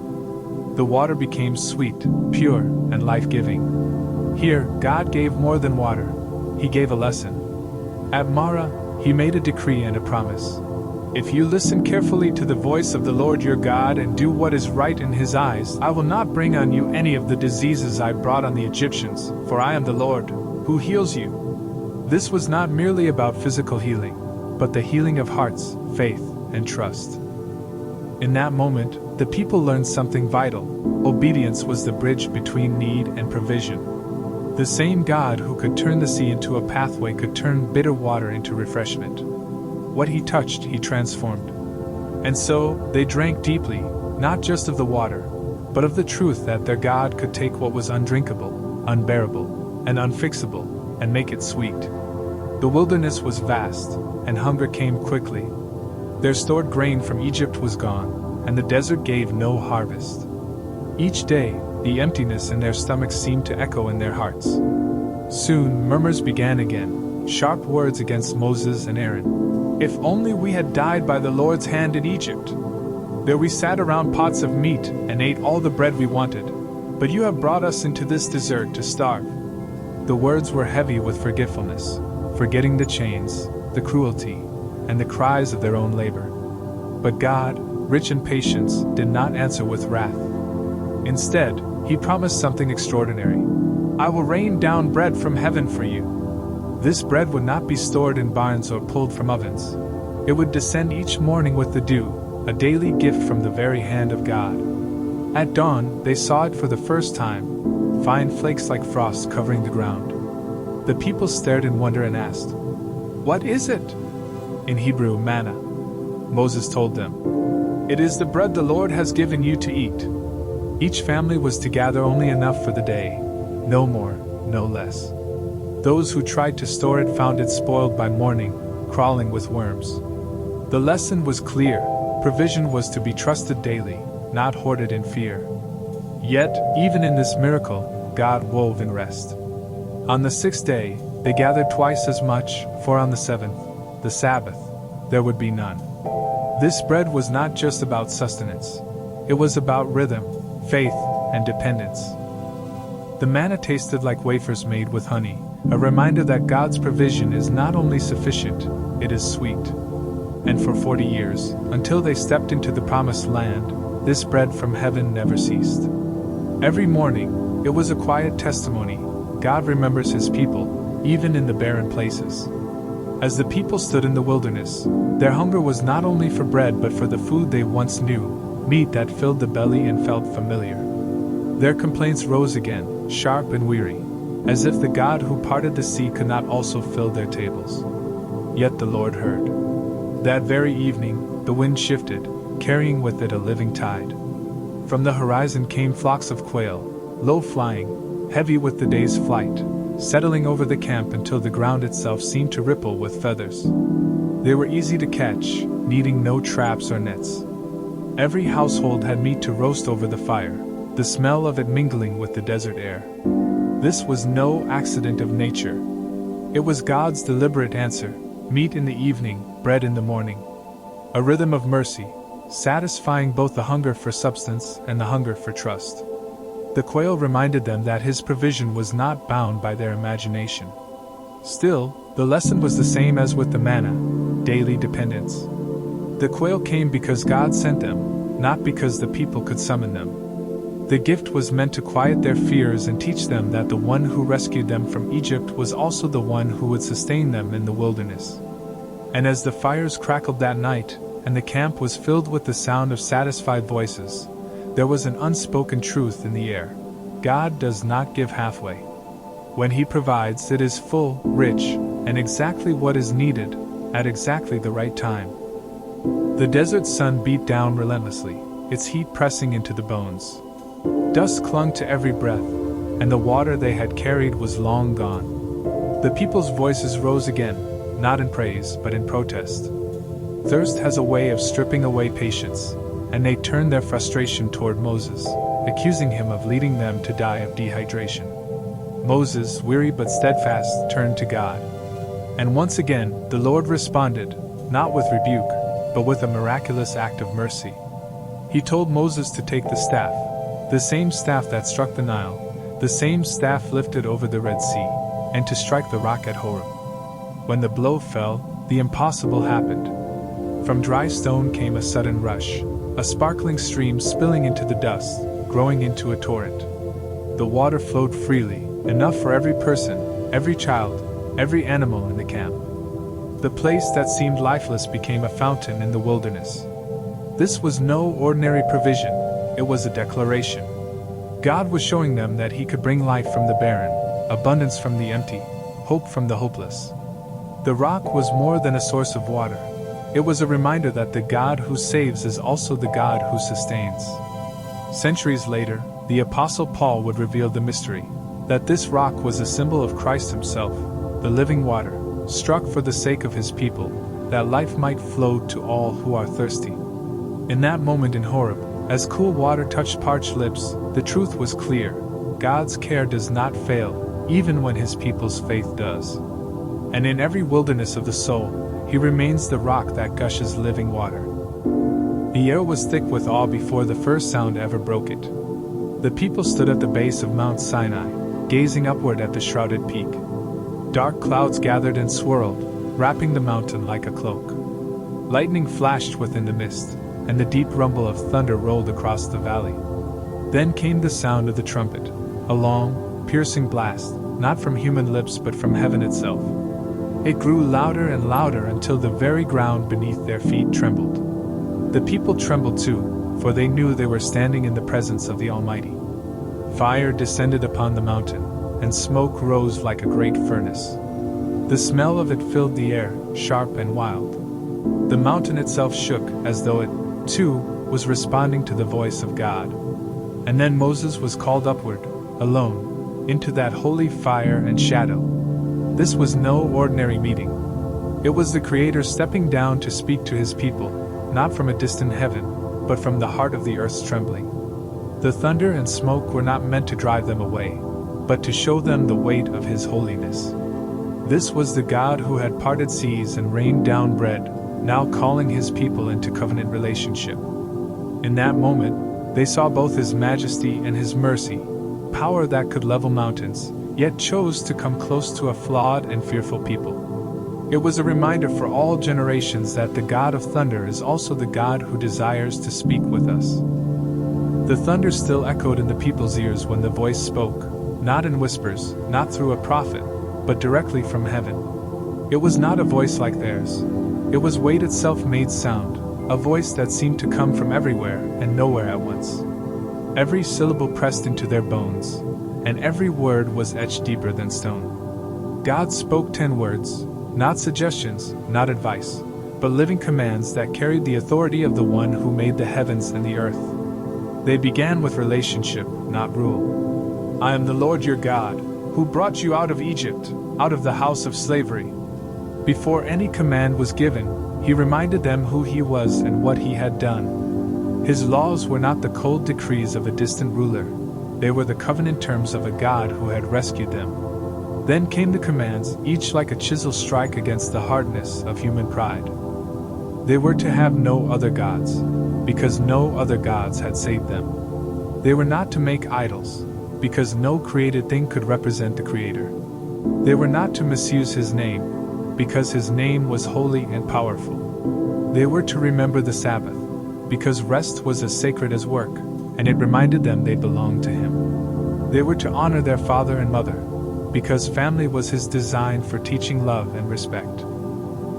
S1: The water became sweet, pure, and life-giving. Here, God gave more than water. He gave a lesson. At Marah, he made a decree and a promise. "If you listen carefully to the voice of the Lord your God and do what is right in his eyes, I will not bring on you any of the diseases I brought on the Egyptians, for I am the Lord, who heals you." This was not merely about physical healing, but the healing of hearts, faith, and trust. In that moment, the people learned something vital. Obedience was the bridge between need and provision. The same God who could turn the sea into a pathway could turn bitter water into refreshment. What he touched, he transformed. And so, they drank deeply, not just of the water, but of the truth that their God could take what was undrinkable, unbearable, and unfixable, and make it sweet. The wilderness was vast, and hunger came quickly. Their stored grain from Egypt was gone, and the desert gave no harvest. Each day, the emptiness in their stomachs seemed to echo in their hearts. Soon, murmurs began again, sharp words against Moses and Aaron. "If only we had died by the Lord's hand in Egypt. There we sat around pots of meat and ate all the bread we wanted, but you have brought us into this desert to starve." The words were heavy with forgetfulness, forgetting the chains, the cruelty, and the cries of their own labor. But God, rich in patience, did not answer with wrath. Instead, he promised something extraordinary. "I will rain down bread from heaven for you." This bread would not be stored in barns or pulled from ovens. It would descend each morning with the dew, a daily gift from the very hand of God. At dawn, they saw it for the first time, fine flakes like frost covering the ground. The people stared in wonder and asked, "What is it?" In Hebrew, manna. Moses told them, "It is the bread the Lord has given you to eat." Each family was to gather only enough for the day, no more, no less. Those who tried to store it found it spoiled by morning, crawling with worms. The lesson was clear: provision was to be trusted daily, not hoarded in fear. Yet, even in this miracle, God wove in rest. On the 6th day, they gathered twice as much, for on the 7th, the Sabbath, there would be none. This bread was not just about sustenance. It was about rhythm, faith, and dependence. The manna tasted like wafers made with honey, a reminder that God's provision is not only sufficient, it is sweet. And for 40 years, until they stepped into the promised land, this bread from heaven never ceased. Every morning, it was a quiet testimony: God remembers his people, even in the barren places. As the people stood in the wilderness, their hunger was not only for bread but for the food they once knew, meat that filled the belly and felt familiar. Their complaints rose again, sharp and weary, as if the God who parted the sea could not also fill their tables. Yet the Lord heard. That very evening, the wind shifted, carrying with it a living tide. From the horizon came flocks of quail, low-flying, heavy with the day's flight, settling over the camp until the ground itself seemed to ripple with feathers. They were easy to catch, needing no traps or nets. Every household had meat to roast over the fire, the smell of it mingling with the desert air. This was no accident of nature. It was God's deliberate answer: meat in the evening, bread in the morning. A rhythm of mercy, satisfying both the hunger for substance and the hunger for trust. The quail reminded them that His provision was not bound by their imagination. Still, the lesson was the same as with the manna: daily dependence. The quail came because God sent them, not because the people could summon them. The gift was meant to quiet their fears and teach them that the one who rescued them from Egypt was also the one who would sustain them in the wilderness. And as the fires crackled that night, and the camp was filled with the sound of satisfied voices, there was an unspoken truth in the air: God does not give halfway. When He provides, it is full, rich, and exactly what is needed, at exactly the right time. The desert sun beat down relentlessly, its heat pressing into the bones. Dust clung to every breath, and the water they had carried was long gone. The people's voices rose again, not in praise but in protest. Thirst has a way of stripping away patience, and they turned their frustration toward Moses, accusing him of leading them to die of dehydration. Moses, weary but steadfast, turned to God. And once again, the Lord responded, not with rebuke, but with a miraculous act of mercy. He told Moses to take the staff, the same staff that struck the Nile, the same staff lifted over the Red Sea, and to strike the rock at Horeb. When the blow fell, the impossible happened. From dry stone came a sudden rush, a sparkling stream spilling into the dust, growing into a torrent. The water flowed freely, enough for every person, every child, every animal in the camp. The place that seemed lifeless became a fountain in the wilderness. This was no ordinary provision, it was a declaration. God was showing them that He could bring life from the barren, abundance from the empty, hope from the hopeless. The rock was more than a source of water. It was a reminder that the God who saves is also the God who sustains. Centuries later, the Apostle Paul would reveal the mystery, that this rock was a symbol of Christ Himself, the living water, struck for the sake of His people, that life might flow to all who are thirsty. In that moment in Horeb, as cool water touched parched lips, the truth was clear: God's care does not fail, even when His people's faith does. And in every wilderness of the soul, He remains the rock that gushes living water. The air was thick with awe before the first sound ever broke it. The people stood at the base of Mount Sinai, gazing upward at the shrouded peak. Dark clouds gathered and swirled, wrapping the mountain like a cloak. Lightning flashed within the mist, and the deep rumble of thunder rolled across the valley. Then came the sound of the trumpet, a long, piercing blast, not from human lips but from heaven itself. It grew louder and louder until the very ground beneath their feet trembled. The people trembled too, for they knew they were standing in the presence of the Almighty. Fire descended upon the mountain, and smoke rose like a great furnace. The smell of it filled the air, sharp and wild. The mountain itself shook, as though it, too, was responding to the voice of God. And then Moses was called upward, alone, into that holy fire and shadow. This was no ordinary meeting. It was the Creator stepping down to speak to His people, not from a distant heaven, but from the heart of the earth's trembling. The thunder and smoke were not meant to drive them away, but to show them the weight of His holiness. This was the God who had parted seas and rained down bread, now calling His people into covenant relationship. In that moment, they saw both His majesty and His mercy, power that could level mountains, yet chose to come close to a flawed and fearful people. It was a reminder for all generations that the God of thunder is also the God who desires to speak with us. The thunder still echoed in the people's ears when the voice spoke, not in whispers, not through a prophet, but directly from heaven. It was not a voice like theirs. It was weighted self-made sound, a voice that seemed to come from everywhere and nowhere at once. Every syllable pressed into their bones, and every word was etched deeper than stone. God spoke 10 words, not suggestions, not advice, but living commands that carried the authority of the one who made the heavens and the earth. They began with relationship, not rule. I am the Lord your God, who brought you out of Egypt, out of the house of slavery. Before any command was given, he reminded them who he was and what he had done. His laws were not the cold decrees of a distant ruler. They were the covenant terms of a God who had rescued them. Then came the commands, each like a chisel strike against the hardness of human pride. They were to have no other gods, because no other gods had saved them. They were not to make idols, because no created thing could represent the Creator. They were not to misuse His name, because His name was holy and powerful. They were to remember the Sabbath, because rest was as sacred as work, and it reminded them they belonged to Him. They were to honor their father and mother, because family was His design for teaching love and respect.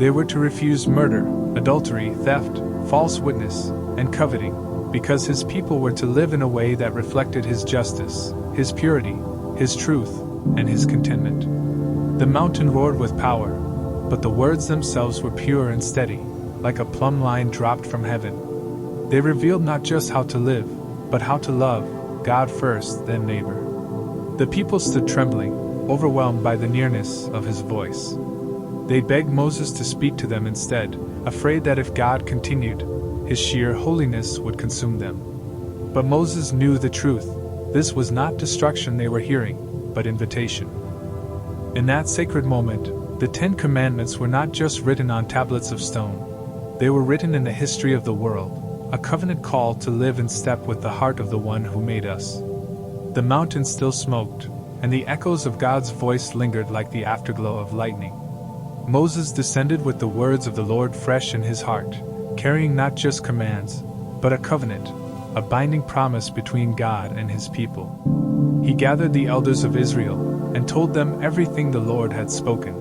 S1: They were to refuse murder, adultery, theft, false witness, and coveting, because His people were to live in a way that reflected His justice, His purity, His truth, and His contentment. The mountain roared with power, but the words themselves were pure and steady, like a plumb line dropped from heaven. They revealed not just how to live, but how to love, God first, then neighbor. The people stood trembling, overwhelmed by the nearness of His voice. They begged Moses to speak to them instead, afraid that if God continued, His sheer holiness would consume them. But Moses knew the truth. This was not destruction they were hearing, but invitation. In that sacred moment, the 10 Commandments were not just written on tablets of stone. They were written in the history of the world, a covenant call to live in step with the heart of the one who made us. The mountain still smoked, and the echoes of God's voice lingered like the afterglow of lightning. Moses descended with the words of the Lord fresh in his heart, carrying not just commands, but a covenant, a binding promise between God and His people. He gathered the elders of Israel and told them everything the Lord had spoken.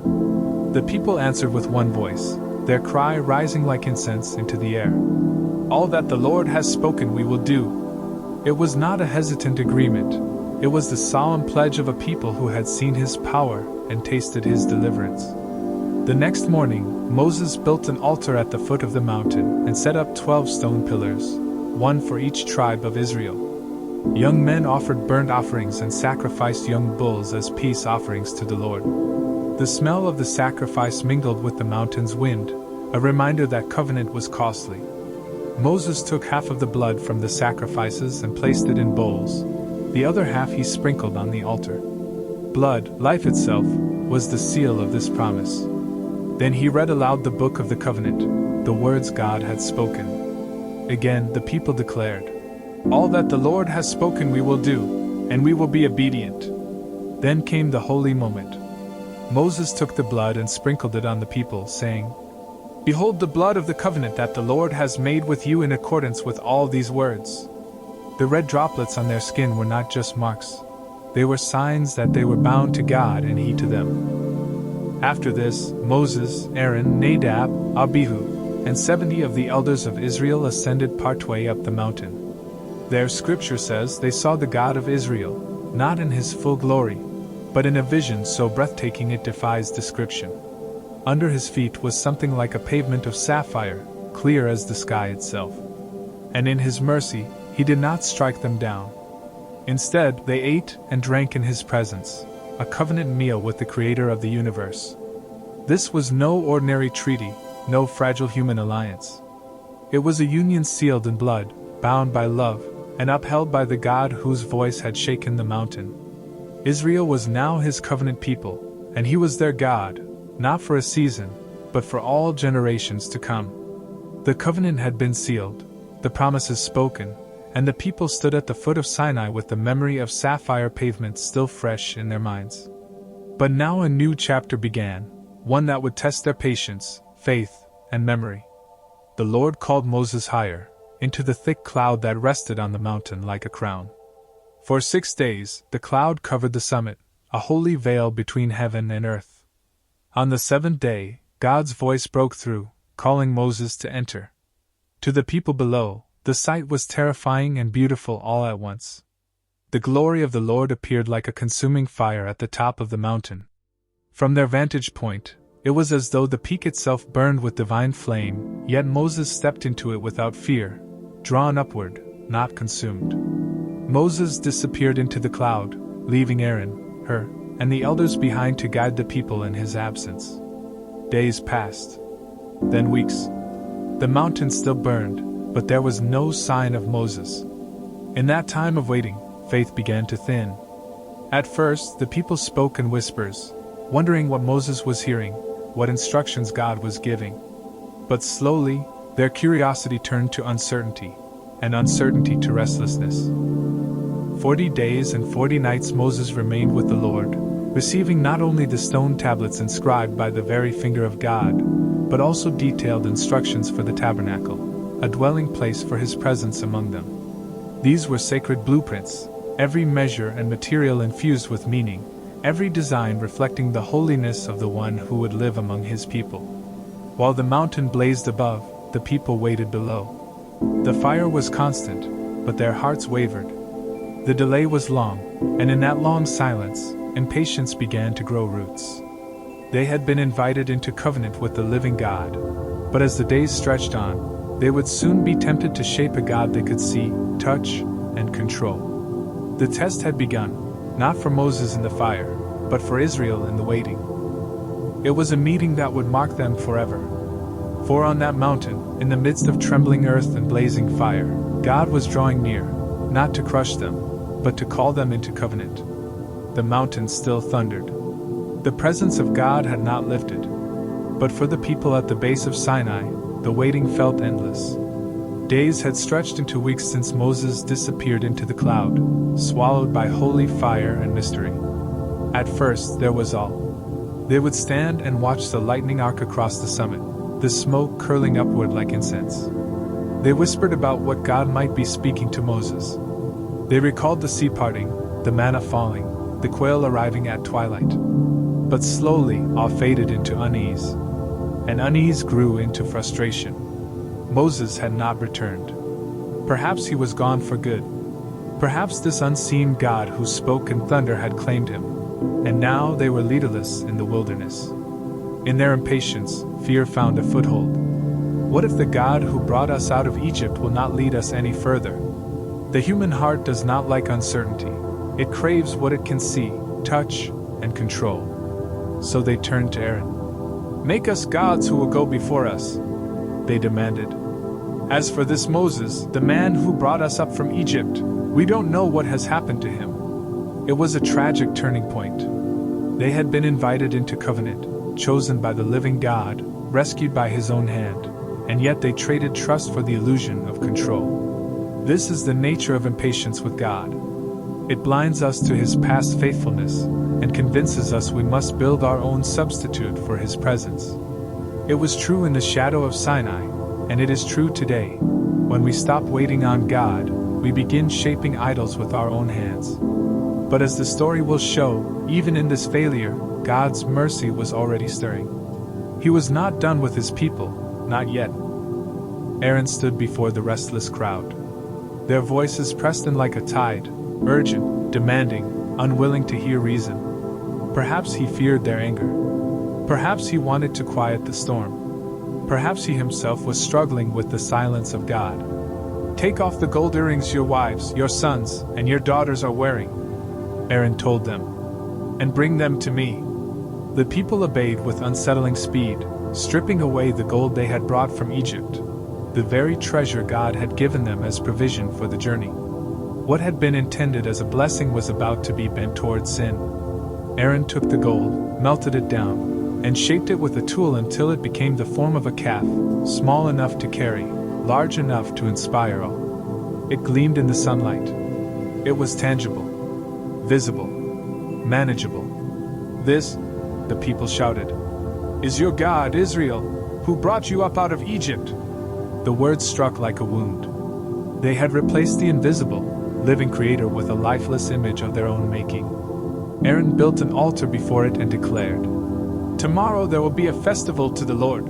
S1: The people answered with one voice, their cry rising like incense into the air. All that the Lord has spoken we will do. It was not a hesitant agreement. It was the solemn pledge of a people who had seen His power and tasted His deliverance. The next morning, Moses built an altar at the foot of the mountain and set up 12 stone pillars, one for each tribe of Israel. Young men offered burnt offerings and sacrificed young bulls as peace offerings to the Lord. The smell of the sacrifice mingled with the mountain's wind, a reminder that covenant was costly. Moses took half of the blood from the sacrifices and placed it in bowls. The other half he sprinkled on the altar. Blood, life itself, was the seal of this promise. Then he read aloud the book of the covenant, the words God had spoken. Again the people declared, all that the Lord has spoken we will do, and we will be obedient. Then came the holy moment. Moses took the blood and sprinkled it on the people, saying, Behold the blood of the covenant that the Lord has made with you in accordance with all these words. The red droplets on their skin were not just marks. They were signs that they were bound to God and He to them. After this, Moses, Aaron, Nadab, Abihu, and 70 of the elders of Israel ascended partway up the mountain. There Scripture says they saw the God of Israel, not in His full glory, but in a vision so breathtaking it defies description. Under His feet was something like a pavement of sapphire, clear as the sky itself. And in His mercy, He did not strike them down. Instead, they ate and drank in His presence, a covenant meal with the Creator of the universe. This was no ordinary treaty, no fragile human alliance. It was a union sealed in blood, bound by love, and upheld by the God whose voice had shaken the mountain. Israel was now His covenant people, and He was their God, not for a season, but for all generations to come. The covenant had been sealed, the promises spoken, and the people stood at the foot of Sinai with the memory of sapphire pavements still fresh in their minds. But now a new chapter began, one that would test their patience, faith, and memory. The Lord called Moses higher, into the thick cloud that rested on the mountain like a crown. For 6 days, the cloud covered the summit, a holy veil between heaven and earth. On the seventh day, God's voice broke through, calling Moses to enter. To the people below, the sight was terrifying and beautiful all at once. The glory of the Lord appeared like a consuming fire at the top of the mountain. From their vantage point, it was as though the peak itself burned with divine flame, yet Moses stepped into it without fear, drawn upward, not consumed. Moses disappeared into the cloud, leaving Aaron, Hur, and the elders behind to guide the people in his absence. Days passed. Then weeks. The mountain still burned, but there was no sign of Moses. In that time of waiting, faith began to thin. At first, the people spoke in whispers, wondering what Moses was hearing, what instructions God was giving. But slowly, their curiosity turned to uncertainty, and uncertainty to restlessness. 40 days and 40 nights Moses remained with the Lord, receiving not only the stone tablets inscribed by the very finger of God, but also detailed instructions for the tabernacle, a dwelling place for his presence among them. These were sacred blueprints, every measure and material infused with meaning, every design reflecting the holiness of the one who would live among his people. While the mountain blazed above, the people waited below. The fire was constant, but their hearts wavered. The delay was long, and in that long silence, impatience began to grow roots. They had been invited into covenant with the living God, but as the days stretched on, they would soon be tempted to shape a God they could see, touch, and control. The test had begun, not for Moses in the fire, but for Israel in the waiting. It was a meeting that would mark them forever. For on that mountain, in the midst of trembling earth and blazing fire, God was drawing near, not to crush them, but to call them into covenant. The mountain still thundered. The presence of God had not lifted. But for the people at the base of Sinai, the waiting felt endless. Days had stretched into weeks since Moses disappeared into the cloud, swallowed by holy fire and mystery. At first, there was awe. They would stand and watch the lightning arc across the summit, the smoke curling upward like incense. They whispered about what God might be speaking to Moses. They recalled the sea parting, the manna falling, the quail arriving at twilight. But slowly, awe faded into unease. And unease grew into frustration. Moses had not returned. Perhaps he was gone for good. Perhaps this unseen God who spoke in thunder had claimed him, and now they were leaderless in the wilderness. In their impatience, fear found a foothold. What if the God who brought us out of Egypt will not lead us any further? The human heart does not like uncertainty. It craves what it can see, touch, and control. So they turned to Aaron. "Make us gods who will go before us," they demanded. "As for this Moses, the man who brought us up from Egypt, we don't know what has happened to him." It was a tragic turning point. They had been invited into covenant, chosen by the living God, rescued by his own hand, and yet they traded trust for the illusion of control. This is the nature of impatience with God. It blinds us to his past faithfulness, and convinces us we must build our own substitute for his presence. It was true in the shadow of Sinai, and it is true today. When we stop waiting on God, we begin shaping idols with our own hands. But as the story will show, even in this failure, God's mercy was already stirring. He was not done with his people, not yet. Aaron stood before the restless crowd. Their voices pressed in like a tide, urgent, demanding, unwilling to hear reason. Perhaps he feared their anger. Perhaps he wanted to quiet the storm. Perhaps he himself was struggling with the silence of God. "Take off the gold earrings your wives, your sons, and your daughters are wearing," Aaron told them, "and bring them to me." The people obeyed with unsettling speed, stripping away the gold they had brought from Egypt, the very treasure God had given them as provision for the journey. What had been intended as a blessing was about to be bent toward sin. Aaron took the gold, melted it down, and shaped it with a tool until it became the form of a calf, small enough to carry, large enough to inspire awe. It gleamed in the sunlight. It was tangible, visible, manageable. "This," the people shouted, "is your God, Israel, who brought you up out of Egypt." The words struck like a wound. They had replaced the invisible, living creator with a lifeless image of their own making. Aaron built an altar before it and declared, Tomorrow there will be a festival to the Lord."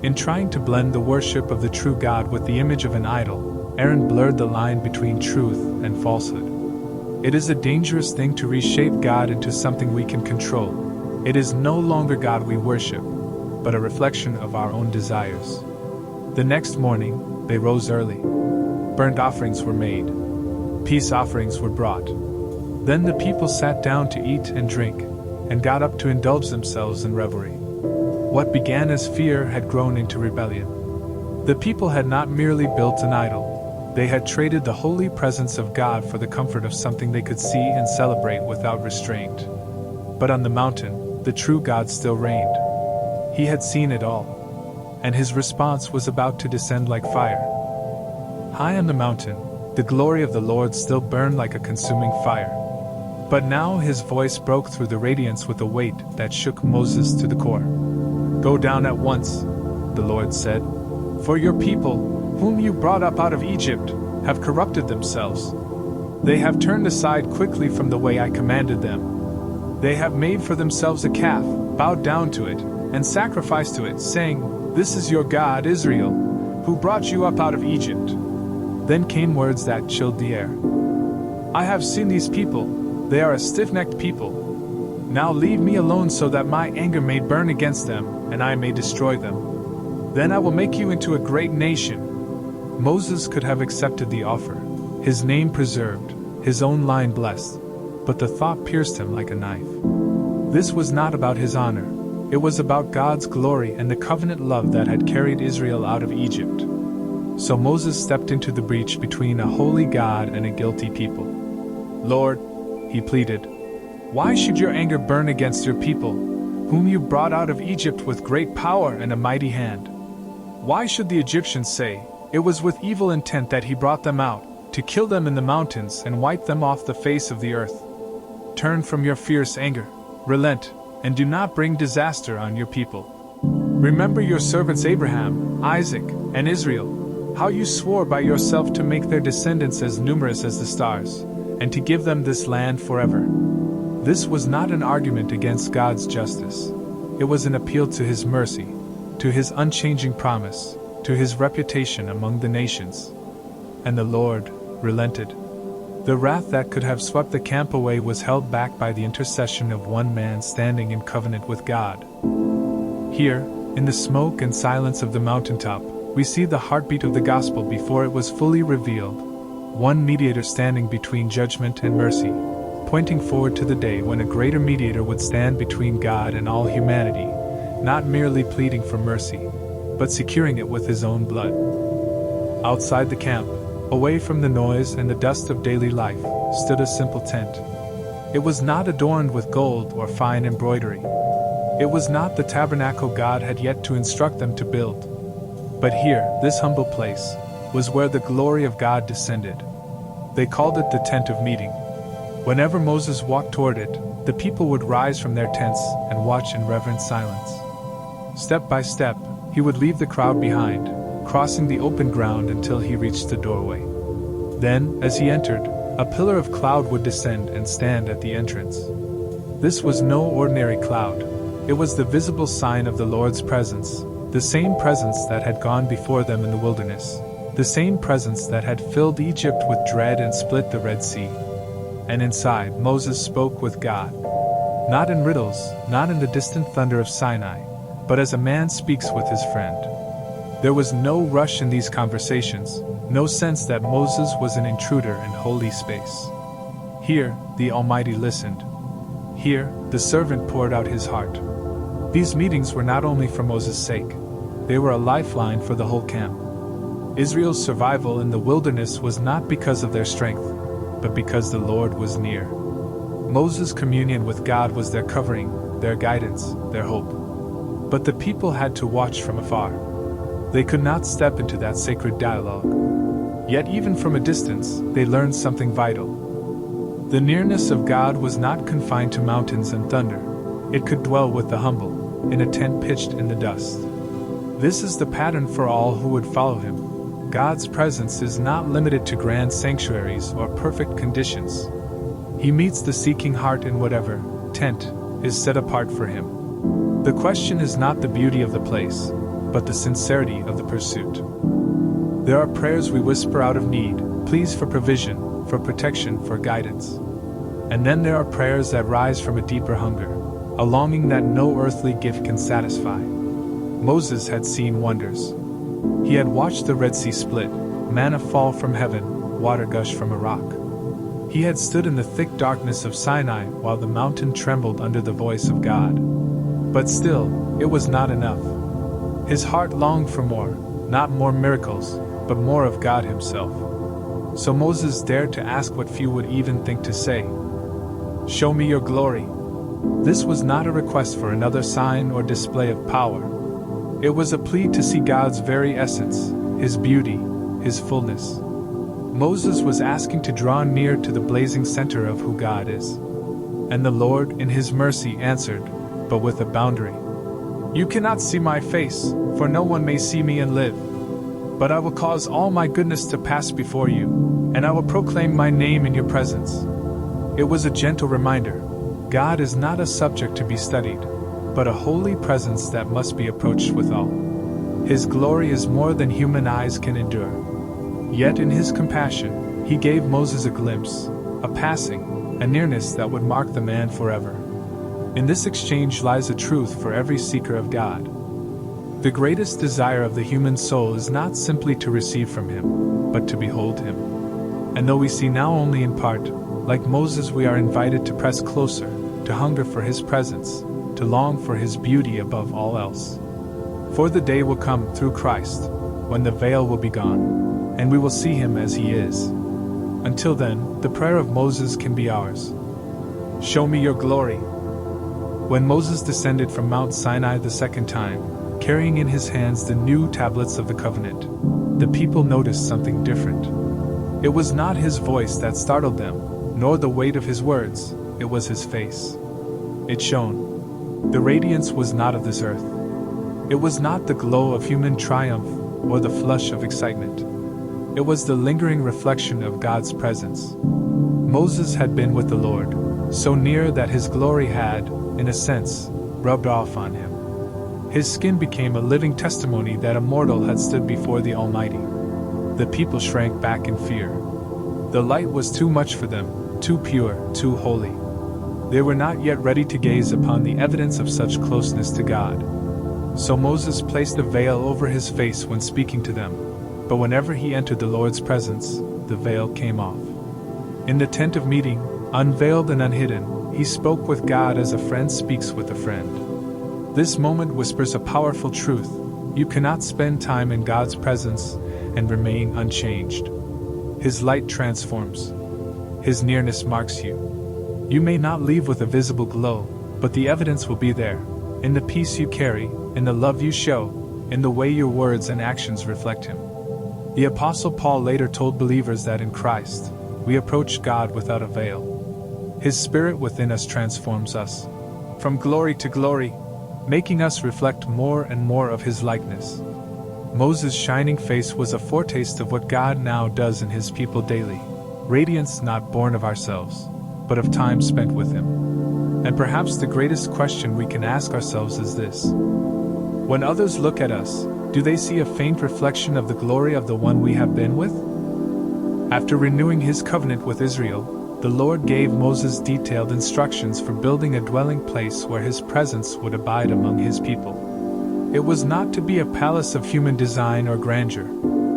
S1: In trying to blend the worship of the true God with the image of an idol, Aaron blurred the line between truth and falsehood. It is a dangerous thing to reshape God into something we can control. It is no longer God we worship, but a reflection of our own desires. The next morning, they rose early. Burnt offerings were made. Peace offerings were brought. Then the people sat down to eat and drink, and got up to indulge themselves in revelry. What began as fear had grown into rebellion. The people had not merely built an idol, they had traded the holy presence of God for the comfort of something they could see and celebrate without restraint. But on the mountain, the true God still reigned. He had seen it all, and his response was about to descend like fire. High on the mountain, the glory of the Lord still burned like a consuming fire. But now his voice broke through the radiance with a weight that shook Moses to the core. "Go down at once," the Lord said, "for your people, whom you brought up out of Egypt, have corrupted themselves. They have turned aside quickly from the way I commanded them. They have made for themselves a calf, bowed down to it, and sacrificed to it, saying, 'This is your God, Israel, who brought you up out of Egypt.'" Then came words that chilled the air. "I have seen these people. They are a stiff-necked people. Now leave me alone so that my anger may burn against them, and I may destroy them. Then I will make you into a great nation." Moses could have accepted the offer, his name preserved, his own line blessed, but the thought pierced him like a knife. This was not about his honor, it was about God's glory and the covenant love that had carried Israel out of Egypt. So Moses stepped into the breach between a holy God and a guilty people. "Lord," he pleaded, "why should your anger burn against your people, whom you brought out of Egypt with great power and a mighty hand? Why should the Egyptians say, 'It was with evil intent that he brought them out, to kill them in the mountains and wipe them off the face of the earth'? Turn from your fierce anger, relent, and do not bring disaster on your people. Remember your servants Abraham, Isaac, and Israel, how you swore by yourself to make their descendants as numerous as the stars, and to give them this land forever." This was not an argument against God's justice. It was an appeal to his mercy, to his unchanging promise, to his reputation among the nations. And the Lord relented. The wrath that could have swept the camp away was held back by the intercession of one man standing in covenant with God. Here, in the smoke and silence of the mountaintop, we see the heartbeat of the gospel before it was fully revealed. One mediator standing between judgment and mercy, pointing forward to the day when a greater mediator would stand between God and all humanity, not merely pleading for mercy, but securing it with his own blood. Outside the camp, away from the noise and the dust of daily life, stood a simple tent. It was not adorned with gold or fine embroidery. It was not the tabernacle God had yet to instruct them to build. But here, this humble place, was where the glory of God descended. They called it the tent of meeting. Whenever Moses walked toward it, the people would rise from their tents and watch in reverent silence. Step by step, he would leave the crowd behind, crossing the open ground until he reached the doorway. Then, as he entered, a pillar of cloud would descend and stand at the entrance. This was no ordinary cloud. It was the visible sign of the Lord's presence, the same presence that had gone before them in the wilderness, the same presence that had filled Egypt with dread and split the Red Sea. And inside, Moses spoke with God. Not in riddles, not in the distant thunder of Sinai, but as a man speaks with his friend. There was no rush in these conversations, no sense that Moses was an intruder in holy space. Here, the Almighty listened. Here, the servant poured out his heart. These meetings were not only for Moses' sake, they were a lifeline for the whole camp. Israel's survival in the wilderness was not because of their strength, but because the Lord was near. Moses' communion with God was their covering, their guidance, their hope. But the people had to watch from afar. They could not step into that sacred dialogue. Yet even from a distance, they learned something vital. The nearness of God was not confined to mountains and thunder. It could dwell with the humble, in a tent pitched in the dust. This is the pattern for all who would follow him. God's presence is not limited to grand sanctuaries or perfect conditions. He meets the seeking heart in whatever tent is set apart for him. The question is not the beauty of the place, but the sincerity of the pursuit. There are prayers we whisper out of need, pleas for provision, for protection, for guidance. And then there are prayers that rise from a deeper hunger, a longing that no earthly gift can satisfy. Moses had seen wonders. He had watched the Red Sea split, manna fall from heaven, water gush from a rock. He had stood in the thick darkness of Sinai while the mountain trembled under the voice of God. But still, it was not enough. His heart longed for more, not more miracles, but more of God Himself. So Moses dared to ask what few would even think to say. "Show me your glory." This was not a request for another sign or display of power. It was a plea to see God's very essence, His beauty, His fullness. Moses was asking to draw near to the blazing center of who God is. And the Lord, in His mercy, answered, but with a boundary. "You cannot see my face, for no one may see me and live. But I will cause all my goodness to pass before you, and I will proclaim my name in your presence." It was a gentle reminder. God is not a subject to be studied, but a holy presence that must be approached with awe. His glory is more than human eyes can endure. Yet in His compassion, He gave Moses a glimpse, a passing, a nearness that would mark the man forever. In this exchange lies a truth for every seeker of God. The greatest desire of the human soul is not simply to receive from Him, but to behold Him. And though we see now only in part, like Moses we are invited to press closer, to hunger for His presence, to long for His beauty above all else. For the day will come through Christ, when the veil will be gone, and we will see Him as He is. Until then, the prayer of Moses can be ours. "Show me your glory." When Moses descended from Mount Sinai the second time, carrying in his hands the new tablets of the covenant, the people noticed something different. It was not his voice that startled them, nor the weight of his words, it was his face. It shone. The radiance was not of this earth. It was not the glow of human triumph or the flush of excitement. It was the lingering reflection of God's presence. Moses had been with the Lord, so near that His glory had, in a sense, rubbed off on him. His skin became a living testimony that a mortal had stood before the Almighty. The people shrank back in fear. The light was too much for them, too pure, too holy. They were not yet ready to gaze upon the evidence of such closeness to God. So Moses placed a veil over his face when speaking to them, but whenever he entered the Lord's presence, the veil came off. In the tent of meeting, unveiled and unhidden, he spoke with God as a friend speaks with a friend. This moment whispers a powerful truth: you cannot spend time in God's presence and remain unchanged. His light transforms. His nearness marks you. You may not leave with a visible glow, but the evidence will be there, in the peace you carry, in the love you show, in the way your words and actions reflect Him. The Apostle Paul later told believers that in Christ, we approach God without a veil. His Spirit within us transforms us, from glory to glory, making us reflect more and more of His likeness. Moses' shining face was a foretaste of what God now does in His people daily, radiance not born of ourselves, but of time spent with Him. And perhaps the greatest question we can ask ourselves is this: when others look at us, do they see a faint reflection of the glory of the one we have been with? After renewing His covenant with Israel, the Lord gave Moses detailed instructions for building a dwelling place where His presence would abide among His people. It was not to be a palace of human design or grandeur,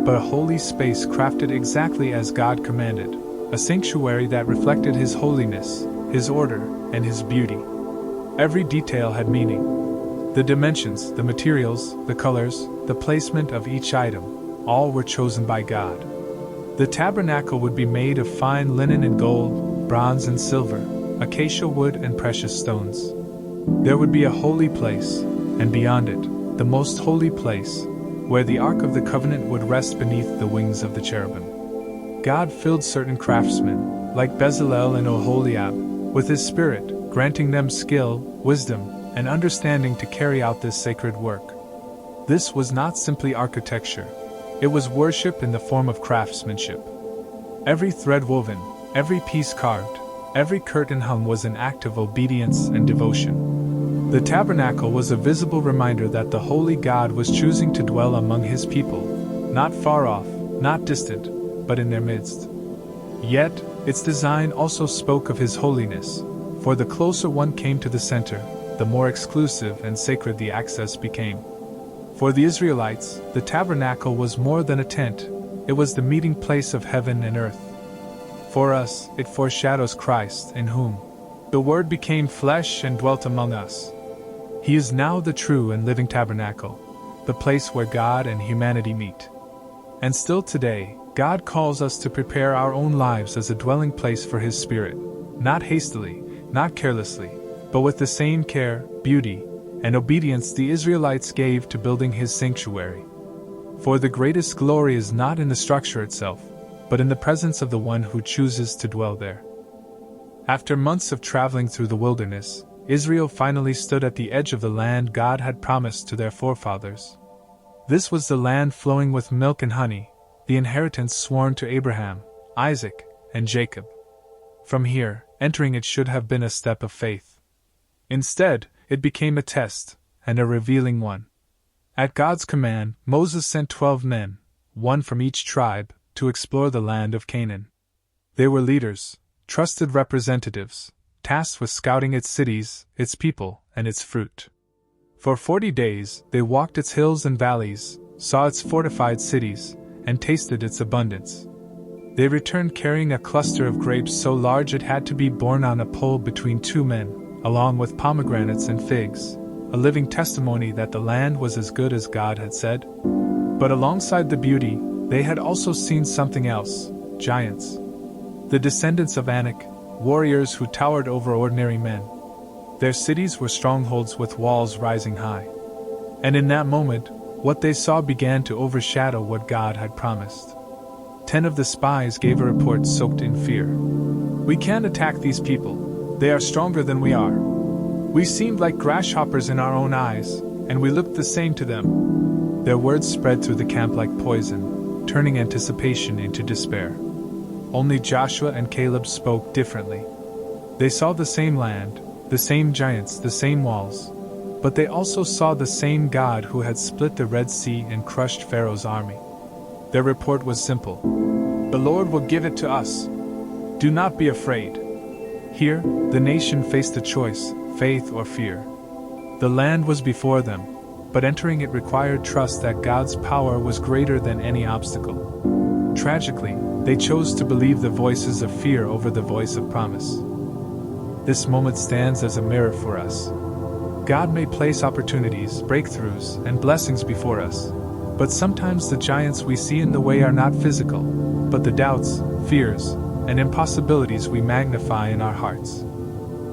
S1: but a holy space crafted exactly as God commanded, a sanctuary that reflected His holiness, His order, and His beauty. Every detail had meaning. The dimensions, the materials, the colors, the placement of each item, all were chosen by God. The tabernacle would be made of fine linen and gold, bronze and silver, acacia wood and precious stones. There would be a holy place, and beyond it, the most holy place, where the Ark of the Covenant would rest beneath the wings of the cherubim. God filled certain craftsmen, like Bezalel and Oholiab, with His Spirit, granting them skill, wisdom, and understanding to carry out this sacred work. This was not simply architecture. It was worship in the form of craftsmanship. Every thread woven, every piece carved, every curtain hung was an act of obedience and devotion. The tabernacle was a visible reminder that the holy God was choosing to dwell among his people, not far off, not distant, but in their midst. Yet, its design also spoke of his holiness, for the closer one came to the center, the more exclusive and sacred the access became. For the Israelites, the tabernacle was more than a tent, it was the meeting place of heaven and earth. For us, it foreshadows Christ, in whom the Word became flesh and dwelt among us. He is now the true and living tabernacle, the place where God and humanity meet. And still today, God calls us to prepare our own lives as a dwelling place for His Spirit, not hastily, not carelessly, but with the same care, beauty, and obedience the Israelites gave to building His sanctuary. For the greatest glory is not in the structure itself, but in the presence of the one who chooses to dwell there. After months of traveling through the wilderness, Israel finally stood at the edge of the land God had promised to their forefathers. This was the land flowing with milk and honey, the inheritance sworn to Abraham, Isaac, and Jacob. From here, entering it should have been a step of faith. Instead, it became a test, and a revealing one. At God's command, Moses sent 12 men, one from each tribe, to explore the land of Canaan. They were leaders, trusted representatives, tasked with scouting its cities, its people, and its fruit. For 40 days, they walked its hills and valleys, saw its fortified cities, and tasted its abundance. They returned carrying a cluster of grapes so large it had to be borne on a pole between 2 men, along with pomegranates and figs, a living testimony that the land was as good as God had said. But alongside the beauty, they had also seen something else: giants. The descendants of Anak, warriors who towered over ordinary men. Their cities were strongholds with walls rising high. And in that moment, what they saw began to overshadow what God had promised. 10 of the spies gave a report soaked in fear. "We can't attack these people. They are stronger than we are. We seemed like grasshoppers in our own eyes, and we looked the same to them." Their words spread through the camp like poison, turning anticipation into despair. Only Joshua and Caleb spoke differently. They saw the same land, the same giants, the same walls, but they also saw the same God who had split the Red Sea and crushed Pharaoh's army. Their report was simple: "The Lord will give it to us. Do not be afraid." Here, the nation faced a choice: faith or fear. The land was before them, but entering it required trust that God's power was greater than any obstacle. Tragically, they chose to believe the voices of fear over the voice of promise. This moment stands as a mirror for us. God may place opportunities, breakthroughs, and blessings before us, but sometimes the giants we see in the way are not physical, but the doubts, fears, and impossibilities we magnify in our hearts.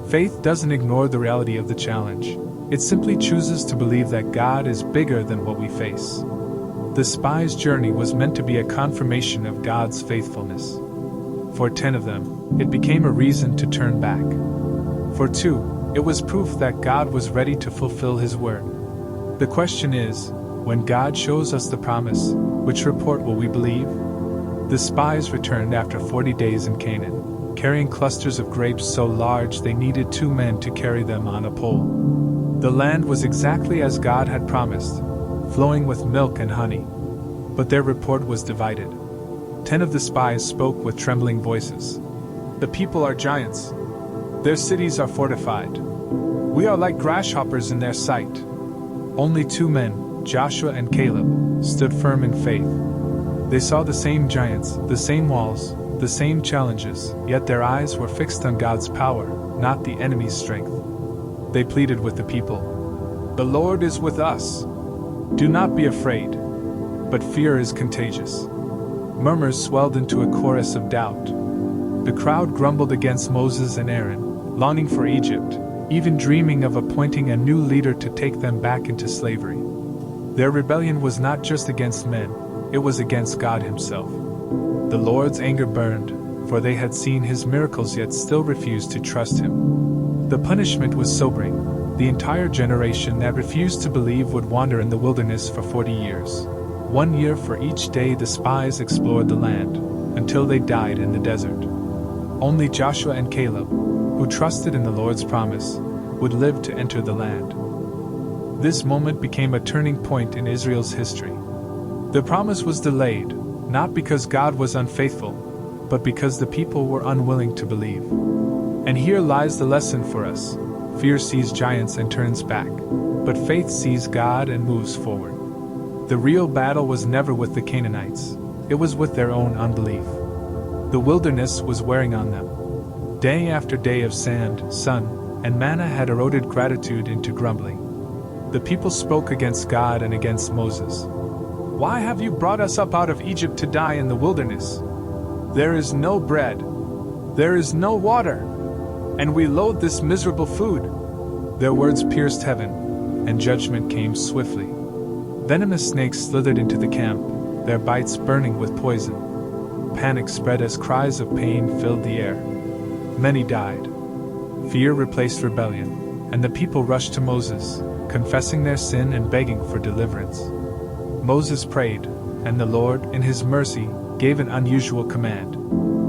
S1: Faith doesn't ignore the reality of the challenge. It simply chooses to believe that God is bigger than what we face. The spies' journey was meant to be a confirmation of God's faithfulness. For 10 of them, it became a reason to turn back. For 2, it was proof that God was ready to fulfill His word. The question is, when God shows us the promise, which report will we believe? The spies returned after 40 days in Canaan, carrying clusters of grapes so large they needed 2 men to carry them on a pole. The land was exactly as God had promised, flowing with milk and honey. But their report was divided. 10 of the spies spoke with trembling voices. "The people are giants. Their cities are fortified. We are like grasshoppers in their sight." Only 2 men, Joshua and Caleb, stood firm in faith. They saw the same giants, the same walls, the same challenges, yet their eyes were fixed on God's power, not the enemy's strength. They pleaded with the people, "The Lord is with us. Do not be afraid." But fear is contagious. Murmurs swelled into a chorus of doubt. The crowd grumbled against Moses and Aaron, longing for Egypt, even dreaming of appointing a new leader to take them back into slavery. Their rebellion was not just against men, it was against God Himself. The Lord's anger burned, for they had seen His miracles yet still refused to trust Him. The punishment was sobering. The entire generation that refused to believe would wander in the wilderness for 40 years. 1 year for each day the spies explored the land, until they died in the desert. Only Joshua and Caleb, who trusted in the Lord's promise, would live to enter the land. This moment became a turning point in Israel's history. The promise was delayed, not because God was unfaithful, but because the people were unwilling to believe. And here lies the lesson for us. Fear sees giants and turns back, but faith sees God and moves forward. The real battle was never with the Canaanites, it was with their own unbelief. The wilderness was wearing on them. Day after day of sand, sun, and manna had eroded gratitude into grumbling. The people spoke against God and against Moses. "Why have you brought us up out of Egypt to die in the wilderness? There is no bread. There is no water. And we loathe this miserable food." Their words pierced heaven, and judgment came swiftly. Venomous snakes slithered into the camp, their bites burning with poison. Panic spread as cries of pain filled the air. Many died. Fear replaced rebellion, and the people rushed to Moses, confessing their sin and begging for deliverance. Moses prayed, and the Lord, in his mercy, gave an unusual command.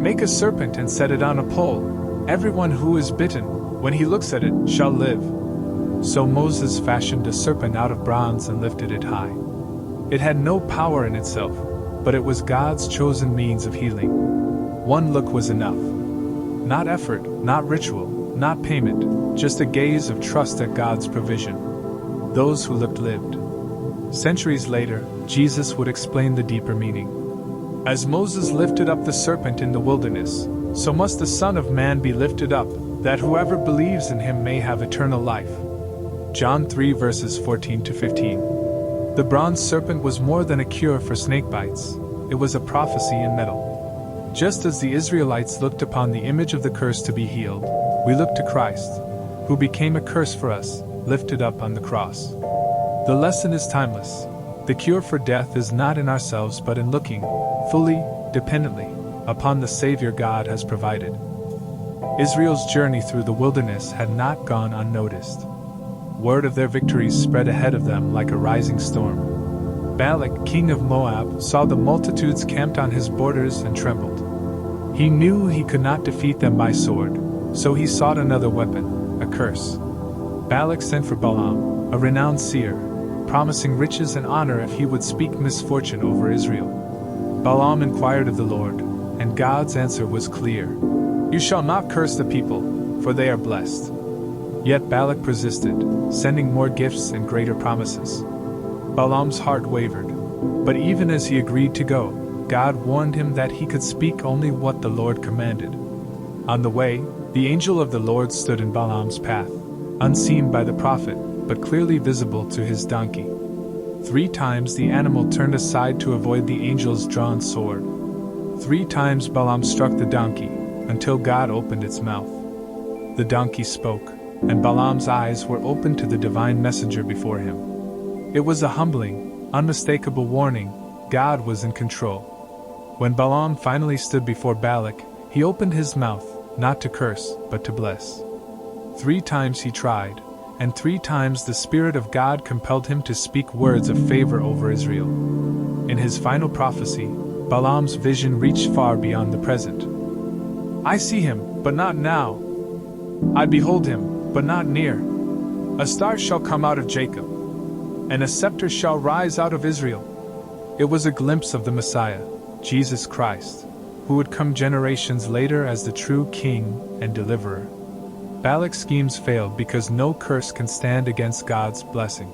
S1: "Make a serpent and set it on a pole. Everyone who is bitten, when he looks at it, shall live." So Moses fashioned a serpent out of bronze and lifted it high. It had no power in itself, but it was God's chosen means of healing. One look was enough. Not effort, not ritual, not payment, just a gaze of trust at God's provision. Those who looked lived. Centuries later, Jesus would explain the deeper meaning. As Moses lifted up the serpent in the wilderness, so must the Son of Man be lifted up, that whoever believes in him may have eternal life. John 3 verses 14 to 15. The bronze serpent was more than a cure for snake bites, it was a prophecy in metal. Just as the Israelites looked upon the image of the curse to be healed, we look to Christ, who became a curse for us, lifted up on the cross. The lesson is timeless. The cure for death is not in ourselves but in looking, fully, dependently, upon the Savior God has provided. Israel's journey through the wilderness had not gone unnoticed. Word of their victories spread ahead of them like a rising storm. Balak, king of Moab, saw the multitudes camped on his borders and trembled. He knew he could not defeat them by sword, so he sought another weapon, a curse. Balak sent for Balaam, a renowned seer, promising riches and honor if he would speak misfortune over Israel. Balaam inquired of the Lord, and God's answer was clear. "You shall not curse the people, for they are blessed." Yet Balak persisted, sending more gifts and greater promises. Balaam's heart wavered, but even as he agreed to go, God warned him that he could speak only what the Lord commanded. On the way, the angel of the Lord stood in Balaam's path, unseen by the prophet, but clearly visible to his donkey. 3 times the animal turned aside to avoid the angel's drawn sword. 3 times Balaam struck the donkey, until God opened its mouth. The donkey spoke, and Balaam's eyes were opened to the divine messenger before him. It was a humbling, unmistakable warning. God was in control. When Balaam finally stood before Balak, he opened his mouth, not to curse, but to bless. 3 times he tried, and 3 times the Spirit of God compelled him to speak words of favor over Israel. In his final prophecy, Balaam's vision reached far beyond the present. "I see him, but not now. I behold him, but not near. A star shall come out of Jacob, and a scepter shall rise out of Israel." It was a glimpse of the Messiah, Jesus Christ, who would come generations later as the true King and Deliverer. Balak's schemes failed because no curse can stand against God's blessing.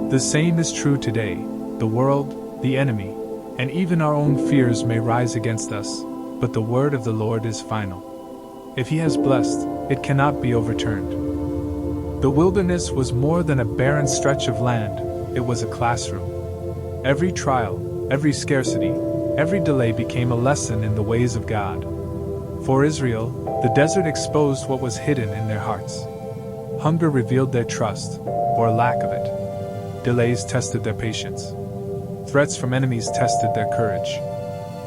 S1: The same is true today. The world, the enemy, and even our own fears may rise against us, but the word of the Lord is final. If he has blessed, it cannot be overturned. The wilderness was more than a barren stretch of land, it was a classroom. Every trial, every scarcity, every delay became a lesson in the ways of God. For Israel, the desert exposed what was hidden in their hearts. Hunger revealed their trust, or lack of it. Delays tested their patience. Threats from enemies tested their courage.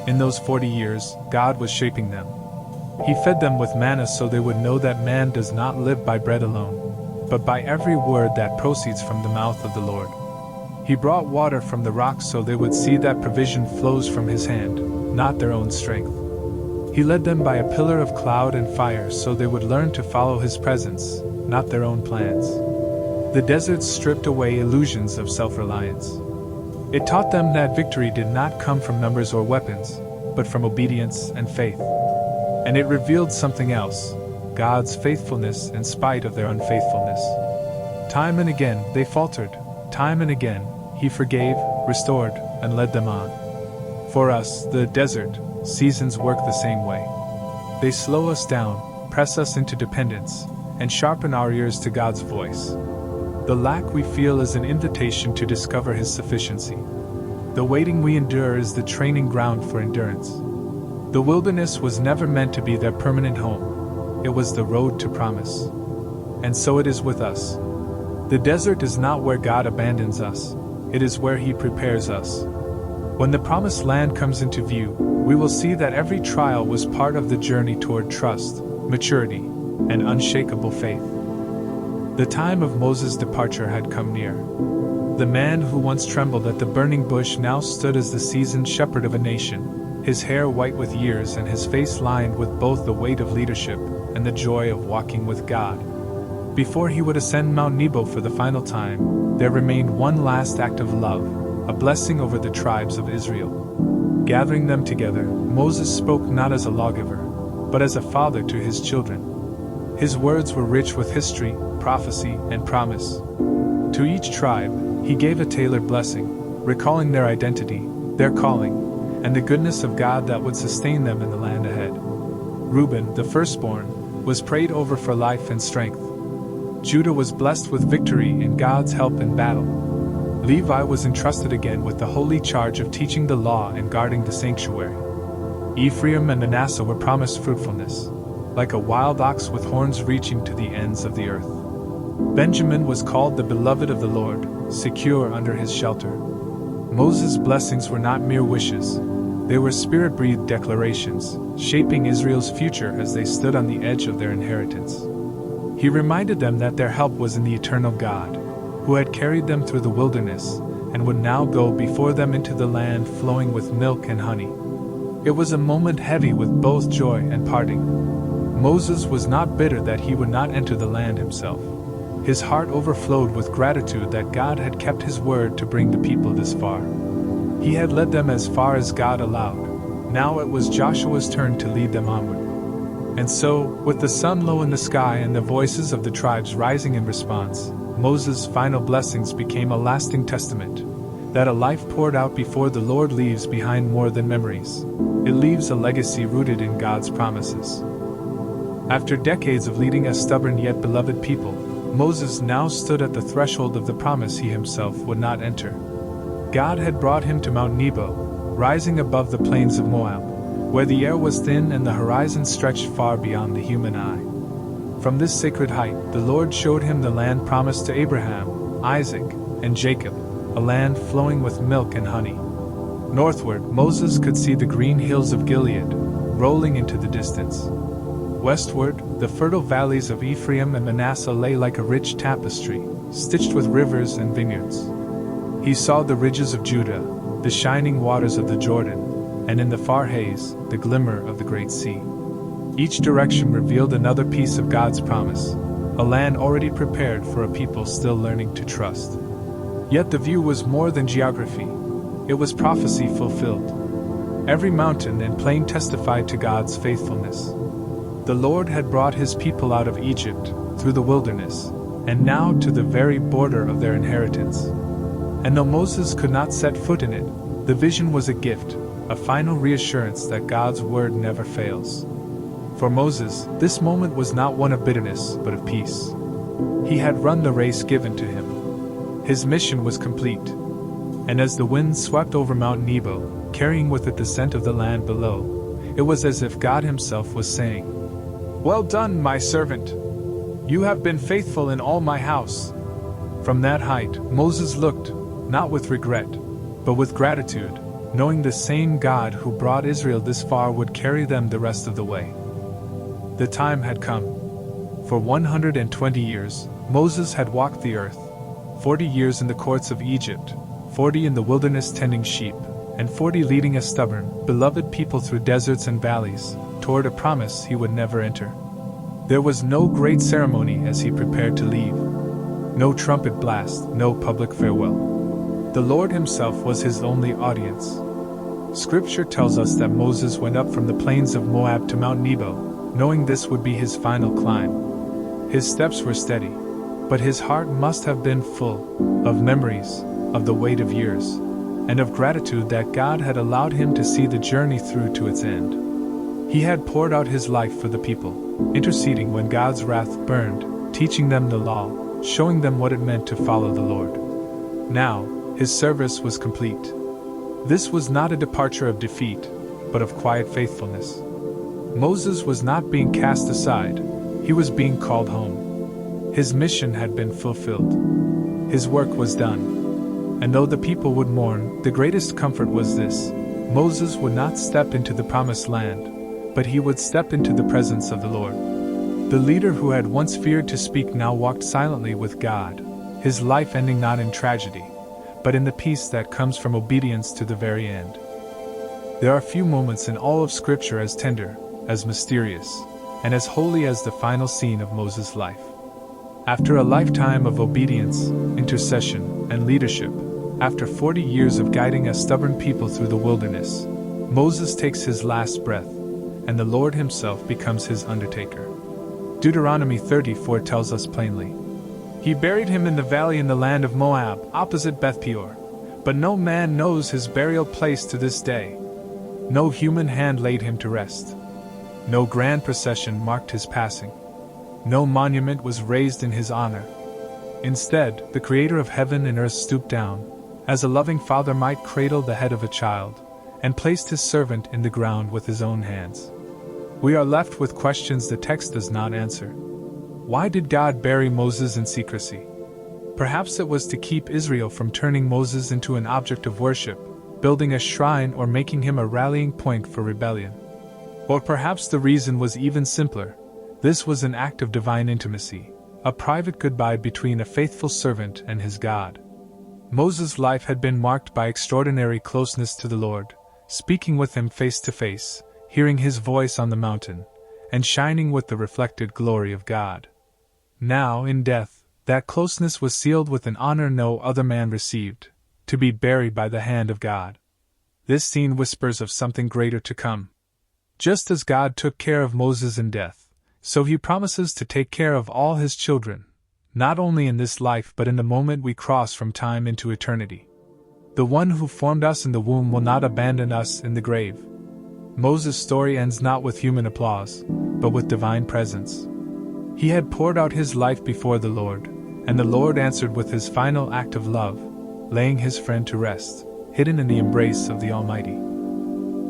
S1: In those 40 years, God was shaping them. He fed them with manna so they would know that man does not live by bread alone, but by every word that proceeds from the mouth of the Lord. He brought water from the rock so they would see that provision flows from his hand, not their own strength. He led them by a pillar of cloud and fire so they would learn to follow his presence, not their own plans. The desert stripped away illusions of self-reliance. It taught them that victory did not come from numbers or weapons, but from obedience and faith. And it revealed something else: God's faithfulness in spite of their unfaithfulness. Time and again they faltered. Time and again He forgave, restored, and led them on. For us, the desert seasons work the same way. They slow us down, press us into dependence, and sharpen our ears to God's voice. The lack we feel is an invitation to discover His sufficiency. The waiting we endure is the training ground for endurance. The wilderness was never meant to be their permanent home. It was the road to promise. And so it is with us. The desert is not where God abandons us. It is where He prepares us. When the promised land comes into view, we will see that every trial was part of the journey toward trust, maturity, and unshakable faith. The time of Moses' departure had come near. The man who once trembled at the burning bush now stood as the seasoned shepherd of a nation, his hair white with years and his face lined with both the weight of leadership and the joy of walking with God. Before he would ascend Mount Nebo for the final time, there remained one last act of love, a blessing over the tribes of Israel. Gathering them together, Moses spoke not as a lawgiver, but as a father to his children. His words were rich with history, prophecy, and promise. To each tribe, he gave a tailored blessing, recalling their identity, their calling, and the goodness of God that would sustain them in the land ahead. Reuben, the firstborn, was prayed over for life and strength. Judah was blessed with victory in God's help in battle. Levi was entrusted again with the holy charge of teaching the law and guarding the sanctuary. Ephraim and Manasseh were promised fruitfulness, like a wild ox with horns reaching to the ends of the earth. Benjamin was called the beloved of the Lord, secure under his shelter. Moses' blessings were not mere wishes. They were spirit-breathed declarations, shaping Israel's future as they stood on the edge of their inheritance. He reminded them that their help was in the eternal God, who had carried them through the wilderness, and would now go before them into the land flowing with milk and honey. It was a moment heavy with both joy and parting. Moses was not bitter that he would not enter the land himself. His heart overflowed with gratitude that God had kept His word to bring the people this far. He had led them as far as God allowed. Now it was Joshua's turn to lead them onward. And so, with the sun low in the sky and the voices of the tribes rising in response, Moses' final blessings became a lasting testament that a life poured out before the Lord leaves behind more than memories. It leaves a legacy rooted in God's promises. After decades of leading a stubborn yet beloved people, Moses now stood at the threshold of the promise he himself would not enter. God had brought him to Mount Nebo, rising above the plains of Moab, where the air was thin and the horizon stretched far beyond the human eye. From this sacred height, the Lord showed him the land promised to Abraham, Isaac, and Jacob, a land flowing with milk and honey. Northward, Moses could see the green hills of Gilead, rolling into the distance. Westward, the fertile valleys of Ephraim and Manasseh lay like a rich tapestry, stitched with rivers and vineyards. He saw the ridges of Judah, the shining waters of the Jordan, and in the far haze, the glimmer of the great sea. Each direction revealed another piece of God's promise, a land already prepared for a people still learning to trust. Yet the view was more than geography. It was prophecy fulfilled. Every mountain and plain testified to God's faithfulness. The Lord had brought His people out of Egypt, through the wilderness, and now to the very border of their inheritance. And though Moses could not set foot in it, the vision was a gift, a final reassurance that God's word never fails. For Moses, this moment was not one of bitterness, but of peace. He had run the race given to him. His mission was complete. And as the wind swept over Mount Nebo, carrying with it the scent of the land below, it was as if God Himself was saying, "Well done, my servant! You have been faithful in all my house." From that height, Moses looked, not with regret, but with gratitude, knowing the same God who brought Israel this far would carry them the rest of the way. The time had come. For 120 years, Moses had walked the earth, 40 years in the courts of Egypt, 40 in the wilderness tending sheep, and 40 leading a stubborn, beloved people through deserts and valleys, toward a promise he would never enter. There was no great ceremony as he prepared to leave. No trumpet blast, no public farewell. The Lord himself was his only audience. Scripture tells us that Moses went up from the plains of Moab to Mount Nebo, knowing this would be his final climb. His steps were steady, but his heart must have been full of memories, of the weight of years, and of gratitude that God had allowed him to see the journey through to its end. He had poured out his life for the people, interceding when God's wrath burned, teaching them the law, showing them what it meant to follow the Lord. Now, his service was complete. This was not a departure of defeat, but of quiet faithfulness. Moses was not being cast aside, he was being called home. His mission had been fulfilled. His work was done. And though the people would mourn, the greatest comfort was this: Moses would not step into the promised land, but he would step into the presence of the Lord. The leader who had once feared to speak now walked silently with God, his life ending not in tragedy, but in the peace that comes from obedience to the very end. There are few moments in all of Scripture as tender, as mysterious, and as holy as the final scene of Moses' life. After a lifetime of obedience, intercession, and leadership, after 40 years of guiding a stubborn people through the wilderness, Moses takes his last breath, and the Lord himself becomes his undertaker. Deuteronomy 34 tells us plainly, "He buried him in the valley in the land of Moab, opposite Beth Peor. But no man knows his burial place to this day. No human hand laid him to rest. No grand procession marked his passing. No monument was raised in his honor. Instead, the Creator of heaven and earth stooped down, as a loving father might cradle the head of a child, and placed his servant in the ground with his own hands." We are left with questions the text does not answer. Why did God bury Moses in secrecy? Perhaps it was to keep Israel from turning Moses into an object of worship, building a shrine or making him a rallying point for rebellion. Or perhaps the reason was even simpler. This was an act of divine intimacy, a private goodbye between a faithful servant and his God. Moses' life had been marked by extraordinary closeness to the Lord, speaking with him face to face, hearing his voice on the mountain, and shining with the reflected glory of God. Now, in death, that closeness was sealed with an honor no other man received, to be buried by the hand of God. This scene whispers of something greater to come. Just as God took care of Moses in death, so he promises to take care of all his children, not only in this life but in the moment we cross from time into eternity. The one who formed us in the womb will not abandon us in the grave. Moses' story ends not with human applause, but with divine presence. He had poured out his life before the Lord, and the Lord answered with his final act of love, laying his friend to rest, hidden in the embrace of the Almighty.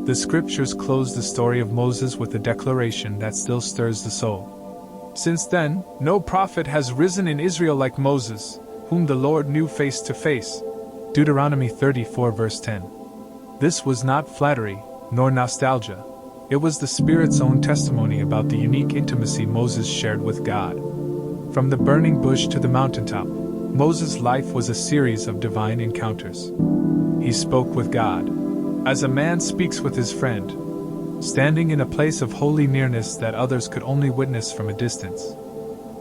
S1: The Scriptures close the story of Moses with a declaration that still stirs the soul. Since then, no prophet has risen in Israel like Moses, whom the Lord knew face to face. Deuteronomy 34 verse 10. This was not flattery, nor nostalgia. It was the Spirit's own testimony about the unique intimacy Moses shared with God. From the burning bush to the mountaintop, Moses' life was a series of divine encounters. He spoke with God, as a man speaks with his friend, standing in a place of holy nearness that others could only witness from a distance.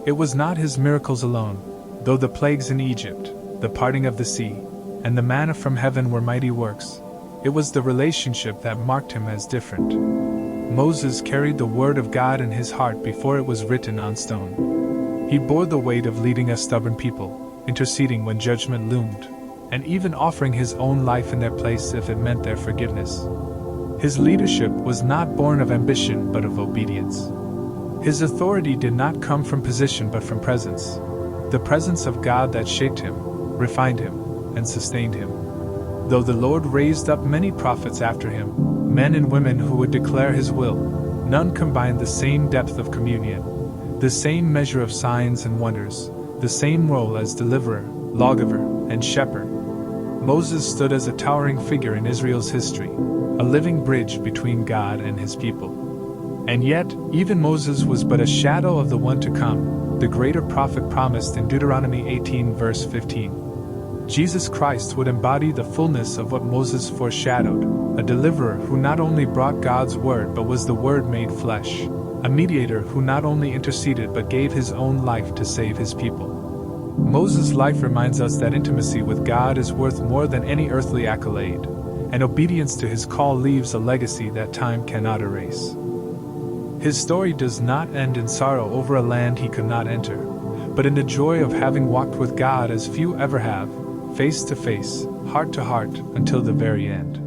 S1: It was not his miracles alone, though the plagues in Egypt, the parting of the sea, and the manna from heaven were mighty works. It was the relationship that marked him as different. Moses carried the word of God in his heart before it was written on stone. He bore the weight of leading a stubborn people, interceding when judgment loomed, and even offering his own life in their place if it meant their forgiveness. His leadership was not born of ambition but of obedience. His authority did not come from position but from presence, the presence of God that shaped him, refined him, and sustained him. Though the Lord raised up many prophets after him, men and women who would declare his will, none combined the same depth of communion, the same measure of signs and wonders, the same role as deliverer, lawgiver, and shepherd. Moses stood as a towering figure in Israel's history, a living bridge between God and his people. And yet, even Moses was but a shadow of the one to come, the greater prophet promised in Deuteronomy 18 verse 15. Jesus Christ would embody the fullness of what Moses foreshadowed, a deliverer who not only brought God's word but was the Word made flesh, a mediator who not only interceded but gave his own life to save his people. Moses' life reminds us that intimacy with God is worth more than any earthly accolade, and obedience to his call leaves a legacy that time cannot erase. His story does not end in sorrow over a land he could not enter, but in the joy of having walked with God as few ever have, face to face, heart to heart, until the very end.